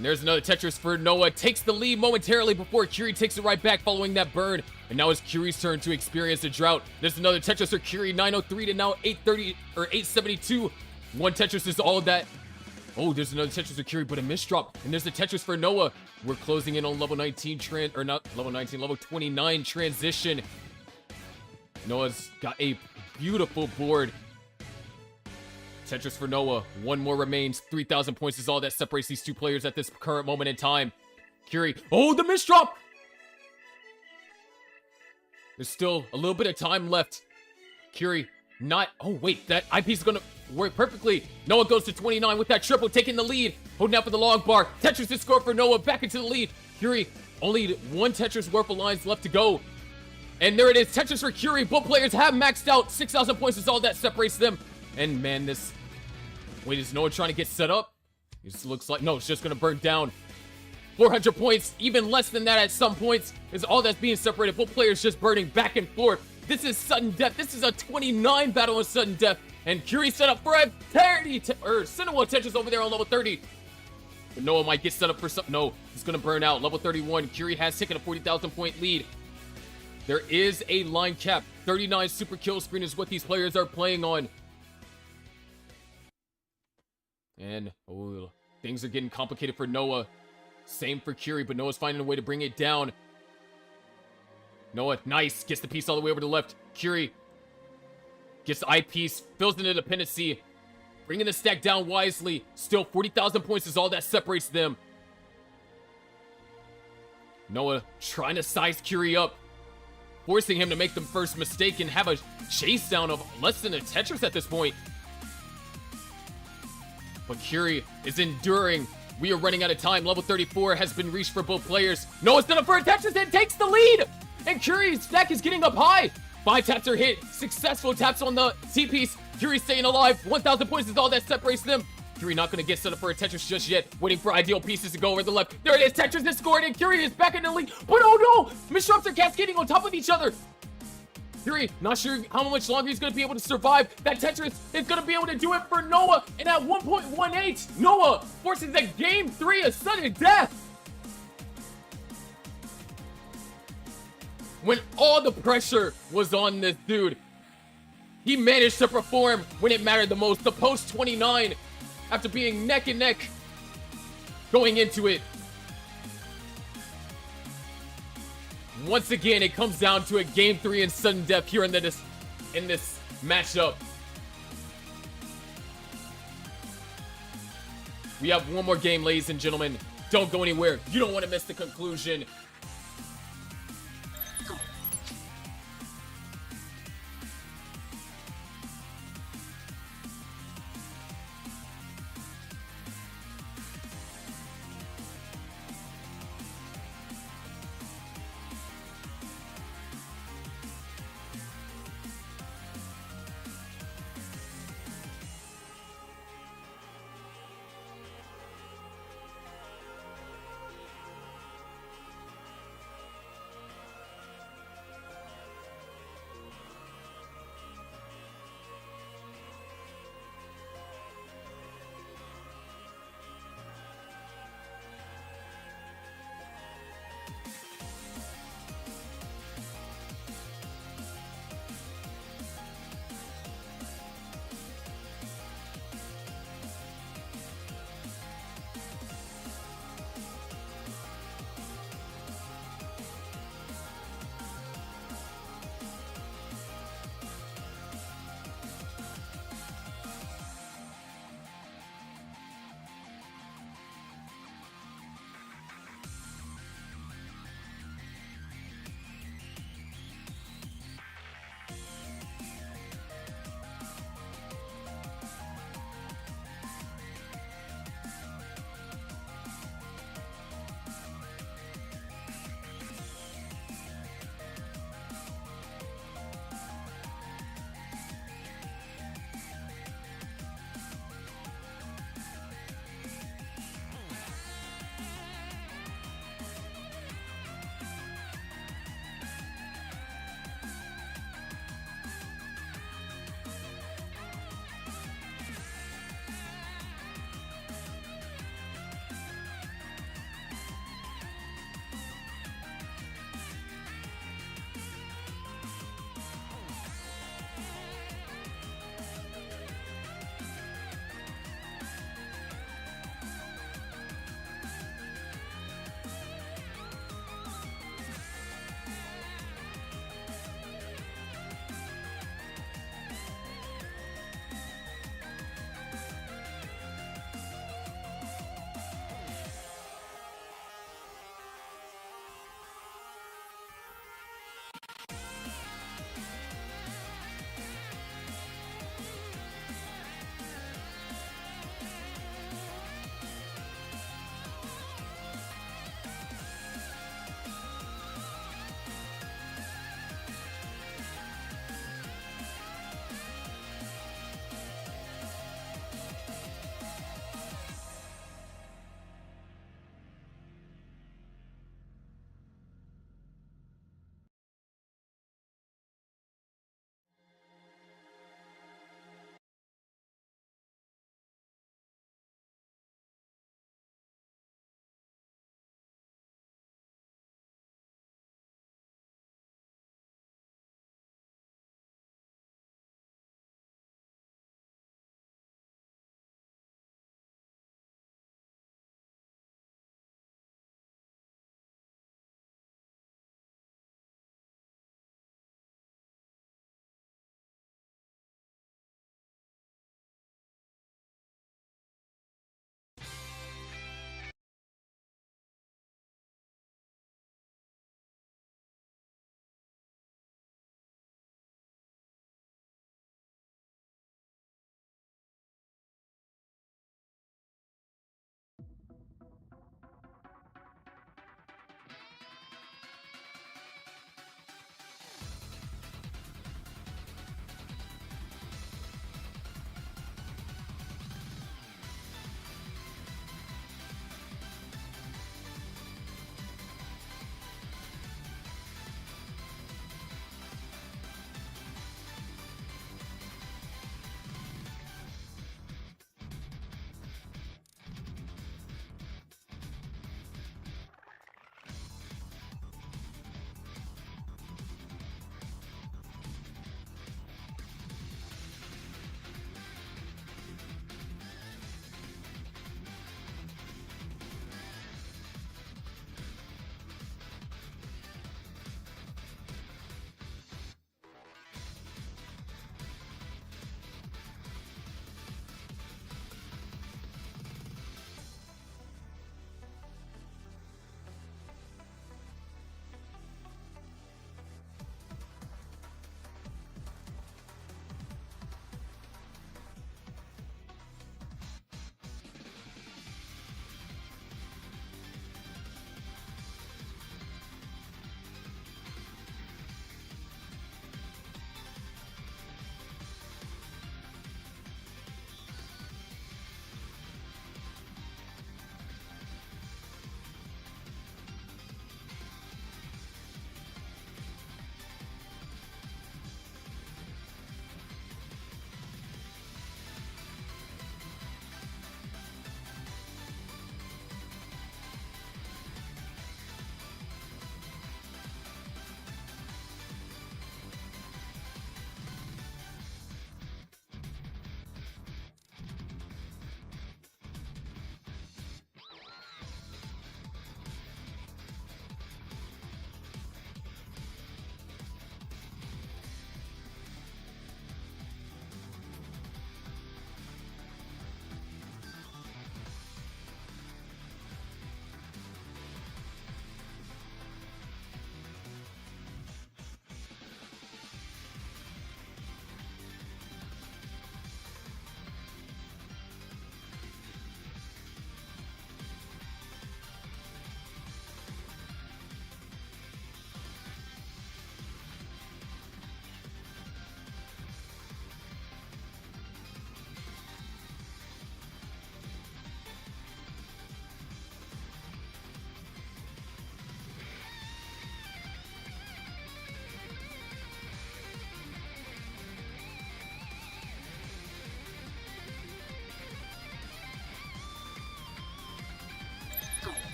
And there's another Tetris for Noah. Takes the lead momentarily before Kiri takes it right back following that burn. And now it's Kiri's turn to experience the drought. There's another Tetris for Kiri. 903 to now 830 or 872. One Tetris is all that. Oh, there's another Tetris for Kiri, but a misdrop. And there's a Tetris for Noah. We're closing in on level 19 level 29 transition. Noah's got a beautiful board. Tetris for Noah. One more remains. 3,000 points is all that separates these two players at this current moment in time. Kiri. Oh, the misdrop! There's still a little bit of time left. Kiri not... Oh, wait. That eyepiece is going to work perfectly. Noah goes to 29 with that triple, taking the lead. Holding out for the long bar. Tetris is scored for Noah. Back into the lead. Kiri, only one Tetris worth of lines left to go. And there it is. Tetris for Kiri. Both players have maxed out. 6,000 points is all that separates them. And man, this... Wait, is Noah trying to get set up? This looks like... No, it's just going to burn down. 400 points, even less than that at some points, is all that's being separated. Both players just burning back and forth. This is sudden death. This is a 29 battle of sudden death. And Kiri set up for a 30... Cinewa Tetris over there on level 30. But Noah might get set up for something. No, it's going to burn out. Level 31. Kiri has taken a 40,000 point lead. There is a line cap. 39 super kill screen is what these players are playing on. And, oh, things are getting complicated for Noah. Same for Kiri, but Noah's finding a way to bring it down. Noah, nice. Gets the piece all the way over to the left. Kiri gets the eyepiece, fills in the dependency. Bringing the stack down wisely. Still, 40,000 points is all that separates them. Noah trying to size Kiri up. Forcing him to make the first mistake and have a chase down of less than a Tetris at this point. But Kiri is enduring We are running out of time. Level 34 has been reached for both players. Noah's gonna for Tetris and takes the lead. And Curie's stack is getting up high. 5 taps are hit. Successful taps on the T-piece. Curie staying alive. 1,000 points is all that separates them. Curie not going to get set up for a Tetris just yet. Waiting for ideal pieces to go over the left. There it is. Tetris is scored and Curie is back in the lead. But oh no! Misdrops are cascading on top of each other. Curie, not sure how much longer he's going to be able to survive. That Tetris is going to be able to do it for Noah. And at 1.18, Noah forces a game 3, a sudden death. When all the pressure was on this dude, he managed to perform when it mattered the most. The post 29, after being neck and neck going into it. Once again, it comes down to a game 3 and sudden death here in this matchup. We have one more game, ladies and gentlemen. Don't go anywhere. You don't want to miss the conclusion.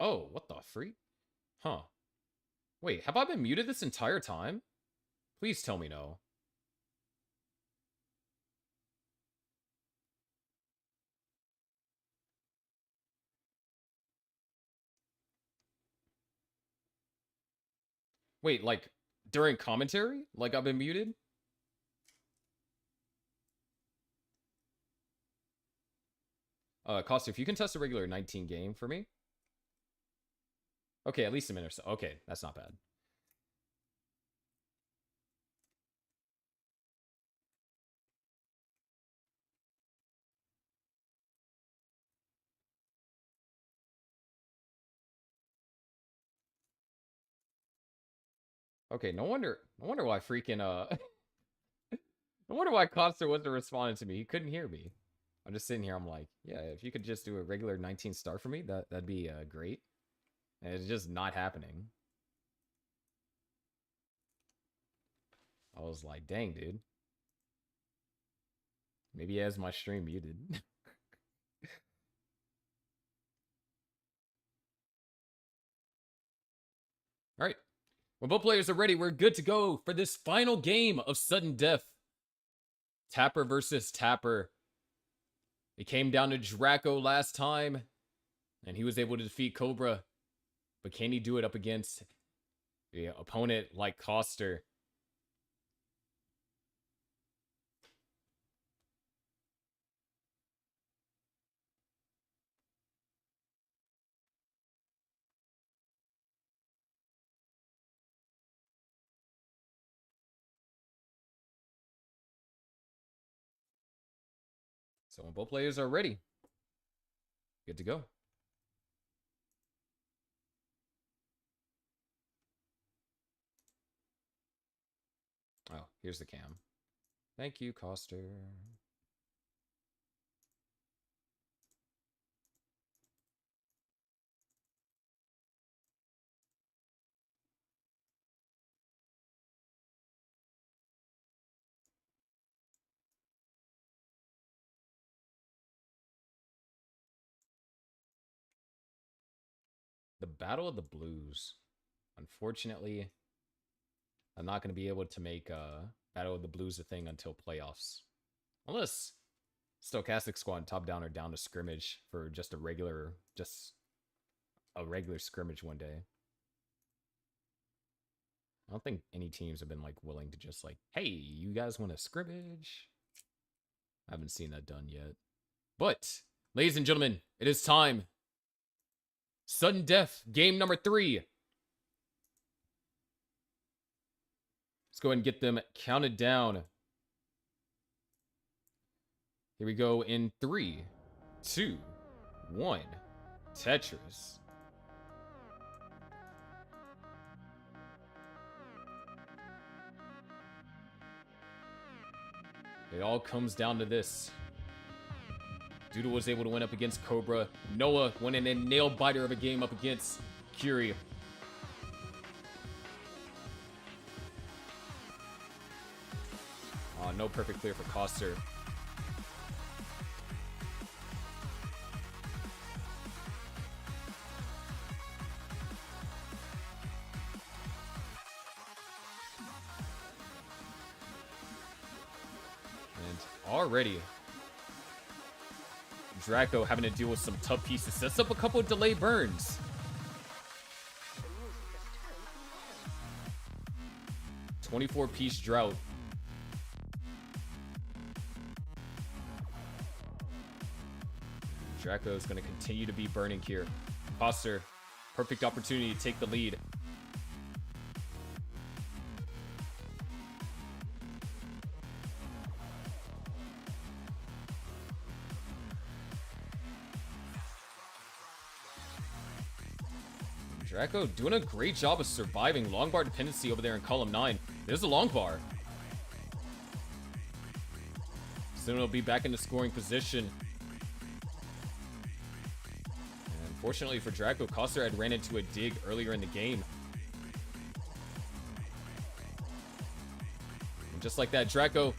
Oh, what the freak? Huh. Wait, have I been muted this entire time? Please tell me no. Wait, like, during commentary? Like, I've been muted? Costa, if you can test a regular 19 game for me. Okay, at least a minute or so. Okay, that's not bad. Okay, no wonder why freaking no wonder why Costa wasn't responding to me. He couldn't hear me. I'm just sitting here. I'm like, yeah, if you could just do a regular 19 star for me, that'd be great. And it's just not happening. I was like, dang, dude. Maybe he has my stream muted. All right. When both players are ready, we're good to go for this final game of Sudden Death. Tapper versus Tapper. It came down to Draco last time, and he was able to defeat Cobra. But can he do it up against the opponent like Coster? So when both players are ready, good to go. Oh, here's the cam. Thank you, Coster. The Battle of the Blues. Unfortunately, I'm not going to be able to make Battle of the Blues a thing until playoffs. Unless Stochastic Squad top down or down to scrimmage for just a regular scrimmage one day. I don't think any teams have been like willing to just like, hey, you guys want a scrimmage? I haven't seen that done yet. But, ladies and gentlemen, it is time. Sudden Death, game number 3. Let's go ahead and get them counted down. Here we go in 3, 2, 1. Tetris. It all comes down to this. Doodle was able to win up against Cobra. Noah went in a nail biter of a game up against Curie. No perfect clear for Coster. And already, Draco having to deal with some tough pieces. Sets up a couple of delay burns. $24-piece drought. Draco is going to continue to be burning here. Coster, perfect opportunity to take the lead. Draco doing a great job of surviving long bar dependency over there in column 9. There's a long bar. Soon he'll be back in the scoring position. Fortunately for Draco, Coster had ran into a dig earlier in the game. And just like that, Draco,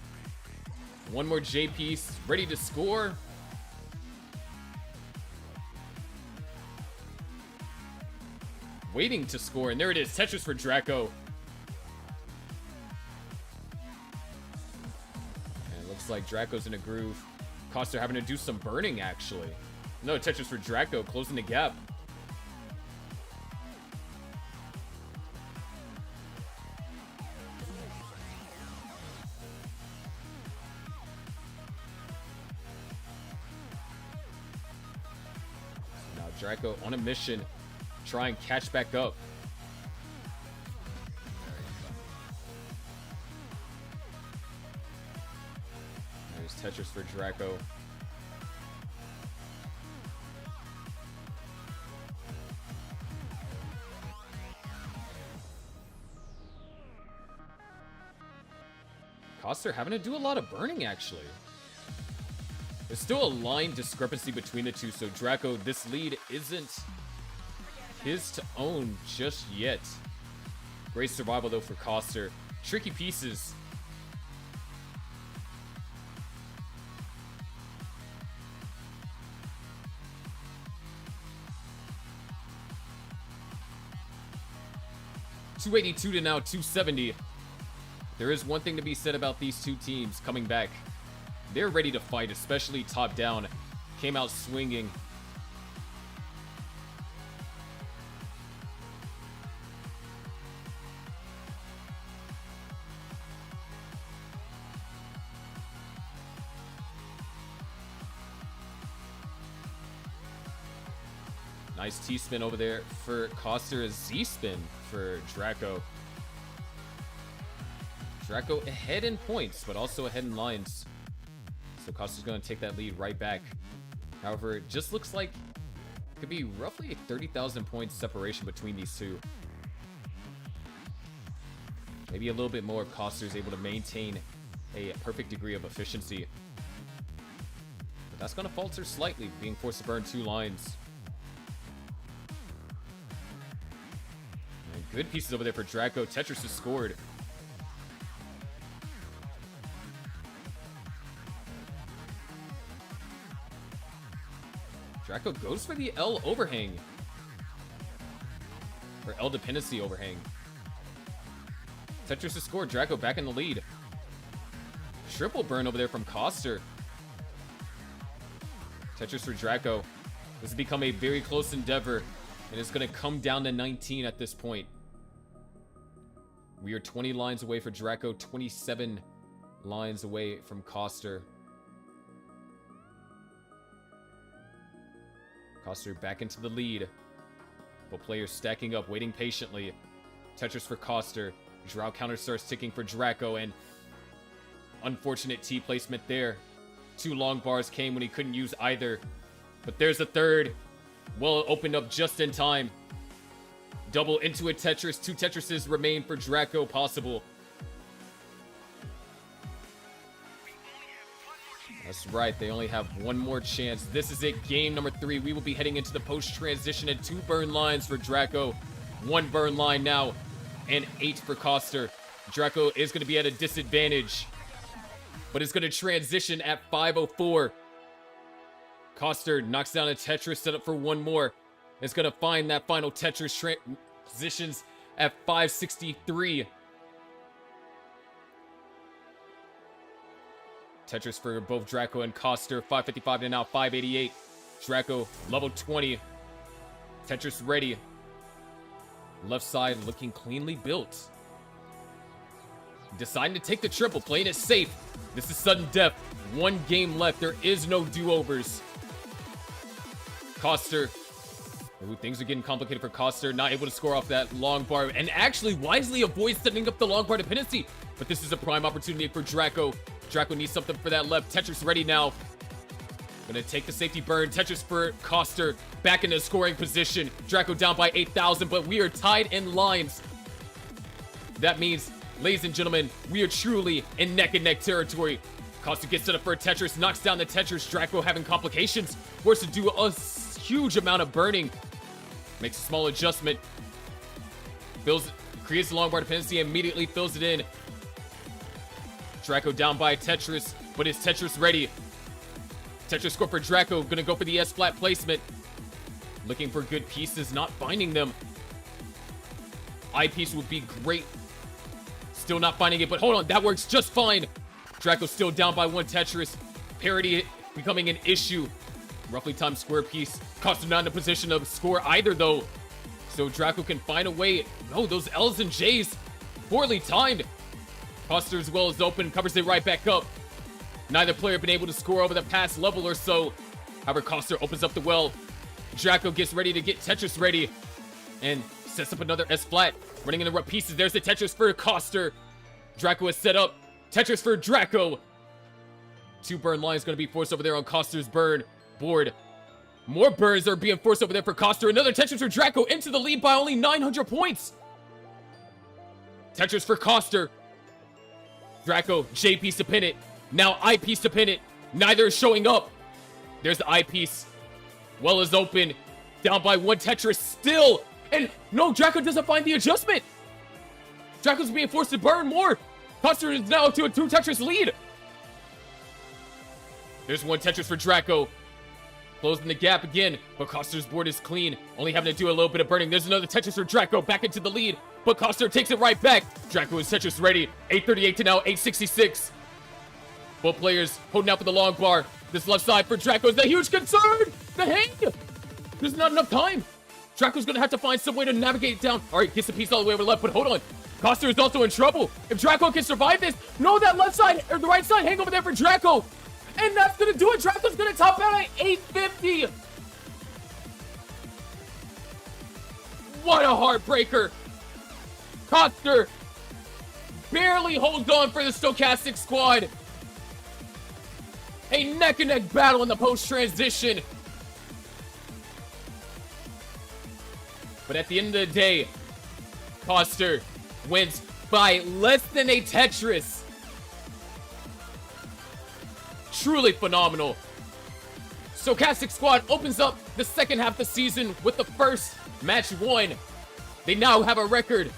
one more J piece, ready to score. waiting to score, and there it is. Tetris for Draco. And it looks like Draco's in a groove. Coster having to do some burning, actually. No, Tetris for Draco, closing the gap. So now Draco on a mission, try and catch back up. There's Tetris for Draco. Coster having to do a lot of burning, actually. There's still a line discrepancy between the two, so Draco, this lead isn't his to own just yet. Great survival, though, for Coster. Tricky pieces. .282 to now 270. There is one thing to be said about these two teams coming back. They're ready to fight, especially top down. Came out swinging. Nice T-spin over there for Coster. A Z-spin for Draco. Draco ahead in points, but also ahead in lines. So Coster's going to take that lead right back. However, it just looks like it could be roughly a 30,000 points separation between these two. Maybe a little bit more if Coster's able to maintain a perfect degree of efficiency. But that's going to falter slightly, being forced to burn 2 lines. And good pieces over there for Draco. Tetris has scored. Draco goes for the L overhang. Or L dependency overhang. Tetris has scored. Draco back in the lead. Triple burn over there from Coster. Tetris for Draco. This has become a very close endeavor. And it's going to come down to 19 at this point. We are 20 lines away for Draco. 27 lines away from Coster. Coster back into the lead. Both players stacking up, waiting patiently. Tetris for Coster. Drow counter starts ticking for Draco, and unfortunate T placement there. 2 long bars came when he couldn't use either. But there's a third. Well, it opened up just in time. Double into a Tetris. 2 Tetrises remain for Draco possible. That's right, they only have one more chance. This is it, game number 3. We will be heading into the post-transition and 2 burn lines for Draco. 1 burn line now, and 8 for Coster. Draco is going to be at a disadvantage, but it's going to transition at 5:04. Coster knocks down a Tetris, set up for 1 more. It's going to find that final Tetris, transitions at 5:63. Tetris for both Draco and Coster. 5:55 to now 5:88. Draco, level 20. Tetris ready. Left side looking cleanly built. Deciding to take the triple, playing it safe. This is sudden death. 1 game left. There is no do-overs. Coster. Ooh, things are getting complicated for Coster. Not able to score off that long bar. And actually wisely avoids setting up the long bar dependency. But this is a prime opportunity for Draco. Draco needs something for that left. Tetris ready now. Gonna take the safety burn. Tetris for Coster. Back in the scoring position. Draco down by 8,000, but we are tied in lines. That means, ladies and gentlemen, we are truly in neck-and-neck territory. Coster gets set up for a Tetris. Knocks down the Tetris. Draco having complications. Forced to do a huge amount of burning. Makes a small adjustment. Creates the long bar dependency. Immediately fills it in. Draco down by Tetris, but is Tetris ready? Tetris score for Draco, gonna go for the S-flat placement. Looking for good pieces, not finding them. Eyepiece would be great. Still not finding it, but hold on. That works just fine. Draco still down by 1 Tetris. Parity becoming an issue. Roughly timed square piece. Costa not in a position to score either, though. So Draco can find a way. No, those L's and J's. Poorly timed. Costa as well is open. Covers it right back up. Neither player been able to score over the past level or so. However, Costa opens up the well. Draco gets ready to get Tetris ready. And sets up another S-flat. Running in the rough pieces. There's the Tetris for Costa. Draco is set up. Tetris for Draco. 2 burn lines going to be forced over there on Costa's burn board. More burns are being forced over there for Costa. Another Tetris for Draco into the lead by only 900 points. Tetris for Costa. Draco, J piece to pin it. Now I piece to pin it. Neither is showing up. There's the eyepiece. Well is open. Down by 1 Tetris still. And no, Draco doesn't find the adjustment. Draco's being forced to burn more. Costa is now to a 2 Tetris lead. There's 1 Tetris for Draco. Closing the gap again, but Costa's board is clean. Only having to do a little bit of burning. There's another Tetris for Draco. Back into the lead, but Costa takes it right back. Draco is Tetris ready. 838 to now 866. Both players holding out for the long bar. This left side for Draco is a huge concern. The hang. There's not enough time. Draco's gonna have to find some way to navigate it down. All right, gets the piece all the way over left, but hold on. Costa is also in trouble. If Draco can survive this, no, that left side or the right side hang over there for Draco. And that's gonna do it. Draco's gonna top out at 850. What a heartbreaker. Costa barely holds on for the Stochastic squad. A neck-and-neck battle in the post-transition. But at the end of the day, Costa wins by less than a Tetris. Truly phenomenal. Stochastic squad opens up the second half of the season with the first match won. They now have a record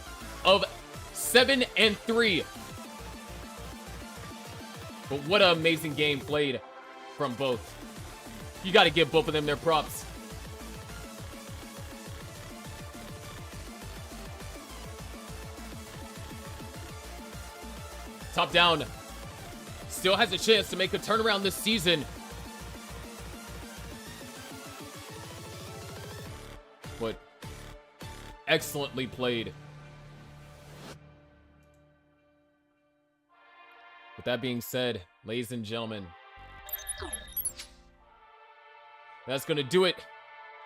of 7-3. But what an amazing game played from both. You got to give both of them their props. Top down still has a chance to make a turnaround this season. But excellently played. With that being said, ladies and gentlemen, that's going to do it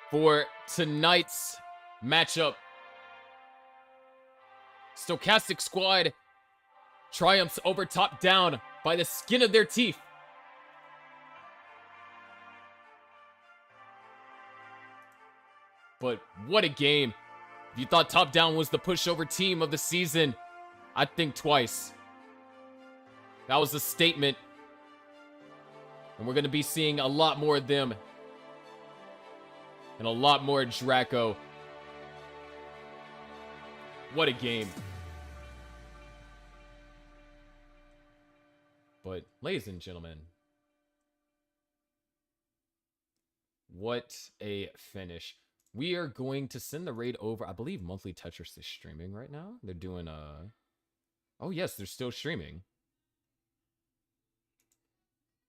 for tonight's matchup. Stochastic squad triumphs over top down by the skin of their teeth. But what a game. If you thought top down was the pushover team of the season, I'd think twice. That was a statement. And we're going to be seeing a lot more of them. And a lot more Draco. What a game. But, ladies and gentlemen, what a finish. We are going to send the raid over. I believe Monthly Tetris is streaming right now. They're doing oh, yes, they're still streaming.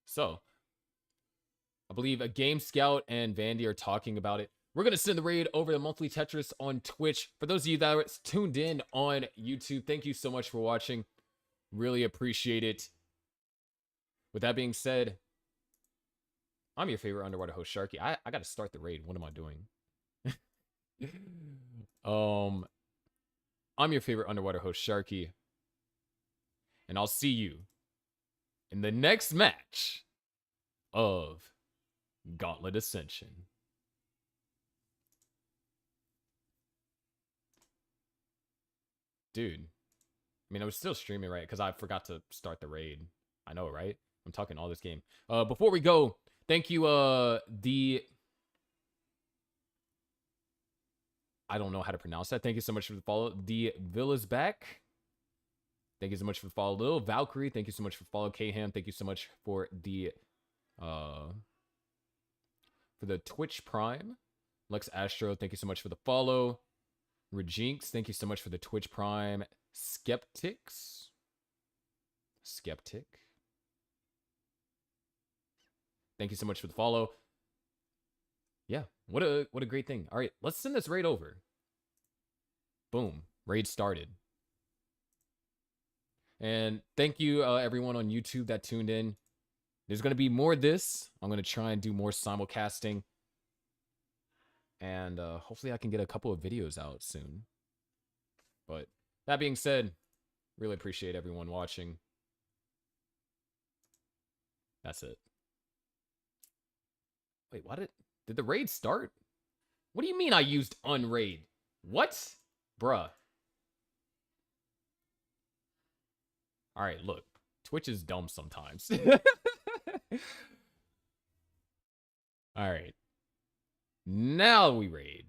So, I believe a Game Scout and Vandy are talking about it. We're going to send the raid over to Monthly Tetris on Twitch. For those of you that are tuned in on YouTube, thank you so much for watching. Really appreciate it. With that being said, I'm your favorite underwater host, Sharky. I got to start the raid. What am I doing? I'm your favorite underwater host, Sharky. And I'll see you in the next match of Gauntlet Ascension. Dude. I mean, I was still streaming, right? Because I forgot to start the raid. I know, right? I'm talking all this game. Before we go, thank you, I don't know how to pronounce that. Thank you so much for the follow. The Villa's back. Thank you so much for the follow. Little Valkyrie, thank you so much for the follow. K-Ham, thank you so much for the Twitch Prime. Lex Astro, thank you so much for the follow. Rejinx, thank you so much for the Twitch Prime. Skeptics. Skeptic. Thank you so much for the follow. Yeah, what a great thing. All right, let's send this raid over. Boom, raid started. And thank you everyone on YouTube that tuned in. There's going to be more of this. I'm going to try and do more simulcasting. And hopefully I can get a couple of videos out soon. But that being said, really appreciate everyone watching. That's it. Wait, what? Did the raid start? What do you mean I used unraid? What? Bruh. Alright, look. Twitch is dumb sometimes. Alright. Now we raid.